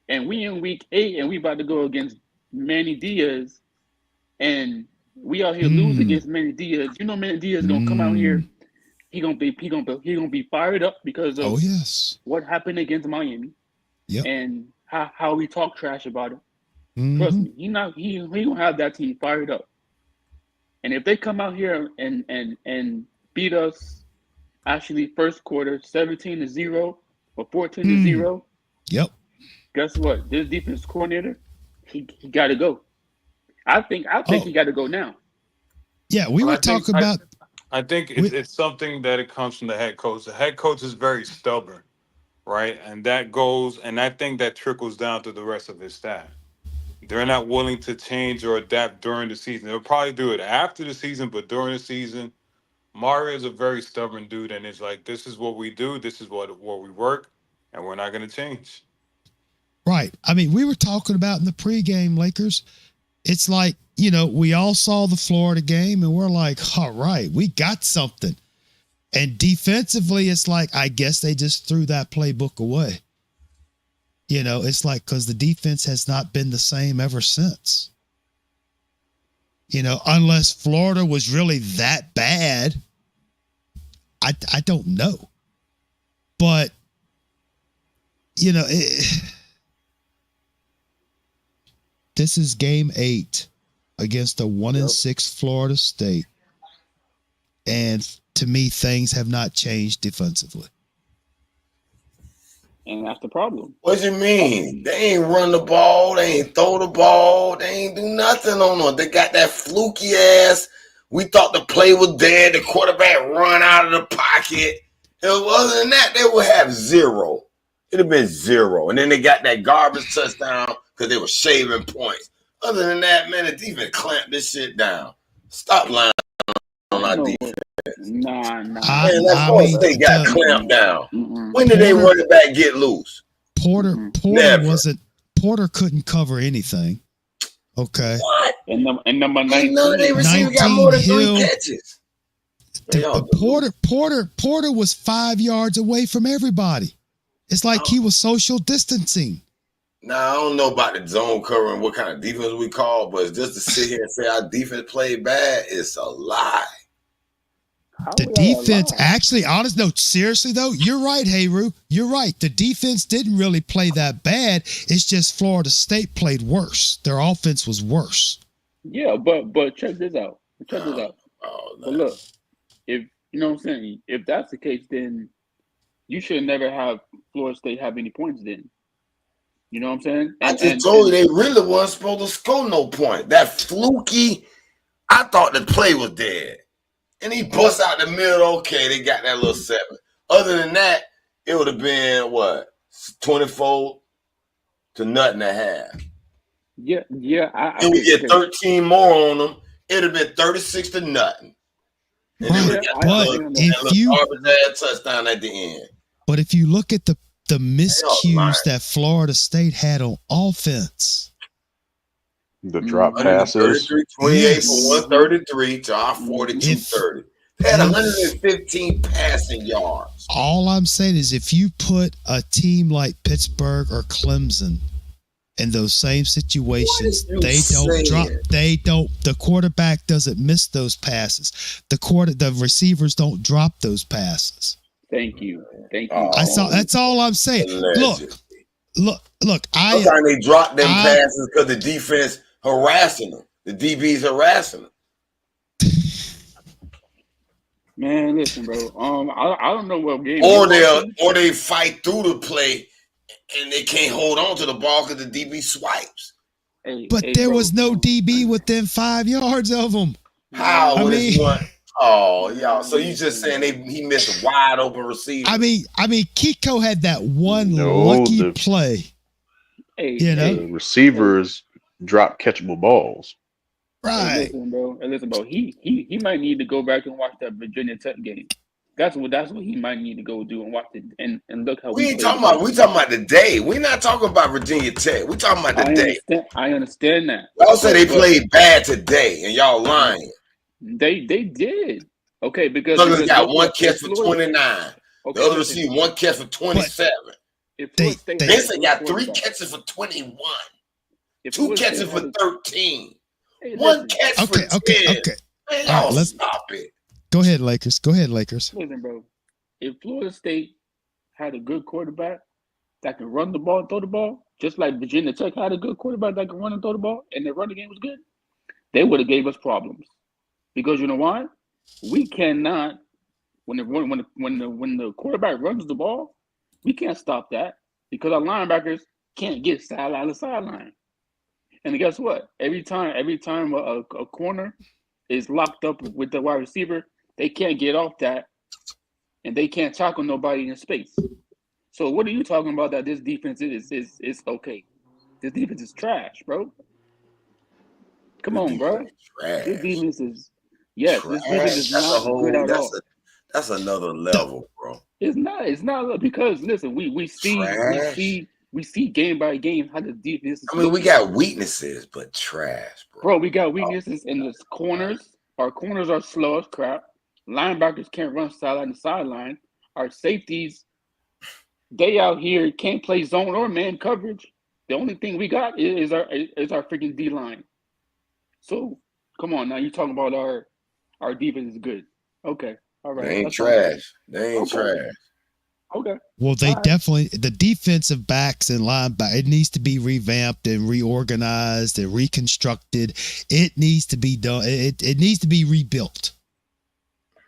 and we in week 8 and we about to go against Manny Diaz, and we out here lose against Manny Diaz, you know Manny Diaz is gonna come out here. He gonna be fired up because of what happened against Miami, and how we talk trash about it. Trust me, he gonna have that team fired up. And if they come out here and beat us, actually first quarter 17-0 or 14-0, yep. Guess what? This defense coordinator, he got to go. I think he got to go now. Yeah, we were talking about. I think it's something that it comes from the head coach. The head coach is very stubborn, right? And that goes, and I think that trickles down to the rest of his staff. They're not willing to change or adapt during the season. They'll probably do it after the season, but during the season, Mario is a very stubborn dude, and it's like, this is what we do, this is what we work, and we're not going to change. Right. I mean, we were talking about in the pregame, Lakers. It's like, you know, we all saw the Florida game, and we're like, all right, we got something. And defensively, it's like, I guess they just threw that playbook away. You know, it's like, because the defense has not been the same ever since. You know, unless Florida was really that bad, I don't know. But, you know, this is game 8 against a 1-6 Florida State. And to me, things have not changed defensively. And that's the problem. What you mean? They ain't run the ball. They ain't throw the ball. They ain't do nothing on them. They got that fluky ass. We thought the play was dead. The quarterback run out of the pocket. And other than that, they would have 0. It'd have been 0. And then they got that garbage touchdown because they were shaving points. Other than that, man, the defense clamped this shit down. Stop lying on our defense. Nah. Man, that's what they got clamped down. When did they running back get loose? Porter couldn't cover anything. Okay. What? And number Ain't 19. none of their receivers got more than 3 Hill. catches. Man, y'all Porter was 5 yards away from everybody. It's like he was social distancing. Now, I don't know about the zone cover and what kind of defense we call, but just to sit here and say our defense played bad, it's a lie. The defense actually, no, seriously though, you're right, Hayru. You're right. The defense didn't really play that bad. It's just Florida State played worse. Their offense was worse. Yeah, but check this out. Check this out. Oh, But look, if you know what I'm saying, if that's the case, then you should never have Florida State have any points then. You know what I'm saying? I just told you they really wasn't supposed to score no point. That fluky, I thought the play was dead. And he busts out the middle. Okay, they got that little 7. Other than that, it would have been, what, 24 to nothing and a half. Yeah. And we get 13 more on them. It would have been 36 to nothing. And then we got that little garbage touchdown at the end. But if you look at the miscues that Florida State had on offense. The drop passes. 28 for 133 to our 42-30. They had 115 passing yards. All I'm saying is if you put a team like Pittsburgh or Clemson in those same situations, the quarterback doesn't miss those passes. The receivers don't drop those passes. Thank you. That's all I'm saying. Look. Sometimes they drop them passes because the defense harassing them. The DB's harassing them. Man, listen, bro. I don't know what game. Or they fight through the play and they can't hold on to the ball because the DB swipes. But there was no DB within 5 yards of them. How? Oh, y'all. So you just saying he missed a wide open receiver? I mean, Kiko had that one lucky play. The receivers drop catchable balls. Right. Listen, bro. He might need to go back and watch that Virginia Tech game. That's what he might need to go do and watch it and look how we talking about the day. We're not talking about Virginia Tech. We're talking about the day. I understand that. Y'all say they played bad today, and y'all lying. They did. Okay, because Southern got 1 catch for 29. Okay, the other receiver 1 catch for 27. Benson got 3 catches for 21. 2 catches for 13. 1 catch for 10. Okay. Man, y'all stop it. Go ahead, Lakers. Listen, bro. If Florida State had a good quarterback that can run the ball and throw the ball, just like Virginia Tech had a good quarterback that can run and throw the ball, and their running game was good, they would have gave us problems. Because you know why? We cannot when the quarterback runs the ball, we can't stop that because our linebackers can't get sideline to sideline. And guess what? Every time a corner is locked up with the wide receiver, they can't get off that, and they can't tackle nobody in space. So what are you talking about? That this defense is okay? This defense is trash, bro. Come on, bro. This defense is this defense is not good at all. That's another level, bro. It's not because listen, we see game by game how the defense is. I mean, we got weaknesses, but trash, bro. Bro, we got weaknesses in the corners. Our corners are slow as crap. Linebackers can't run sideline to sideline. Our safeties, they out here can't play zone or man coverage. The only thing we got is our freaking D line. So come on now, you talking about our defense is good. Okay. All right. They ain't trash. They ain't trash. Okay. Well, they definitely, the defensive backs and linebackers, it needs to be revamped and reorganized and reconstructed. It needs to be done. It needs to be rebuilt.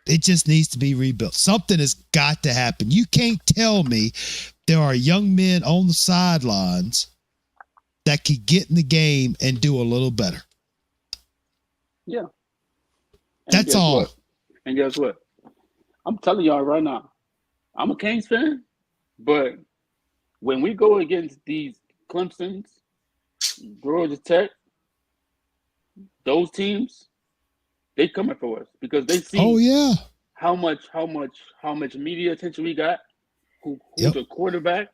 It just needs to be rebuilt. Something has got to happen. You can't tell me there are young men on the sidelines that could get in the game and do a little better. Yeah. That's all. And guess what? I'm telling y'all right now, I'm a Canes fan, but when we go against these Clemsons, Georgia Tech, those teams, they coming for us because they see how much media attention we got, who's a quarterback,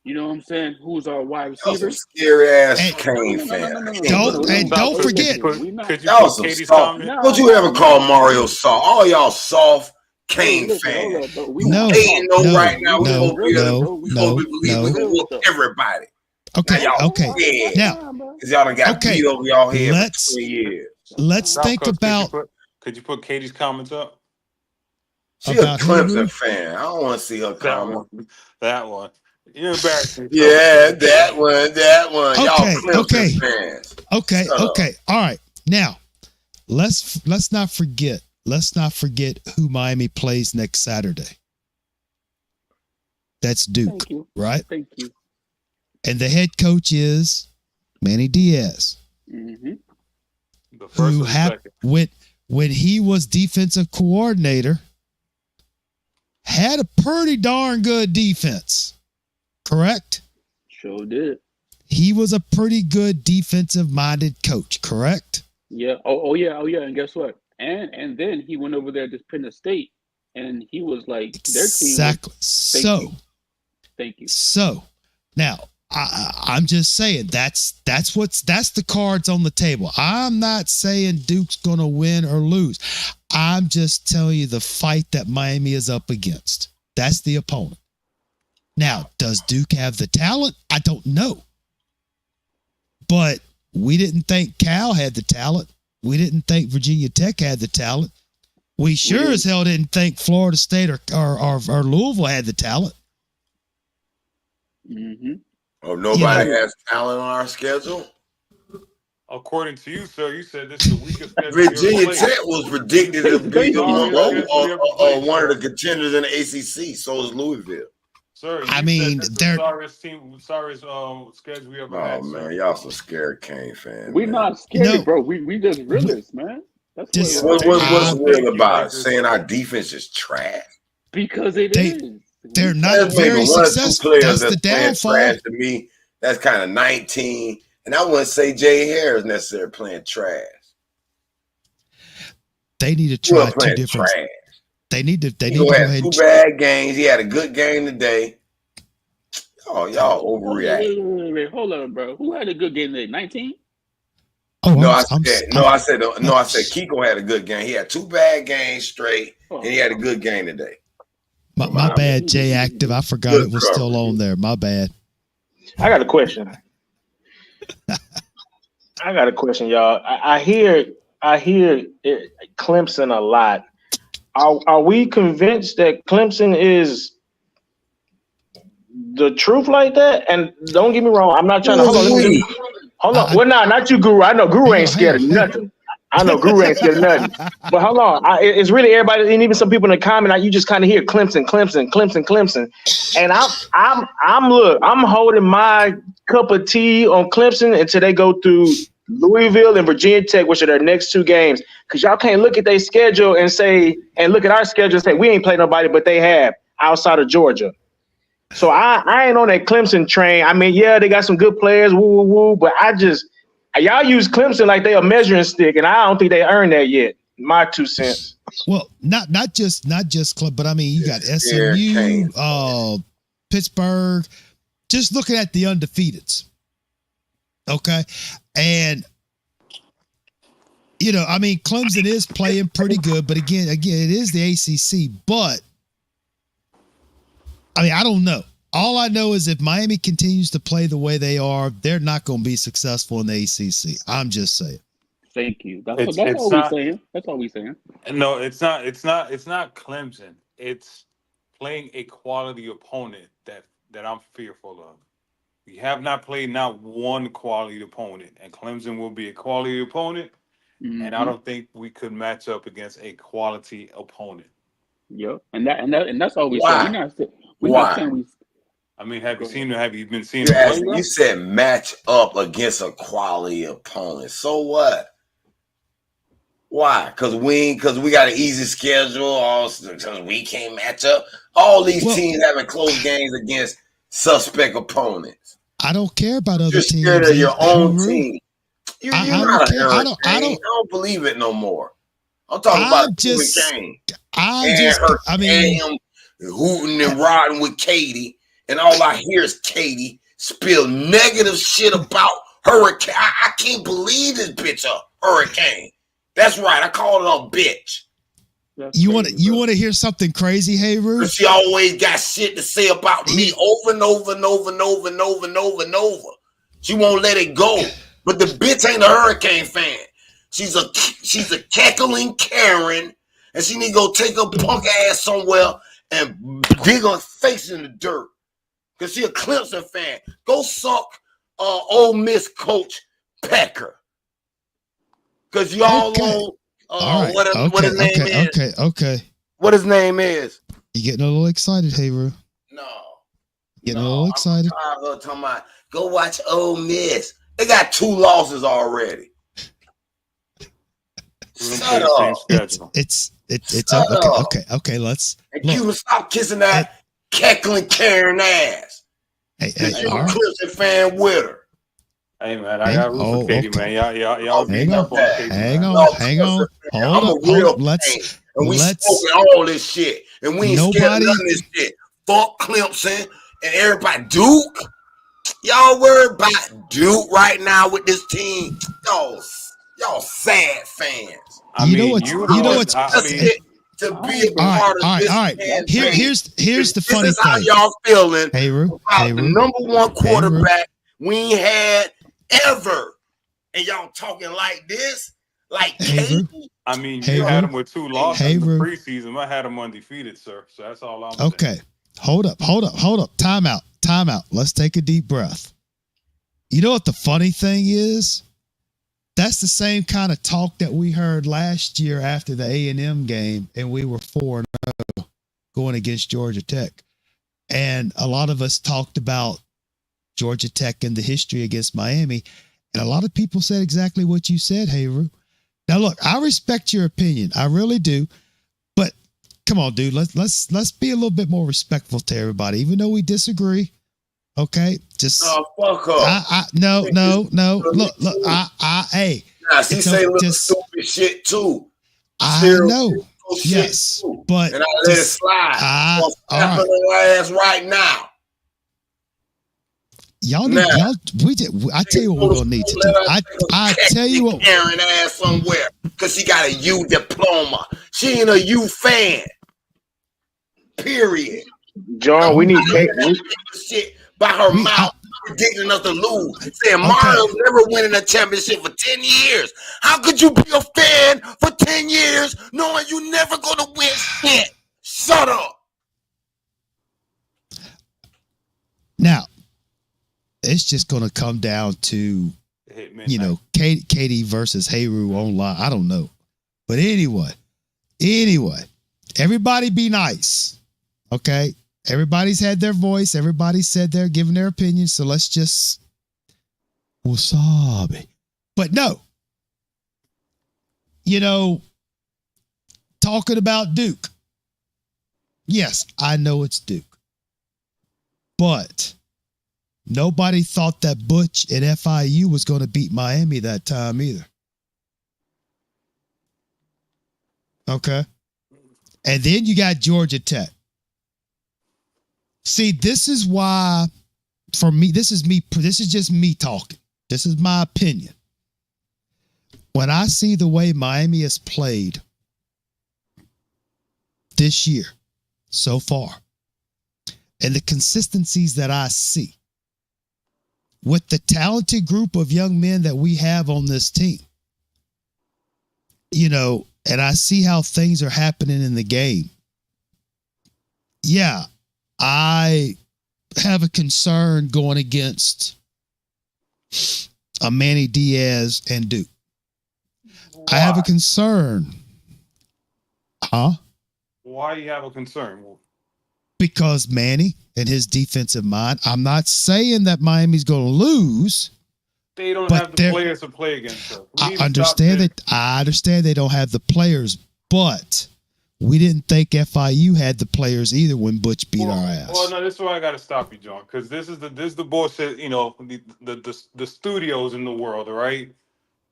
You know what I'm saying? Who's our wide Y'all some receivers? scary ass Hey, Kane No, fans. don't Could forget. you put We not. could you Y'all put some Katie's soft. comment? Don't you ever call Mario We, soft? All y'all soft hey, Kane listen, hold fans. up, bro. We No, not Hating soft. no no, right now. We just no, realist, bro. We supposed to We believe we no. can realist whoop though. everybody. Now Okay, y'all okay. scared. Now, Cause y'all done got okay. beat over y'all head Let's for 20 years. let's Stop, think Coach. about Could you put Katie's comments up? She a who, Clemson Rue? fan. I don't want to see her That comment. one. That one. You embarrassed me, Coach. Yeah, that one. Y'all Okay, Clemson okay, fans. okay, Shut up. okay. All right. Now, let's not forget. Let's not forget who Miami plays next Saturday. That's Duke, Thank you. right? Thank you. And the head coach is Manny Diaz, Mm-hmm. The first who or the second? when he was defensive coordinator, had a pretty darn good defense. Correct? Sure did. He was a pretty good defensive-minded coach. Correct? Yeah. Oh yeah. And guess what? And then he went over there to Penn State, and he was like, their team was. Exactly. Thank you. So now I'm just saying that's the cards on the table. I'm not saying Duke's gonna win or lose. I'm just telling you the fight that Miami is up against. That's the opponent. Now, does Duke have the talent? I don't know. But we didn't think Cal had the talent. We didn't think Virginia Tech had the talent. We sure as hell didn't think Florida State or Louisville had the talent. Mm-hmm. Oh, nobody You know, has talent on our schedule? According to you, sir, you said this is the weakest schedule Virginia you ever Tech played. was predicted to be Thank you, bro. one of the contenders in the ACC. So is Louisville. Sir, you I mean, said this they're is the sorriest schedule we ever had, Oh sir. man, y'all some scared Kane fans. We're Man. not scared, No. bro. We just realists, man. That's Just- what it is. What's real Thank you, about it? Lakers. Saying our defense is trash. Because it They- is. they're not There's maybe very one or two successful. players That's the that's playing downfall. trash to me. That's kind of 19. And I wouldn't say Jay Harris necessarily playing trash. They need to He try was two playing different. trash. They need to He go had ahead. two bad games. He had a good game today. Oh, y'all overreact. Wait. Hold on, bro. Who had a good game today? 19? Oh, No, I'm, I said Kiko had a good game. He had two bad games straight, and he had a good game today. my bad, Jay Active. I forgot Good it was still on there. My bad. I got a question. Y'all. I hear Clemson a lot. Are we convinced that Clemson is the truth like that? And don't get me wrong, I'm not trying to hold on. Well, not you, Guru. I know Guru ain't scared of nothing. But hold on, it's really everybody, and even some people in the comment. You just kind of hear Clemson, and I'm holding my cup of tea on Clemson until they go through Louisville and Virginia Tech, which are their next two games. Because y'all can't look at their schedule and look at our schedule and say we ain't played nobody, but they have outside of Georgia. So I ain't on that Clemson train. I mean, yeah, they got some good players, woo, but y'all use Clemson like they a measuring stick, and I don't think they earned that yet. My 2 cents. Well, not just club, but I mean, you got SMU, Pittsburgh. Just looking at the undefeateds, okay, and I mean, Clemson is playing pretty good, but again, it is the ACC. But I mean, I don't know. All I know is if Miami continues to play the way they are, they're not going to be successful in the ACC. I'm just saying. Thank you. That's all we're saying. That's all we're saying. No, it's not Clemson. It's playing a quality opponent that I'm fearful of. We have not played not one quality opponent, and Clemson will be a quality opponent. Mm-hmm. And I don't think we could match up against a quality opponent. Yep, and that's all we're Why? saying. We're not saying we. I mean, have you been seeing? You said match up against a quality opponent. So what? Why? Because we got an easy schedule. Because we can't match up. All these teams having close games against suspect opponents. I don't care about other teams. You're scared of your own team. You're not a hurricane. I don't believe it no more. I'm talking about Kane. I mean, him hooting and rodding with Katie and all I hear is Katie spill negative shit about Hurricane. I can't believe this bitch a hurricane. That's right. I called her a bitch. You want to hear something crazy, hey Ruth? She always got shit to say about me over and over and over and over and over and over and over. She won't let it go. But the bitch ain't a Hurricane fan. She's a cackling Karen, and she need to go take her punk ass somewhere and dig her face in the dirt. Cause she a Clemson fan. Go suck Ole Miss coach Pecker. Cause y'all on right. what his name is. Okay. What his name is. You getting a little excited, hey Ruth? No. Getting a little excited? I'm tired of talking about go watch Ole Miss. They got 2 losses already. Shut up. It's okay. Let's and Cuban, stop kissing that cackling Karen ass. Hey, you a Clemson fan with her. Hey man, I got root for Katie, man. Y'all hang on. Hold up. Let's smoking all this shit, and we ain't scared of none of this shit. Fuck Clemson and everybody. Duke, y'all worried about Duke right now with this team? Y'all sad fans. You know what's to be a part of this. All right. Here's the funny thing. This is how y'all feeling about the number 1 quarterback we ain't had ever, and y'all talking like this, like Katie. I mean, you had him with 2 losses in the preseason. I had him undefeated, sir. So that's all I'm saying. Okay, hold up. Time out. Let's take a deep breath. You know what the funny thing is? That's the same kind of talk that we heard last year after the A&M game, and we were 4-0 going against Georgia Tech. And a lot of us talked about Georgia Tech and the history against Miami, and a lot of people said exactly what you said, Hayru. Now, look, I respect your opinion, I really do, but come on, dude, let's be a little bit more respectful to everybody, even though we disagree. Okay, just fuck up. No. Look. Hey. Nah, she say little stupid shit too. I know. Yes, but and I let it slide. I'll slap her ass right now. Y'all need. I tell you what we're gonna need to do. I tell you what. Karen ass somewhere because she got a U diploma. She ain't a U fan. Period. John, we need shit by her mouth, predicting us to lose. Saying Mario's never winning a championship for 10 years. How could you be a fan for 10 years knowing you never gonna win shit? Shut up. Now, it's just gonna come down to Katie versus Hayru online. I don't know, but anyway, everybody be nice, okay? Everybody's had their voice. Everybody said they're giving their opinion. So let's just wasabi. But no, talking about Duke. Yes, I know it's Duke. But nobody thought that Butch and FIU was going to beat Miami that time either. Okay. And then you got Georgia Tech. See, this is why, for me, this is just me talking. This is my opinion. When I see the way Miami has played this year so far, and the consistencies that I see with the talented group of young men that we have on this team, and I see how things are happening in the game. Yeah. I have a concern going against Manny Diaz and Duke. Why? I have a concern. Huh? Why you have a concern? Because Manny and his defensive mind. I'm not saying that Miami's going to lose. They don't have the players to play against us. I understand that. I understand they don't have the players, but we didn't think FIU had the players either when Butch beat our ass. Well, no, this is why I got to stop you, John, because this is the bullshit. The studios in the world, right?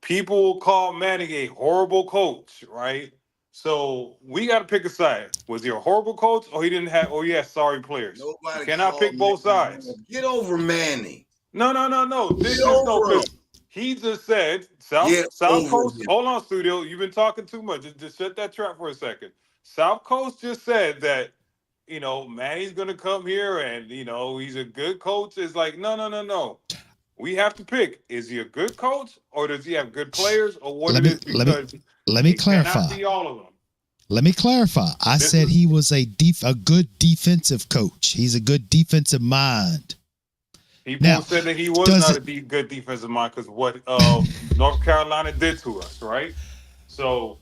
People call Manning a horrible coach, right? So we got to pick a side. Was he a horrible coach, or he didn't have, or he had sorry players? Nobody You cannot pick both sides. Get over Manny. No. This Get is no. over him. He just said Get South over Coast. him. Hold on, studio. You've been talking too much. Just shut that trap for a second. South Coast just said that Manny's gonna come here and he's a good coach. It's like no. We have to pick: is he a good coach, or does he have good players, or what Let it me- is? Because Let me it cannot clarify. be all of them. Let me clarify. I This said is- he was a good defensive coach. He's a good defensive mind. People Now, said that he was does not it- a good defensive mind because what North Carolina did to us, right? So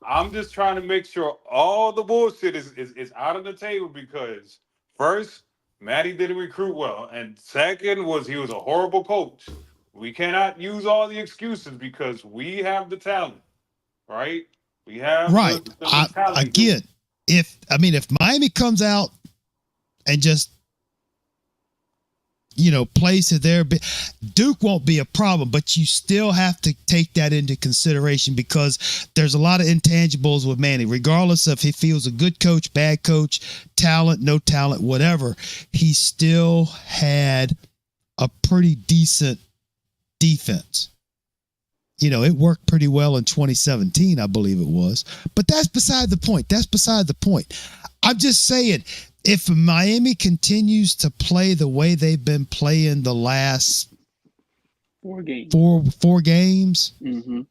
I'm just trying to make sure all the bullshit is out of the table because first, Matty didn't recruit well, and second was he was a horrible coach. We cannot use all the excuses because we have the talent, right? We have Right. the talent. Again, if Miami comes out and just plays to their bit, Duke won't be a problem, but you still have to take that into consideration because there's a lot of intangibles with Manny, regardless of if he was a good coach, bad coach, talent, no talent, whatever. He still had a pretty decent defense. It worked pretty well in 2017, I believe it was. But that's beside the point. I'm just saying, if Miami continues to play the way they've been playing the last 4 games, four games, mm-hmm.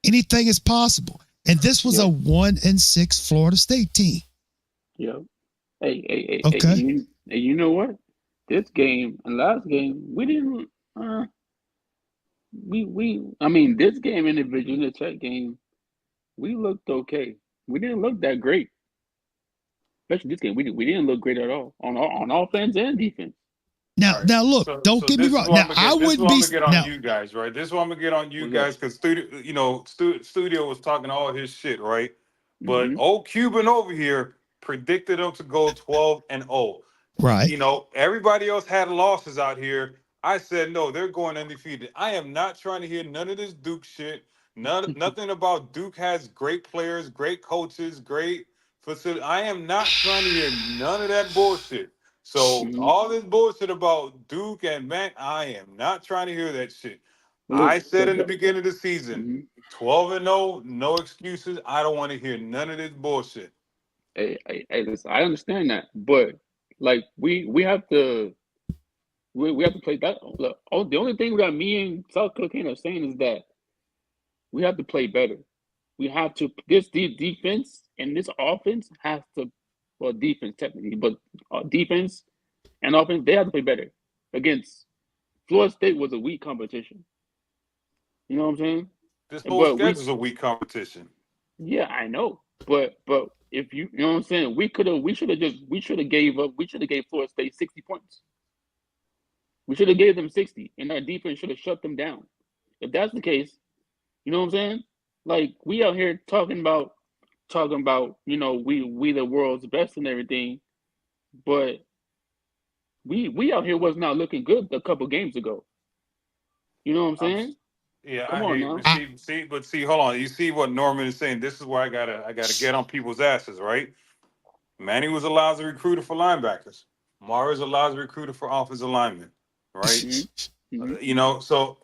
anything is possible. And this was a 1-6 Florida State team. Yep. Hey, Okay. you know what? This game and last game, we didn't. This game in the Virginia Tech game, we looked okay. We didn't look that great. Especially this game, we didn't look great at all on offense and defense. Now, look, don't get me wrong. Now, I wouldn't be. This is what I'm gonna get on you guys, right? This is what I'm gonna get on you guys because studio was talking all his shit, right? But old Cuban over here predicted them to go 12-0. Right. Everybody else had losses out here. I said no, they're going undefeated. I am not trying to hear none of this Duke shit. Nothing about Duke has great players, great coaches, great facility. I am not trying to hear none of that bullshit. So all this bullshit about Duke and Mac, I am not trying to hear that shit. I said in the beginning of the season, 12-0, no excuses. I don't want to hear none of this bullshit. Hey, listen, I understand that, but like we have to play that. Look, the only thing that me and South Carolina are saying is that we have to play better. We have to. This defense and this offense has to. Well, defense technically, but defense and offense, they have to play better. Against Florida State was a weak competition. You know what I'm saying? This whole schedule is a weak competition. Yeah, I know. But if you know what I'm saying, we should have gave Florida State 60 points. We should have gave them 60, and our defense should have shut them down. If that's the case, you know what I'm saying? Like we out here talking about we the world's best and everything, but we out here was not looking good a couple games ago. You know what I'm saying? Yeah, Come on now. See, hold on. You see what Norman is saying? This is where I gotta get on people's asses, right? Manny was a lousy recruiter for linebackers. Mara's a lousy recruiter for offensive linemen, right? So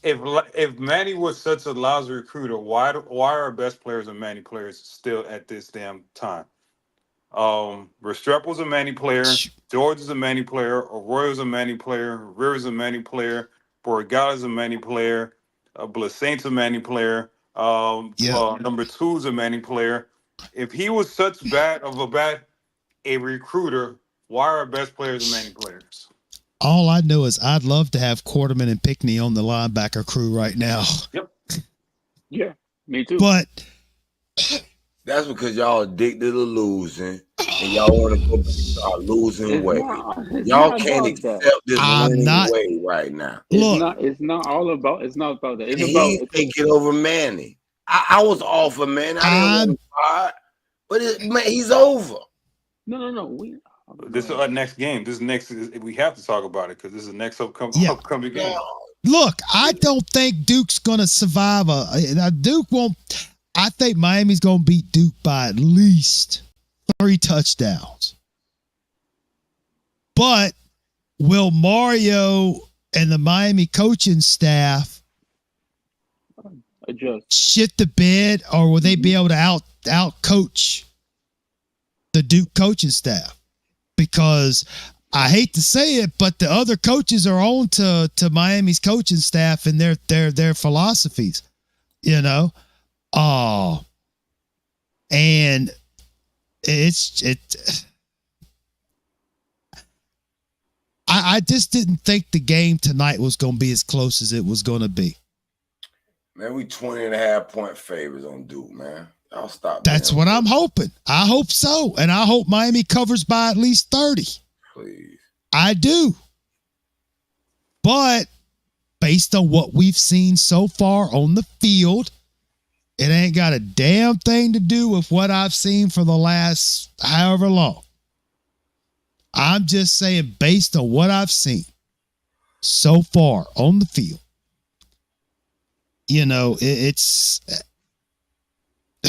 if Manny was such a lousy recruiter, why are our best players and Manny players still at this damn time? Restrepo's a Manny player, George is a Manny player, Arroyo's a Manny player, Rivers a Manny player, Borregala's a Manny player, Blasaint's a Manny player, number 2 is a Manny player. If he was such a recruiter, why are our best players Manny players? All I know is I'd love to have Quarterman and Pickney on the linebacker crew right now. Yep. Yeah, me too. But that's because y'all addicted to losing and y'all want to start losing weight. Y'all can't accept this winning way right now. It's not about that. It's about get over Manny. I was off of Manny. I didn't want to fight, but he's over. No. This is our next game. We have to talk about it because this is the next upcoming game. Look, I don't think Duke's going to survive. Duke won't. I think Miami's going to beat Duke by at least 3 touchdowns. But will Mario and the Miami coaching staff adjust, shit the bed, or will they be able to out coach the Duke coaching staff? Because I hate to say it, but the other coaches are on to Miami's coaching staff and their philosophies, you know. And I just didn't think the game tonight was going to be as close as it was going to be. Man, we 20.5-point favorites on Duke, man. I'll stop. That's what I'm hoping. I hope so. And I hope Miami covers by at least 30. Please. I do. But based on what we've seen so far on the field, it ain't got a damn thing to do with what I've seen for the last however long. I'm just saying, based on what I've seen so far on the field, you know, it's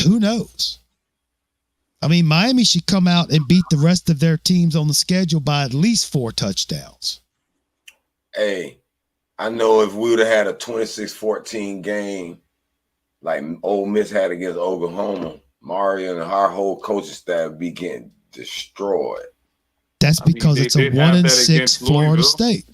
who knows? I mean, Miami should come out and beat the rest of their teams on the schedule by at least 4 touchdowns. Hey, I know if we would have had a 26-14 game like Ole Miss had against Oklahoma, Mario and our whole coaching staff would be getting destroyed. That's because it's a 1-6 Florida State.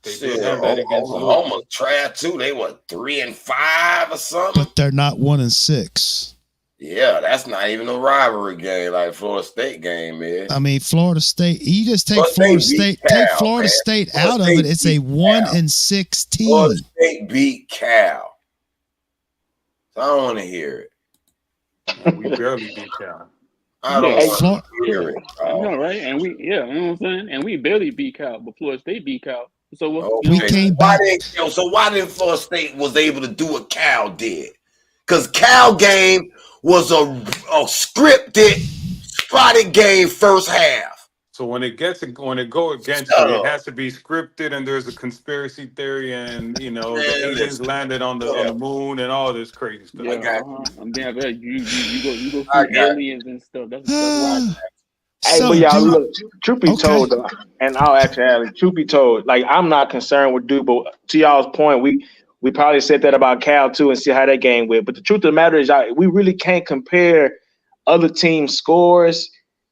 Oklahoma trash too. They were 3-5 or something. But they're not 1-6. Yeah, that's not even a rivalry game like Florida State game is. I mean, Florida State. You just take Florida State, take Florida State out of it. It's a 1-6 team. Florida State beat Cal. So I don't want to hear it. We barely beat Cal. I don't want to hear it. I know, right? And you know what I'm saying? And we barely beat Cal, but Florida State beat Cal. So what? We came back. Why didn't Florida State was able to do what Cal did? Because Cal game was a scripted, spotted game first half. So when it go against you, it has to be scripted, and there's a conspiracy theory, and you know the aliens landed on the moon and all this crazy stuff. Yeah, I'm damn bad. You go through aliens and stuff. That's why. Hey, but y'all look, truth be told, though, and I'll actually add, truth be told, like I'm not concerned with Duke, but to y'all's point, we probably said that about Cal too, and see how that game went. But the truth of the matter is, we really can't compare other teams' scores,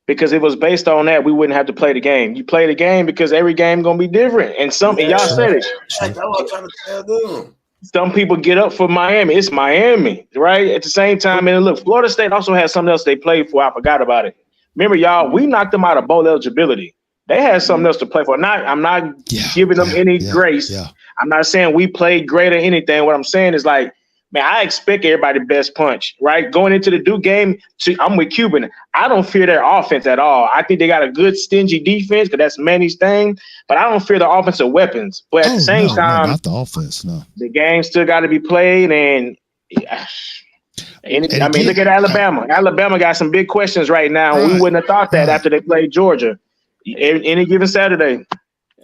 because if it was based on that, we wouldn't have to play the game. You play the game because every game gonna be different. And y'all said it. That's what I'm trying to tell them. Some people get up for Miami. It's Miami, right? At the same time, and look, Florida State also has something else they played for. I forgot about it. Remember, y'all, we knocked them out of bowl eligibility. They had something else to play for. I'm not giving them any grace. Yeah. I'm not saying we played great or anything. What I'm saying is, like, man, I expect everybody best punch, right? Going into the Duke game, I'm with Cuban. I don't fear their offense at all. I think they got a good stingy defense because that's Manny's thing, but I don't fear the offensive weapons. But at the same time, not the offense, no. The game still got to be played, and look at Alabama. Alabama got some big questions right now. We wouldn't have thought that after they played Georgia. Any given Saturday.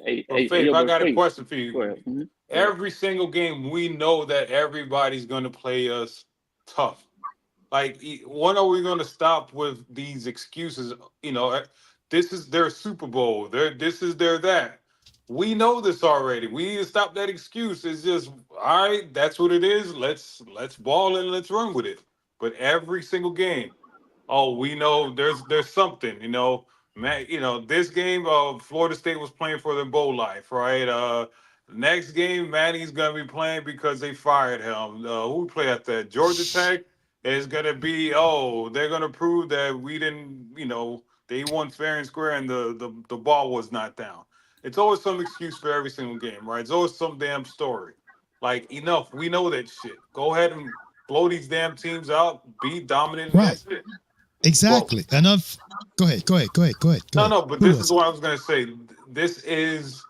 Faith, I got a question for you. Mm-hmm. Every single game, we know that everybody's going to play us tough. Like, when are we going to stop with these excuses? You know, this is their Super Bowl. This is their that. We know this already. We need to stop that excuse. It's just, all right, that's what it is. Let's ball and let's run with it. But every single game, we know there's something, you know. Man, you know, this game, Florida State was playing for their bowl life, right? Next game, Manny's gonna be playing because they fired him. Who play at that? Georgia Tech is gonna be. They're gonna prove that we didn't. You know, they won fair and square, and the ball was not down. It's always some excuse for every single game, right? It's always some damn story. Like, enough. We know that shit. Go ahead and blow these damn teams out. Be dominant. Right. That's it. Exactly. Well, enough. Go ahead. No, but this is what I was gonna say. This is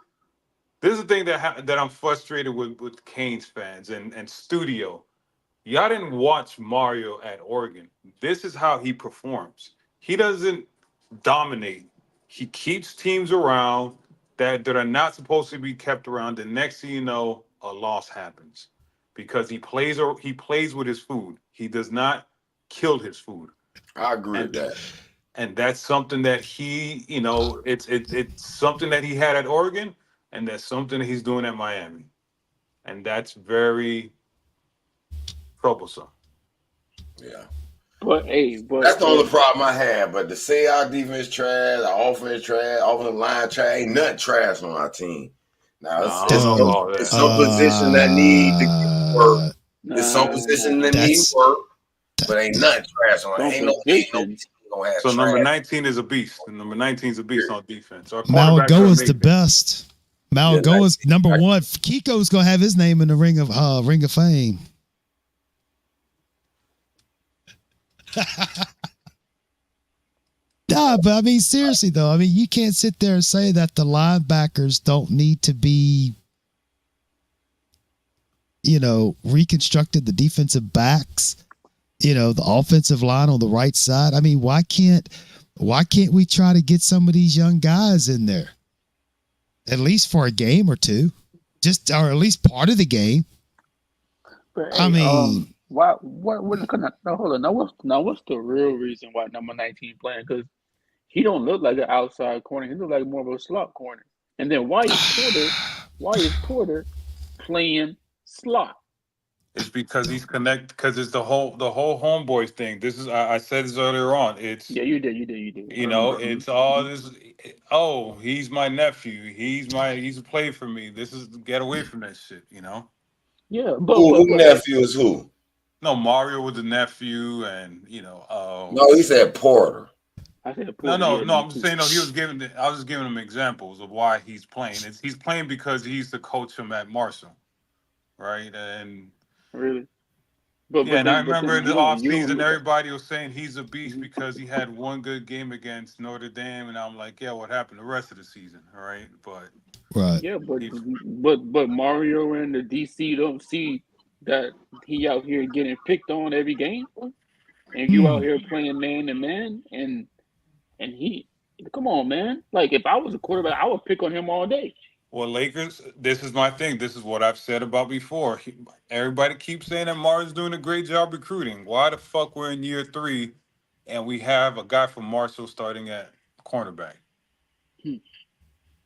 the thing that I'm frustrated with Canes fans and studio. Y'all didn't watch Mario at Oregon. This is how he performs. He doesn't dominate. He keeps teams around that are not supposed to be kept around. The next thing you know, a loss happens because he plays with his food. He does not kill his food. I agree with And that. and that's something that he, it's something that he had at Oregon, and that's something that he's doing at Miami, and that's very troublesome. Yeah. But That's the only problem I have. But to say our defense trash, our offense trash, offensive line trash, ain't nothing trash on our team. Now I don't know about it's that. some position that need to get work. There's some position that need That's- work, but ain't nothing trash on it. Some Ain't no position. team gonna have So trash. number 19 is a beast. And number 19 is a beast on defense. Our cornerbacks are Malagoa's the amazing. best. Malagoa's number one. Kiko's gonna have his name in the Ring of Fame. Nah, but I mean, seriously though, I mean, you can't sit there and say that the linebackers don't need to be, reconstructed. The defensive backs, the offensive line on the right side. I mean, why can't we try to get some of these young guys in there, at least for a game or two, or at least part of the game? But, I mean, why? What? Now hold on. Now what's the real reason why number 19 playing? Because he don't look like an outside corner. He look like more of a slot corner. And then why is Porter playing slot? It's because he's connected. Because it's the whole homeboys thing. This is I said this earlier on. It's Yeah, you did. it's all this. Oh, he's my nephew. He's a play for me. This is get away from that shit. Yeah, but Who nephew is who? No, Mario was the nephew, and No, he said Porter. I said No, Porter. no. I'm just saying. No, he was giving. I was just giving him examples of why he's playing. He's playing because he used to coach him at Marshall, right? And Really? and I remember in the offseason, everybody was saying he's a beast because he had one good game against Notre Dame, and I'm like, yeah, what happened the rest of the season, all right? But right. Yeah, but Mario and the DC don't see that he out here getting picked on every game, and you out here playing man to man, and he, come on, man. Like if I was a quarterback, I would pick on him all day. Well, Lakers, this is my thing. This is what I've said about before. Everybody keeps saying that Mario's doing a great job recruiting. Why the fuck we're in year 3 and we have a guy from Marshall starting at cornerback?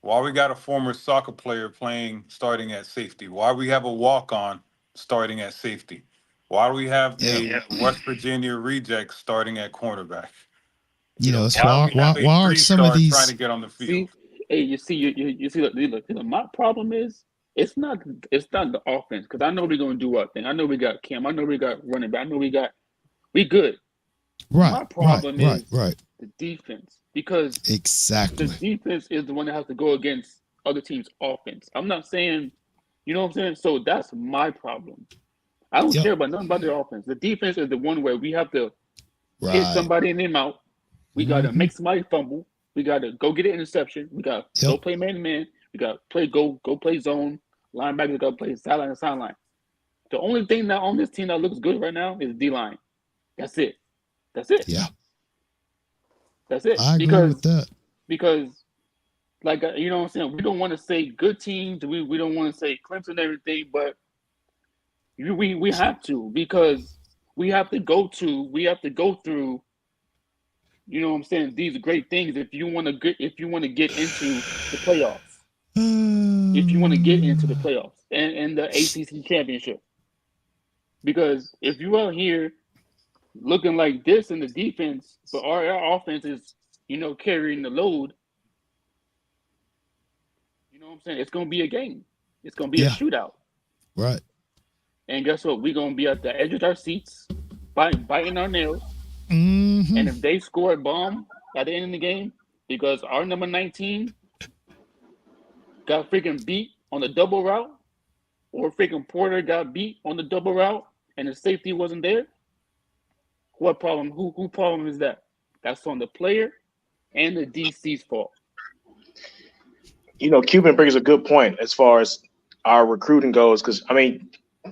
Why we got a former soccer player starting at safety? Why we have a walk-on starting at safety? Why do we have a West Virginia reject starting at cornerback? Why aren't some of these trying to get on the field? You see. Look, my problem is it's not the offense, because I know we're gonna do our thing. I know we got Cam. I know we got running back. I know we good. Right. My problem is the defense, because exactly the defense is the one that has to go against other teams' offense. I'm not saying, you know what I'm saying? So that's my problem. I don't care about nothing about their offense. The defense is the one where we have to hit somebody in their mouth. We got to make somebody fumble. We got to go get an interception. We got to go play man-to-man. We got to play go play zone. Linebackers got to play sideline to sideline. The only thing that on this team that looks good right now is D-line. That's it. Yeah. That's it. I agree with that. Because, like, you know what I'm saying? We don't want to say good teams. We don't want to say Clemson and everything, but we have to, because we have to go through, you know what I'm saying, these great things if you want to get into the playoffs. If you want to get into the playoffs and the ACC championship. Because if you out here looking like this in the defense, but our offense is, carrying the load, you know what I'm saying? It's going to be a game. It's going to be a shootout. Right. And guess what? We're going to be at the edge of our seats, biting our nails. Mm-hmm. And if they score a bomb at the end of the game, because our number 19 got freaking beat on the double route, or freaking Porter got beat on the double route, and the safety wasn't there, what problem? Who problem is that? That's on the player and the DC's fault. Cuban brings a good point as far as our recruiting goes, because,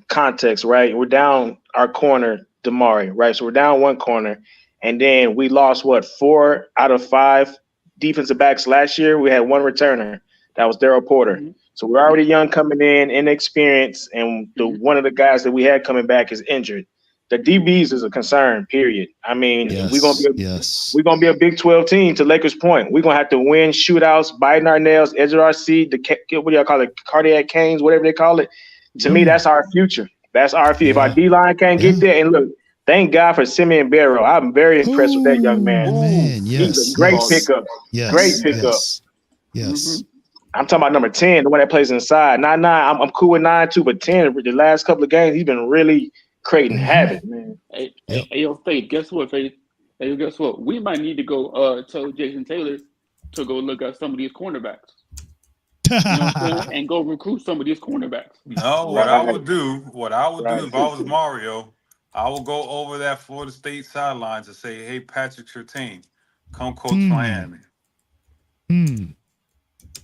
context, right? We're down our corner, Damari, right? So we're down one corner, and then we lost, 4 out of 5 defensive backs last year. We had one returner. That was Darrell Porter. Mhm. So we're already young coming in, inexperienced, and one of the guys that we had coming back is injured. The DBs is a concern. Period. I mean, if Yes. Yes. we're gonna be a Big 12 team. To Lakers' point, we're gonna have to win shootouts, biting our nails, edge of our seat. What do y'all call it? Cardiac canes, whatever they call it. To me, that's our future. That's our future. If our Yeah. D line can't Yeah. get there, and look, thank God for Simeon Barrow. I'm very impressed with that young man. Ooh, man. He's Yes. a great Yes. pickup. Yes. Great pickup. Yes. Yes. Mhm. I'm talking about number 10, the one that plays inside. Not 9. I'm cool with 9 too, but 10, the last couple of games, he's been really creating havoc, man. Hey, Yep. hey, yo, Faith, guess what, Faith? Hey, guess what? We might need to go tell Jason Taylor to go look at some of these cornerbacks. You know what I'm saying? And go recruit some of these cornerbacks. No, what I would do if I was Mario, I would go over that Florida State sidelines and say, "Hey, Patrick Surtain, come coach Miami."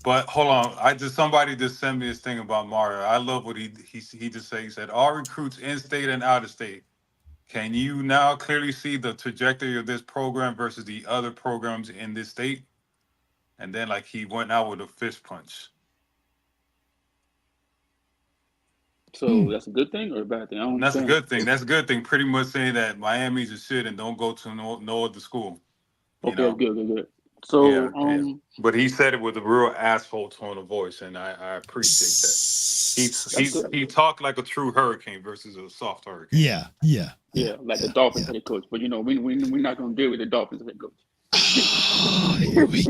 But hold on, somebody just sent me this thing about Mario. I love what he just said. He said all recruits in state and out of state. Can you now clearly see the trajectory of this program versus the other programs in this state? And then like he went out with a fist punch. So that's a good thing or a bad thing? I don't That's a understand. good thing. That's a good thing. Pretty much saying that Miami's a shit and don't go to no other school. You Okay, know? good. So, Yeah. But he said it with a real asshole tone of voice, and I appreciate that. He talked like a true hurricane versus a soft hurricane. Yeah. Like the Dolphins head coach. But you know, we're not gonna deal with the Dolphins head coach. Here we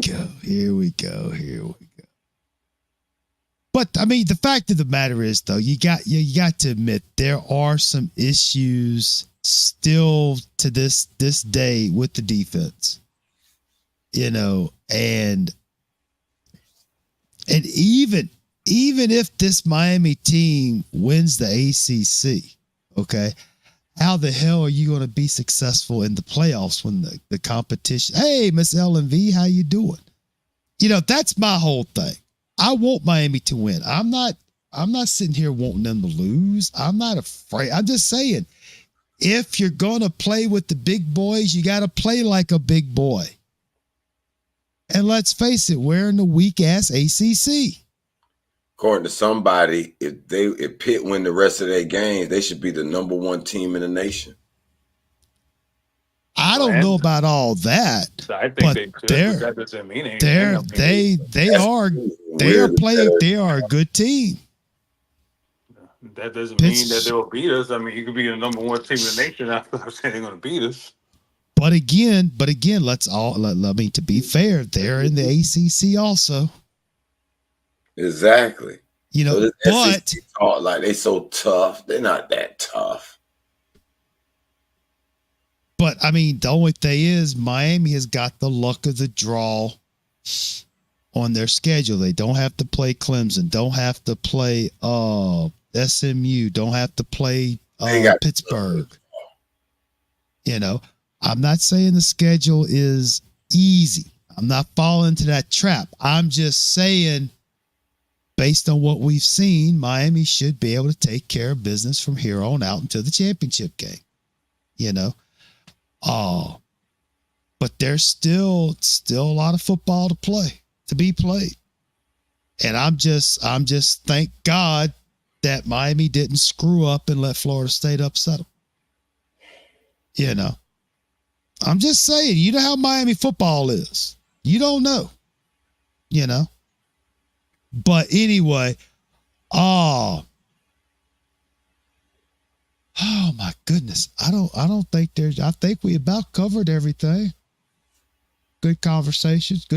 go. But I mean, the fact of the matter is, though, you got to admit there are some issues still to this day with the defense. You know, and even if this Miami team wins the ACC, okay, how the hell are you going to be successful in the playoffs when the competition? Hey, Miss LMV, how you doing? You know, that's my whole thing. I want Miami to win. I'm not sitting here wanting them to lose. I'm not afraid. I'm just saying, if you're going to play with the big boys, you got to play like a big boy. And let's face it, we're in the weak ass ACC. According to somebody, if Pitt win the rest of their games, they should be the number 1 team in the nation. I don't know about all that. I think they could, but that doesn't mean anything. They are a good team. That doesn't mean that they'll beat us. I mean, you could be the number 1 team in the nation. I'm not saying they're going to beat us. But again, to be fair, they're in the ACC also. Exactly. You know, so but talk like they so tough. They're not that tough. But I mean, the only thing is Miami has got the luck of the draw on their schedule. They don't have to play Clemson, don't have to play SMU, don't have to play Pittsburgh. You know, I'm not saying the schedule is easy. I'm not falling into that trap. I'm just saying, based on what we've seen, Miami should be able to take care of business from here on out until the championship game. You know, but there's still a lot of football to be played. And I'm just thank God that Miami didn't screw up and let Florida State upset them. You know, I'm just saying, you know how Miami football is. You don't know, you know. But anyway, oh my goodness. I think we about covered everything. Good conversations.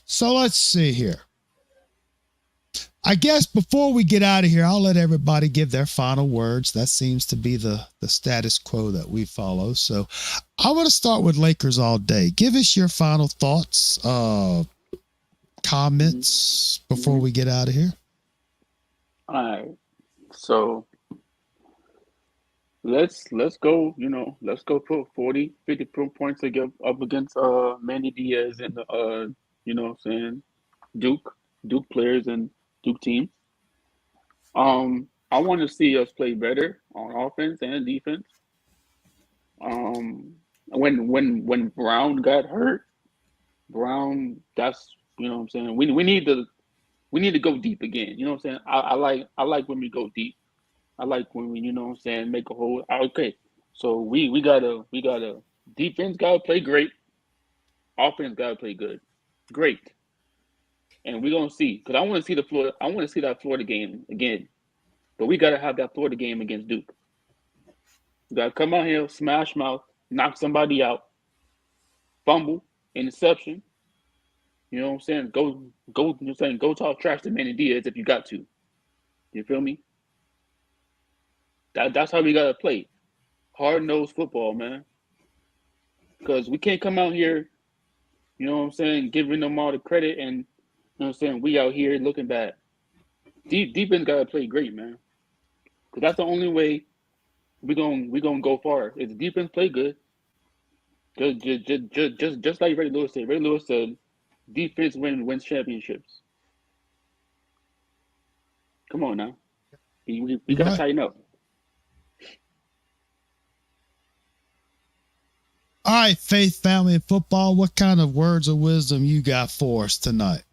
So let's see here. I guess before we get out of here, I'll let everybody give their final words. That seems to be the status quo that we follow. So I want to start with Lakers all day. Give us your final thoughts, comments before we get out of here. All right. So let's go, let's go put 40, 50 points up against Manny Diaz and the Duke players and Duke team. I want to see us play better on offense and defense. when Brown got hurt, that's you know what I'm saying. We need to go deep again. You know what I'm saying. I like when we go deep. I like when we you know what I'm saying make a whole okay. So we gotta defense gotta play great, offense gotta play good, great, and we're gonna see because I want to see that Florida game again. But we gotta have that Florida game against Duke. We gotta come out here, smash mouth, knock somebody out, fumble, interception. You know what I'm saying? Go talk trash to Manny Diaz if you got to. You feel me? That's how we gotta play. Hard nosed football, man. Because we can't come out here, you know what I'm saying, giving them all the credit and you know what I'm saying, we out here looking bad. Defense gotta play great, man. Because that's the only way we gonna go far. Is the defense play good? Just like Ray Lewis said. Ray Lewis said, defense wins championships. Come on now. We gotta Right. tighten up. All right, Faith, Family, and Football, what kind of words of wisdom you got for us tonight?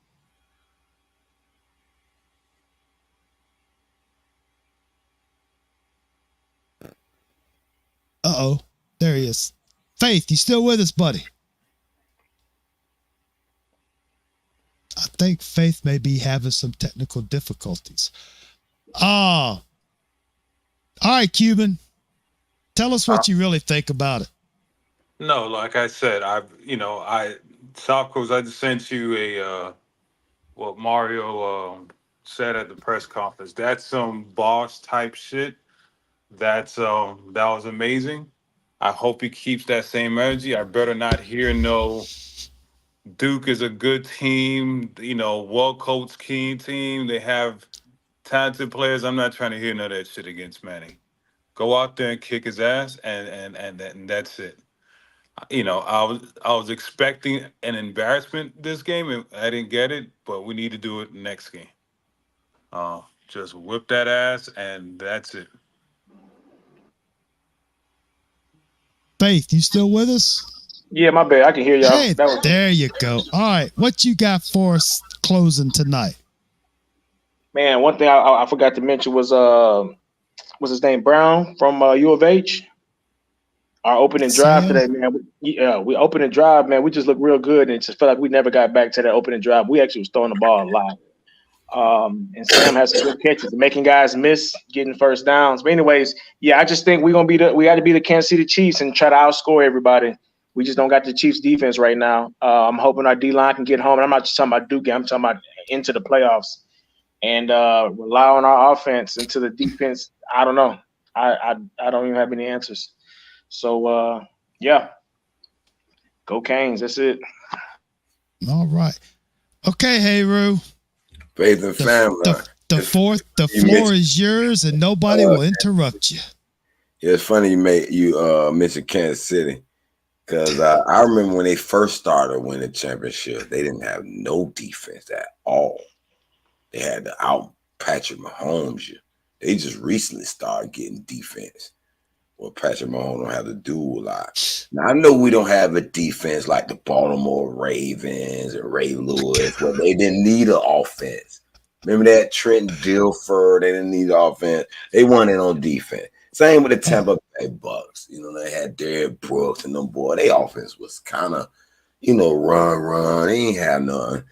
Uh-oh, there he is. Faith, you still with us, buddy? I think Faith may be having some technical difficulties. All right, Cuban, tell us what you really think about it. No, like I said, South Coast. I just sent you what Mario said at the press conference. That's some boss type shit. That was amazing. I hope he keeps that same energy. I better not hear no Duke is a good team, well coached team. They have talented players. I'm not trying to hear none of that shit against Manny. Go out there and kick his ass, and that's it. I was expecting an embarrassment this game, and I didn't get it. But we need to do it next game. Just whip that ass, and that's it. Faith, you still with us? Yeah, my bad. I can hear y'all. Hey, there you go. All right, what you got for us closing tonight? Man, one thing I forgot to mention was his name Brown from U of H. Our opening drive Sam? today, man. We opened and drive, man. We just looked real good, and it just felt like we never got back to that opening drive. We actually was throwing the ball a lot. And Sam has some good catches, making guys miss, getting first downs. But anyways, yeah, I just think we got to be the Kansas City Chiefs and try to outscore everybody. We just don't got the Chiefs defense right now. I'm hoping our D-line can get home. And I'm not just talking about Duke. I'm talking about into the playoffs and rely on our offense into the defense. I don't know. I don't even have any answers. So, yeah, go Canes. That's it. All right. Okay, hey, Roo. Faith and family. The floor is yours, and nobody will interrupt you. Yeah, it's funny you mentioned Kansas City because I remember when they first started winning the championship, they didn't have no defense at all. They had to out Patrick Mahomes. They just recently started getting defense. Well, Patrick Mahomes don't have to do a lot. Now, I know we don't have a defense like the Baltimore Ravens and Ray Lewis, but they didn't need an offense. Remember that Trent Dilfer? They didn't need offense. They won it on defense. Same with the Tampa Bay Bucks. They had Derrick Brooks and them boy. Their offense was kind of, run. They ain't have none.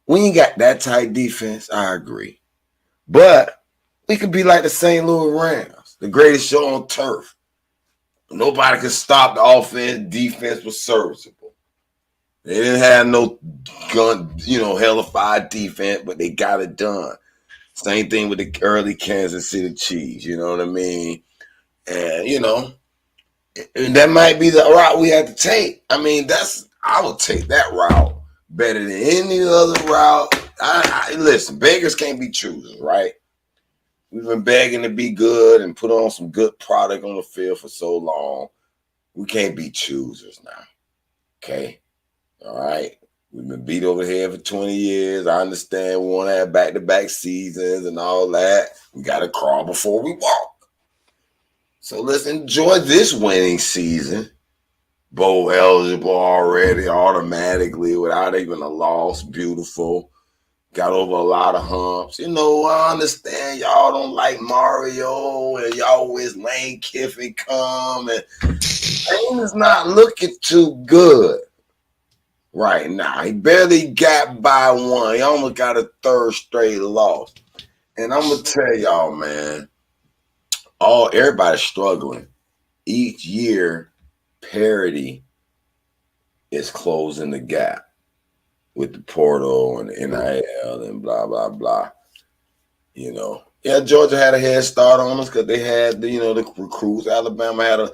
We ain't got that tight defense. I agree. But we could be like the St. Louis Rams, the greatest show on turf. Nobody could stop the offense. Defense was serviceable. They didn't have no gun, hellified defense, but they got it done. Same thing with the early Kansas City Chiefs, you know what I mean? And, and that might be the route we have to take. I mean, I would take that route better than any other route. Listen, beggars can't be choosers, right? We've been begging to be good and put on some good product on the field for so long. We can't be choosers now. Okay? All right? We've been beat over here for 20 years. I understand we want to have back-to-back seasons and all that. We got to crawl before we walk. So let's enjoy this winning season. Bowl eligible already, automatically, without even a loss. Beautiful. Got over a lot of humps. You know, I understand y'all don't like Mario and y'all wish Lane Kiffin come, and things not looking too good right now. He barely got by one. He almost got a third straight loss. And I'm gonna tell y'all, man, everybody's struggling. Each year, parity is closing the gap with the portal and the NIL and blah, blah, blah. You know, yeah, Georgia had a head start on us because they had the recruits. Alabama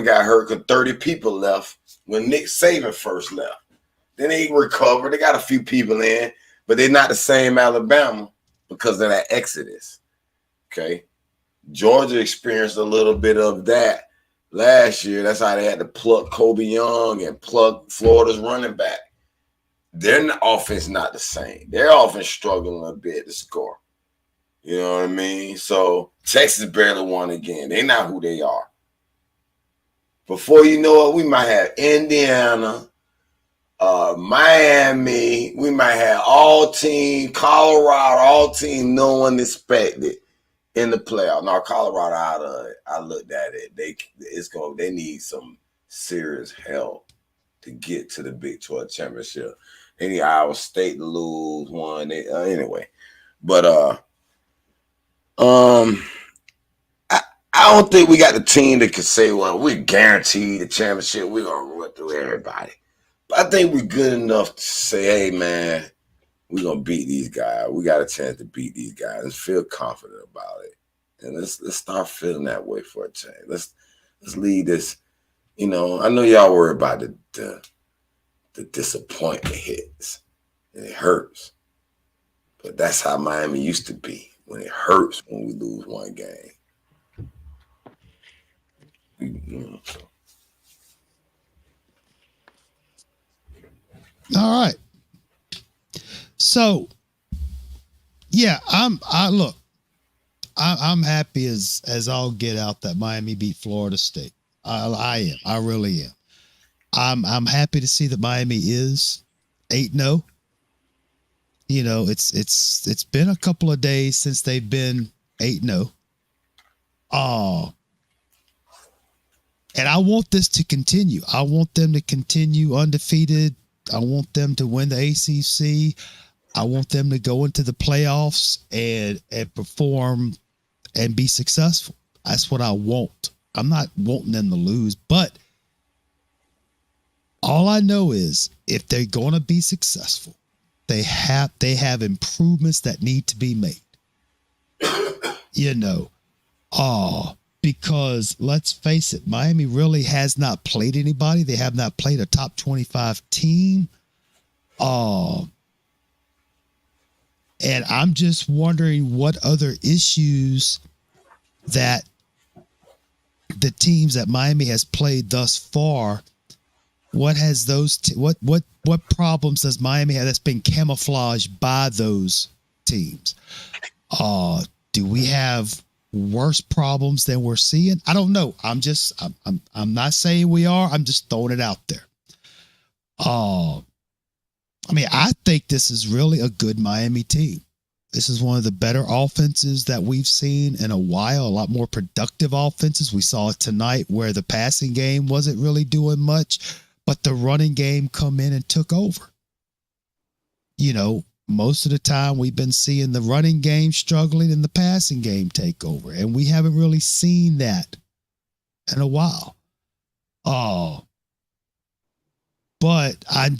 got hurt because 30 people left when Nick Saban first left. Then they recovered. They got a few people in, but they're not the same Alabama because of that exodus. Okay. Georgia experienced a little bit of that last year. That's how they had to pluck Kobe Young and pluck Florida's running back. Their offense not the same. Their offense struggling a bit to score. You know what I mean? So Texas barely won again. They're not who they are. Before you know it, we might have Indiana, Miami. We might have all team, Colorado, all team no one expected in the playoff. Now Colorado out of it. I looked at it. They need some serious help to get to the Big 12 championship. They need Iowa State to lose one. Anyway, but I don't think we got the team that can say, well, we guaranteed the championship. We're gonna run through everybody. But I think we're good enough to say, hey man, we're gonna beat these guys. We got a chance to beat these guys. Let's feel confident about it. And let's start feeling that way for a change. Let's lead this. You know, I know y'all worry about the disappointment hits. And it hurts. But that's how Miami used to be. When it hurts when we lose one game. All right. So, yeah, I'm happy as I'll get out that Miami beat Florida State. I am. I really am. I'm happy to see that Miami is 8-0. You know, it's been a couple of days since they've been 8-0. And I want this to continue. I want them to continue undefeated. I want them to win the ACC. I want them to go into the playoffs and perform and be successful. That's what I want. I'm not wanting them to lose, but all I know is if they're going to be successful, they have improvements that need to be made. You know, because let's face it, Miami really has not played anybody. They have not played a top 25 team. And I'm just wondering what other issues that the teams that Miami has played thus far, what has those what problems does Miami have that's been camouflaged by those teams? Do we have worse problems than we're seeing? I don't know. I'm not saying we are. I'm just throwing it out there. I mean, I think this is really a good Miami team. This is one of the better offenses that we've seen in a while, a lot more productive offenses. We saw it tonight where the passing game wasn't really doing much, but the running game come in and took over. You know, most of the time we've been seeing the running game struggling and the passing game take over, and we haven't really seen that in a while. But I'm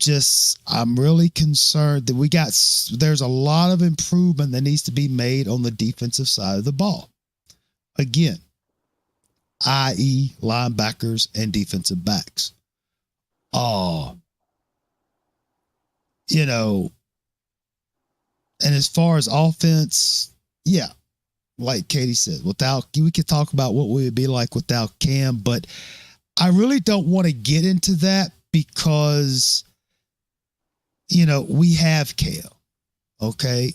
really concerned that there's a lot of improvement that needs to be made on the defensive side of the ball. Again, i.e. linebackers and defensive backs. You know, and as far as offense, yeah, like Katie said, we could talk about what we would be like without Cam, but I really don't want to get into that because, you know, we have Cam, okay?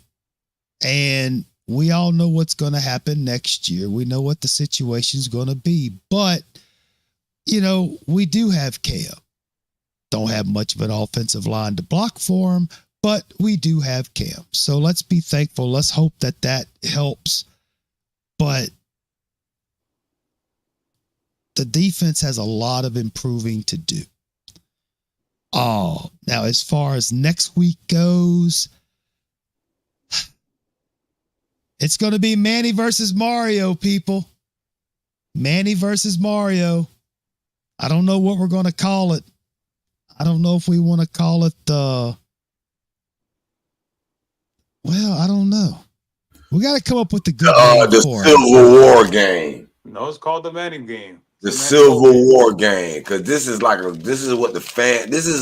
And we all know what's going to happen next year. We know what the situation's going to be. But, we do have Cam. Don't have much of an offensive line to block for him, but we do have Cam. So let's be thankful. Let's hope that helps. But the defense has a lot of improving to do. Oh, now as far as next week goes, it's going to be Manny versus Mario, people. Manny versus Mario. I don't know what we're going to call it. I don't know if we want to call it I don't know. We got to come up with the good name the for Civil War game. No, it's called the Manning game. The Civil War game, because this is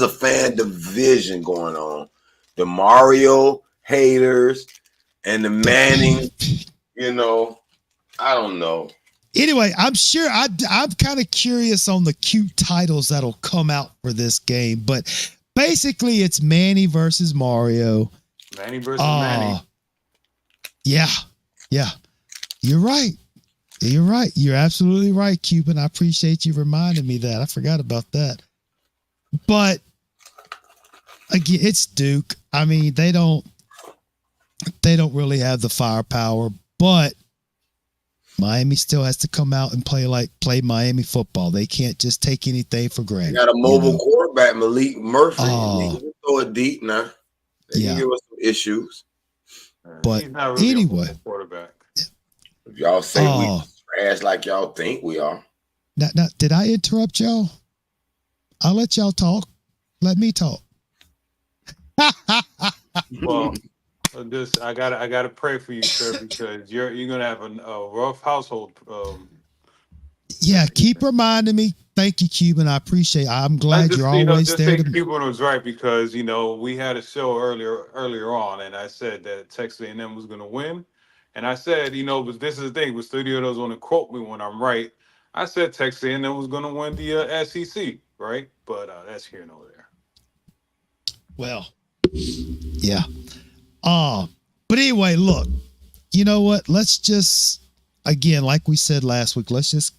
a fan division going on. The Mario haters and the Manning, I don't know. Anyway, I'm sure I'm kind of curious on the cute titles that'll come out for this game, but basically it's Manny versus Mario. Manny versus Manny. Yeah. You're right. You're absolutely right, Cuban. I appreciate you reminding me that. I forgot about that. But again, it's Duke. I mean, they don't really have the firepower, but Miami still has to come out and play Miami football. They can't just take anything for granted. They got a mobile quarterback, Malik Murphy. He can throw it deep now. They can give us some issues. But he's not really anyway, a quarterback. If y'all say we trash like y'all think we are. Now, did I interrupt y'all? I'll let y'all talk. Let me talk. Well, I gotta pray for you, sir, because you're gonna have a rough household. Yeah, keep reminding me. Thank you, Cuban. I appreciate it. I'm glad you're always there. Cuban was right because we had a show earlier on, and I said that Texas A&M was gonna win, and I said but this is the thing. With Studio doesn't want to quote me when I'm right. I said Texas A&M was gonna win the SEC, right? But that's here and over there. Well, yeah. But anyway, look, you know what? Let's just, again, like we said last week, let's just,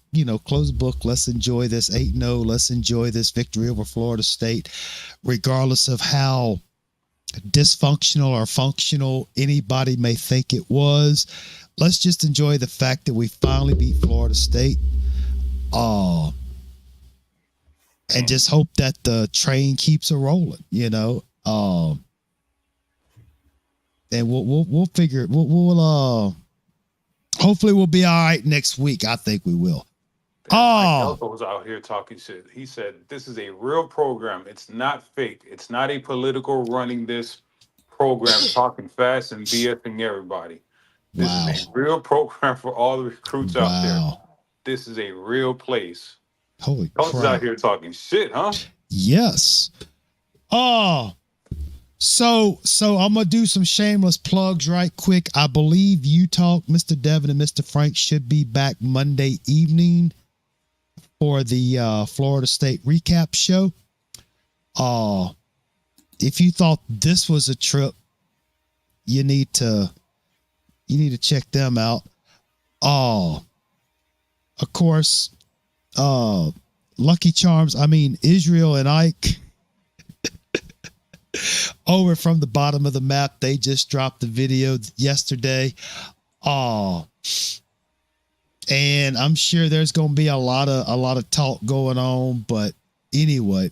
close the book. Let's enjoy this 8-0. Let's enjoy this victory over Florida State, regardless of how dysfunctional or functional anybody may think it was. Let's just enjoy the fact that we finally beat Florida State. And just hope that the train keeps a rolling, and we'll figure it. We'll hopefully we'll be all right next week. I think we will. Mike was out here talking shit. He said this is a real program. It's not fake. It's not a political running this program talking fast and BSing everybody. This is a real program for all the recruits out there. This is a real place. Holy crap. crap. Out here talking shit, huh? Yes. So I'm going to do some shameless plugs right quick. I believe Mr. Devin and Mr. Frank should be back Monday evening for the Florida State recap show. If you thought this was a trip, you need to check them out. Of course, Lucky Charms, Israel and Ike over from the bottom of the map. They just dropped the video yesterday. And I'm sure there's going to be a lot of talk going on, but anyway,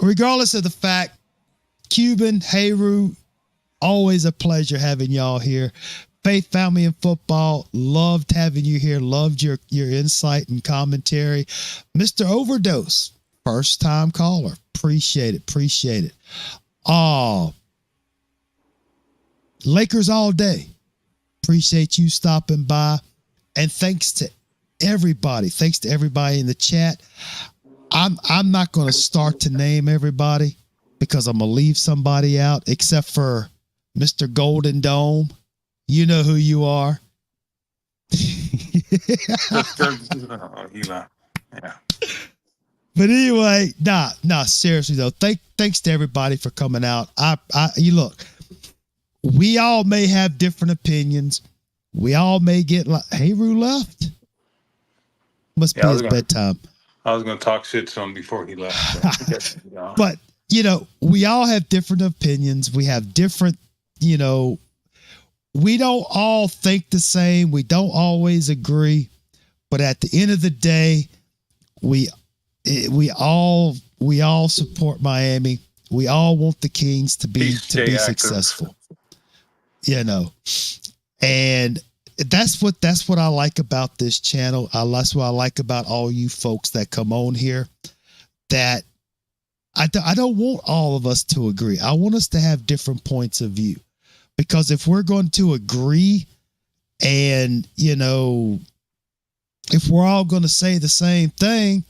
regardless of the fact, Cuban, Heyru, always a pleasure having y'all here. Faith, Family, and Football, loved having you here. Loved your insight and commentary. Mr. Overdose, first time caller. Appreciate it. Lakers all day. Appreciate you stopping by. And thanks to everybody. Thanks to everybody in the chat. I'm not going to start to name everybody because I'm going to leave somebody out except for Mr. Golden Dome. You know who you are. Yeah. But anyway, nah, seriously though, thanks to everybody for coming out. You look, we all may have different opinions. We all may get like, hey, Rue left. Must be his bedtime. I was going to talk shit to him before he left. But, you know, we all have different opinions. We have different, you know, we don't all think the same. We don't always agree. But at the end of the day, we all support Miami. We all want the Kings to be successful. You know, and that's what I like about this channel. That's what I like about all you folks that come on here. That I don't want all of us to agree. I want us to have different points of view, because if we're going to agree, and you know, if we're all going to say the same thing,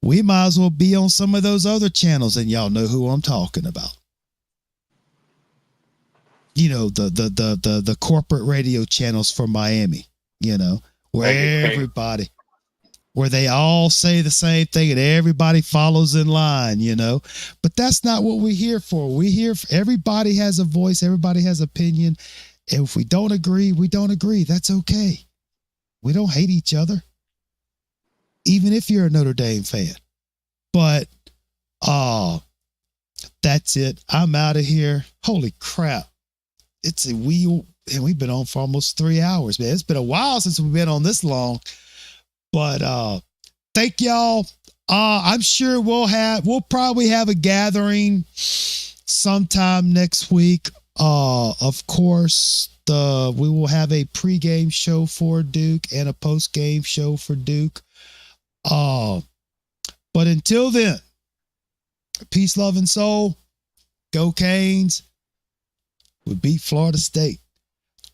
we might as well be on some of those other channels, and y'all know who I'm talking about. You know, the corporate radio channels for Miami, you know, where where they all say the same thing and everybody follows in line, you know. But that's not what we're here for. We're here for everybody has a voice, everybody has opinion. And if we don't agree, we don't agree. That's okay. We don't hate each other, even if you're a Notre Dame fan. But that's it. I'm out of here. Holy crap. We've been on for almost 3 hours, man. It's been a while since we've been on this long. But thank y'all. I'm sure we'll probably have a gathering sometime next week. Of course, we will have a pregame show for Duke and a postgame show for Duke. But until then, peace, love, and soul. Go Canes. We beat Florida State.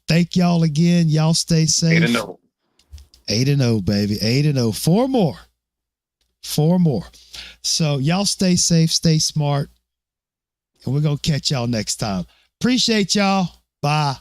Thank y'all again. Y'all stay safe. 8-0. 8-0, baby. 8-0. 4 more. So y'all stay safe, stay smart. And we're going to catch y'all next time. Appreciate y'all. Bye.